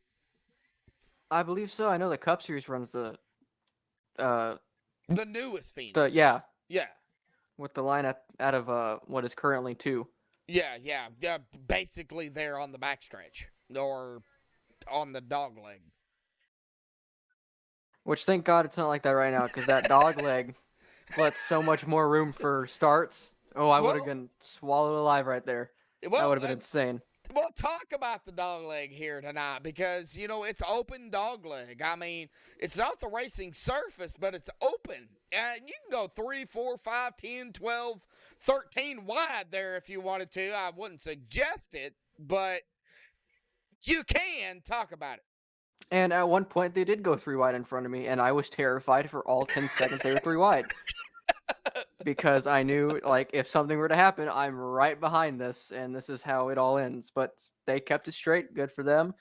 Speaker 9: I believe so. I know the Cup Series runs the
Speaker 1: newest Phoenix.
Speaker 9: yeah,
Speaker 1: Yeah.
Speaker 9: with the line out of what is currently 2.
Speaker 1: Yeah. Basically, they're on the backstretch or on the dog leg.
Speaker 9: Which, thank God, it's not like that right now, because that dog leg lets so much more room for starts. Oh, I would have been swallowed alive right there. That would have been insane.
Speaker 1: Well, talk about the dog leg here tonight because, it's open dog leg. I mean, it's not the racing surface, but it's open. And you can go 3, 4, 5, 10, 12, 13 wide there if you wanted to. I wouldn't suggest it, but you can talk about it.
Speaker 9: And at one point, they did go 3 wide in front of me, and I was terrified for all 10 seconds they were 3 wide. Because I knew, if something were to happen, I'm right behind this, and this is how it all ends. But they kept it straight. Good for them.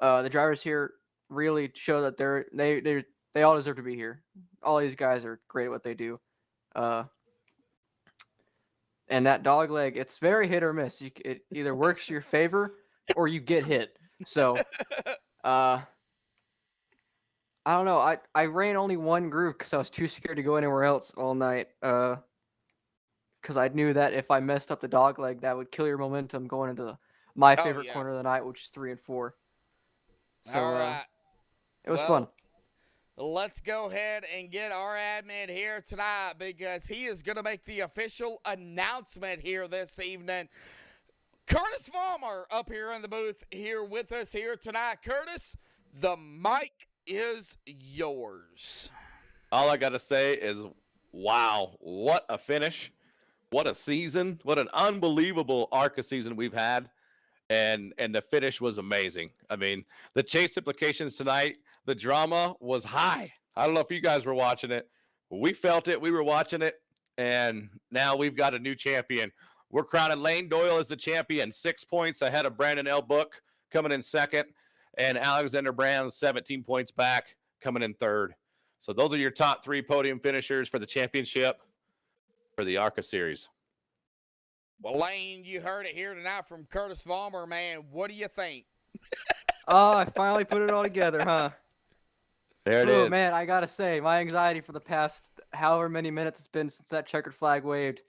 Speaker 9: The drivers here really show that they all deserve to be here. All these guys are great at what they do. And that dog leg, it's very hit or miss. It either works to your favor or you get hit. So, I don't know. I ran only one group because I was too scared to go anywhere else all night. Because I knew that if I messed up the dog leg, that would kill your momentum going into my favorite corner of the night, which is 3 and 4. So
Speaker 1: all right.
Speaker 9: It was fun.
Speaker 1: Let's go ahead and get our admin here tonight because he is going to make the official announcement here this evening. Curtis Vollmer up here in the booth here with us here tonight. Curtis, the mic is yours.
Speaker 6: All I got to say is, wow, what a finish. What a season. What an unbelievable ARCA season we've had. And the finish was amazing. I mean, the chase implications tonight, the drama was high. I don't know if you guys were watching it. We felt it. We were watching it. And now we've got a new champion. We're crowning Lane Doyle as the champion, 6 points ahead of Brandon L. Book coming in second. And Alexander Brown, 17 points back, coming in third. So those are your top 3 podium finishers for the championship for the ARCA series.
Speaker 1: Well, Lane, you heard it here tonight from Curtis Vollmer, man. What do you think?
Speaker 9: Oh, I finally put it all together, huh?
Speaker 6: There it is.
Speaker 9: Man, I got to say, my anxiety for the past however many minutes it's been since that checkered flag waved,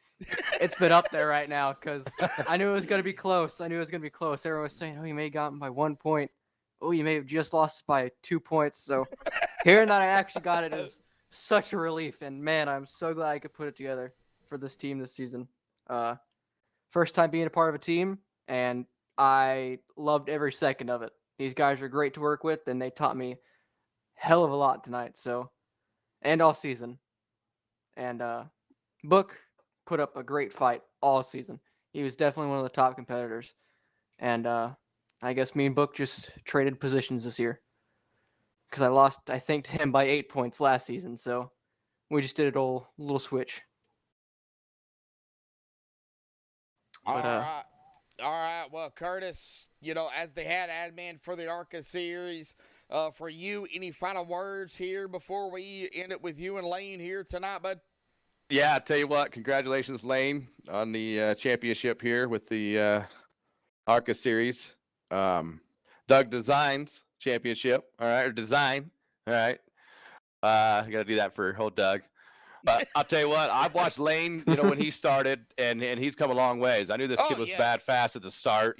Speaker 9: it's been up there right now because I knew it was going to be close. Everyone was saying, oh, you may have gotten by 1 point. Oh, you may have just lost by 2 points. So hearing that I actually got it is such a relief. And, man, I'm so glad I could put it together for this team this season. First time being a part of a team, and I loved every second of it. These guys are great to work with, and they taught me hell of a lot tonight. So, and all season. And Book put up a great fight all season. He was definitely one of the top competitors. And I guess me and Book just traded positions this year. Because I lost, I think, to him by 8 points last season. So we just did a little switch.
Speaker 1: All right. Well, Curtis, as the head admin for the ARCA series, for you, any final words here before we end it with you and Lane here tonight, bud?
Speaker 6: Yeah, I tell you what, congratulations, Lane, on the championship here with the ARCA series. Doug Designs championship, all right, or design, all right. I got to do that for old Doug. But I'll tell you what, I've watched Lane, when he started, and he's come a long ways. I knew this kid was bad fast at the start,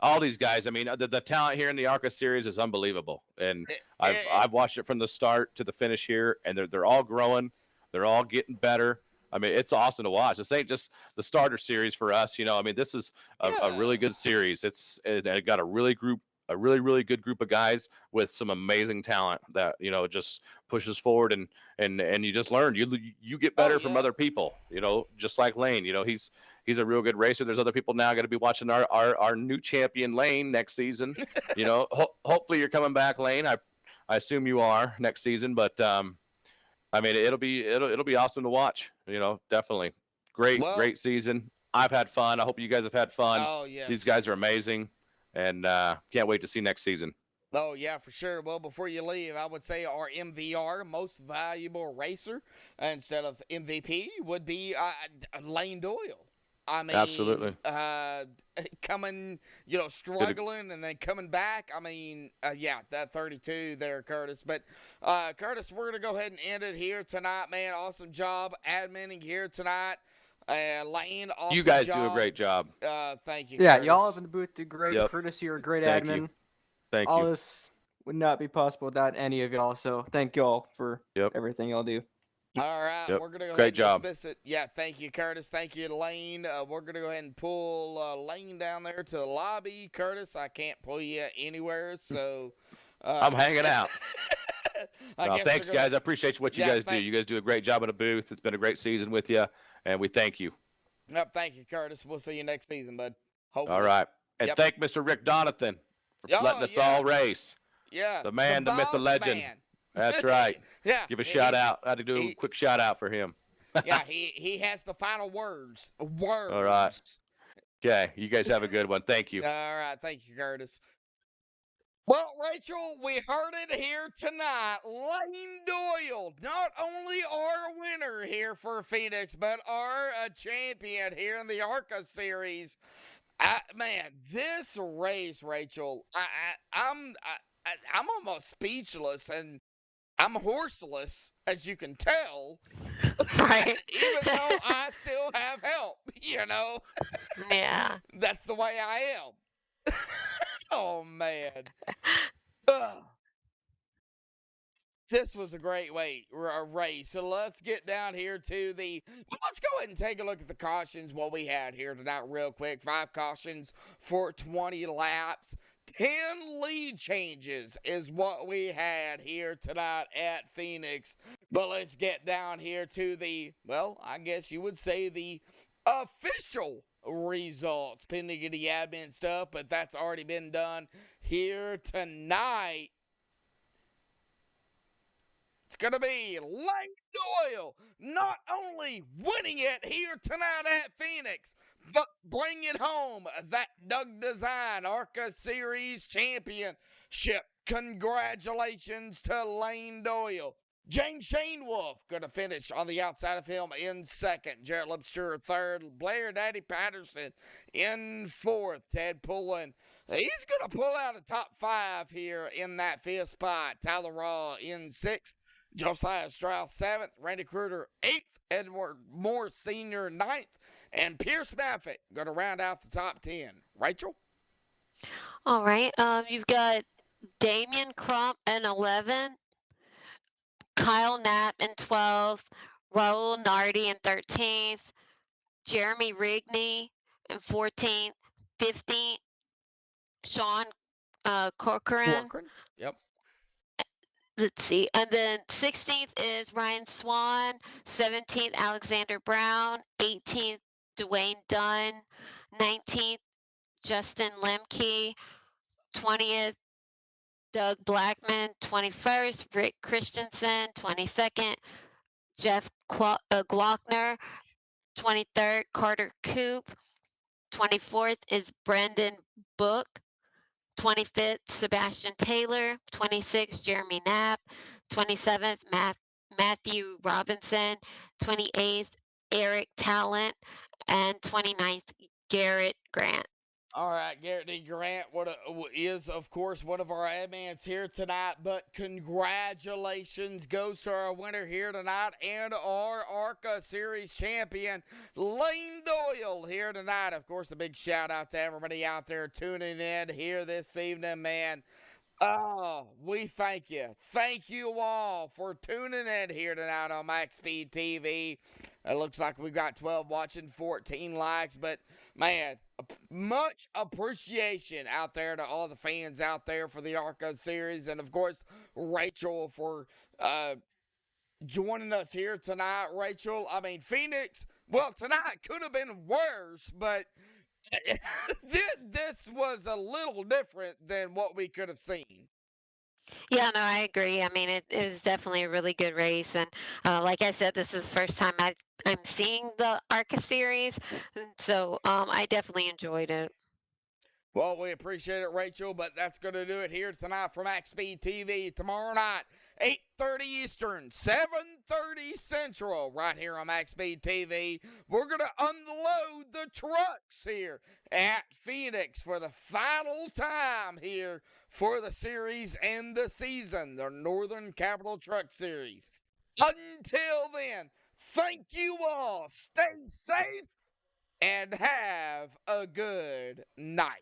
Speaker 6: all these guys. I mean, the talent here in the ARCA series is unbelievable, and I've watched it from the start to the finish here, and they're all growing, they're all getting better. I mean, it's awesome to watch. This ain't just the starter series for us, I mean, this is a really good series. It got a really good group of guys with some amazing talent that just pushes forward and you just learn. You get better from other people, just like Lane. He's a real good racer. There's other people now going to be watching our new champion Lane next season. Hopefully you're coming back, Lane. I assume you are next season, but I mean it'll be awesome to watch. Definitely great season. I've had fun. I hope you guys have had fun.
Speaker 1: Oh yes.
Speaker 6: These guys are amazing. And can't wait to see next season.
Speaker 1: Oh, yeah, for sure. Well, before you leave, I would say our MVR, most valuable racer, instead of MVP, would be Lane Doyle. I mean,
Speaker 6: Absolutely.
Speaker 1: coming, struggling and then coming back. I mean, yeah, that 32 there, Curtis. But, Curtis, we're going to go ahead and end it here tonight, man. Awesome job adminning here tonight. Lane, awesome
Speaker 6: You guys
Speaker 1: job.
Speaker 6: do a great job.
Speaker 1: Thank you,
Speaker 9: Yeah,
Speaker 1: Curtis.
Speaker 9: y'all up in the booth did great.
Speaker 6: Yep.
Speaker 9: Curtis, you're a great
Speaker 6: Thank
Speaker 9: admin.
Speaker 6: you. Thank
Speaker 9: All
Speaker 6: you.
Speaker 9: this would not be possible without any of y'all. So thank y'all for everything y'all do.
Speaker 1: All right,
Speaker 6: Yep.
Speaker 1: we're going to go
Speaker 6: Great
Speaker 1: ahead and
Speaker 6: job.
Speaker 1: dismiss it. Yeah, thank you, Curtis. Thank you, Lane. We're going to go ahead and pull Lane down there to the lobby. Curtis, I can't pull you anywhere, so...
Speaker 6: I'm hanging out.
Speaker 1: I guess
Speaker 6: thanks,
Speaker 1: we're gonna-
Speaker 6: guys. I appreciate what you guys do. You guys do a great job in the booth. It's been a great season with you, and we thank you.
Speaker 1: Yep, thank you, Curtis. We'll see you next season, bud. Hopefully.
Speaker 6: All right. And
Speaker 1: Yep.
Speaker 6: thank Mr. Rick Donathan for letting us all race.
Speaker 1: Yeah.
Speaker 6: The man, the myth, the
Speaker 1: boss
Speaker 6: legend.
Speaker 1: man.
Speaker 6: That's right.
Speaker 1: Yeah.
Speaker 6: Give a shout out. I had to do a quick shout out for him.
Speaker 1: Yeah, he has the final words. Words.
Speaker 6: All right. Okay. You guys have a good one. Thank you.
Speaker 1: All right. Thank you, Curtis. Well, Rachel, we heard it here tonight. Lane Doyle, not only our winner here for Phoenix, but our champion here in the ARCA series. Man, this race, Rachel, I'm almost speechless, and I'm horseless, as you can tell.
Speaker 2: Right.
Speaker 1: Even though I still have help,
Speaker 2: Yeah.
Speaker 1: That's the way I am. Oh, man. Ugh. This was a great race. So let's get down here to let's go ahead and take a look at the cautions, what we had here tonight real quick. 5 cautions for 20 laps. 10 lead changes is what we had here tonight at Phoenix. But let's get down here to I guess you would say the official results, pending the admin stuff, but that's already been done here tonight. It's going to be Lane Doyle not only winning it here tonight at Phoenix, but bringing home that Doug Design ARCA Series Championship. Congratulations to Lane Doyle. James Shane Wolf going to finish on the outside of him in second. Jarrett Lipster third. Blair Daddy Patterson in fourth. Ted Pullen, he's going to pull out a top 5 here in that fifth spot. Tyler Raw in sixth. Josiah Strauss 7th. Randy Kruger 8th. Edward Moore Sr. 9th. And Pierce Maffitt going to round out the top 10. Rachel?
Speaker 2: All right. You've got Damian Crump in 11. Kyle Knapp in 12th, Raul Nardi in 13th, Jeremy Rigney in 14th, 15th, Sean Corcoran.
Speaker 1: Yep.
Speaker 2: Let's see. And then 16th is Ryan Swan, 17th, Alexander Brown, 18th, Dwayne Dunn, 19th, Justin Lemke, 20th, Doug Blackman, 21st, Rick Christensen, 22nd, Jeff Glockner, 23rd, Carter Coop, 24th is Brendan Book, 25th, Sebastian Taylor, 26th, Jeremy Knapp, 27th, Matthew Robinson, 28th, Eric Talent, and 29th, Garrett Grant.
Speaker 1: All right, Garrett D. Grant is, of course, one of our admins here tonight, but congratulations goes to our winner here tonight and our ARCA Series champion, Lane Doyle, here tonight. Of course, a big shout-out to everybody out there tuning in here this evening, man. Oh, we thank you. Thank you all for tuning in here tonight on MaxSpeedTV. It looks like we've got 12 watching, 14 likes, but man, much appreciation out there to all the fans out there for the ARCA series, and of course, Rachel for joining us here tonight. Rachel, I mean, Phoenix, well, tonight could have been worse, but this was a little different than what we could have seen.
Speaker 2: Yeah, no, I agree. I mean, it is definitely a really good race, and like I said, this is the first time I'm seeing the ARCA series, and so I definitely enjoyed it.
Speaker 1: Well, we appreciate it, Rachel, but that's going to do it here tonight for Max Speed TV. Tomorrow night, 8:30 Eastern, 7:30 Central, right here on Max Speed TV. We're going to unload the trucks here at Phoenix for the final time here for the series and the season, the Northern Capital Truck Series. Until then, thank you all. Stay safe and have a good night.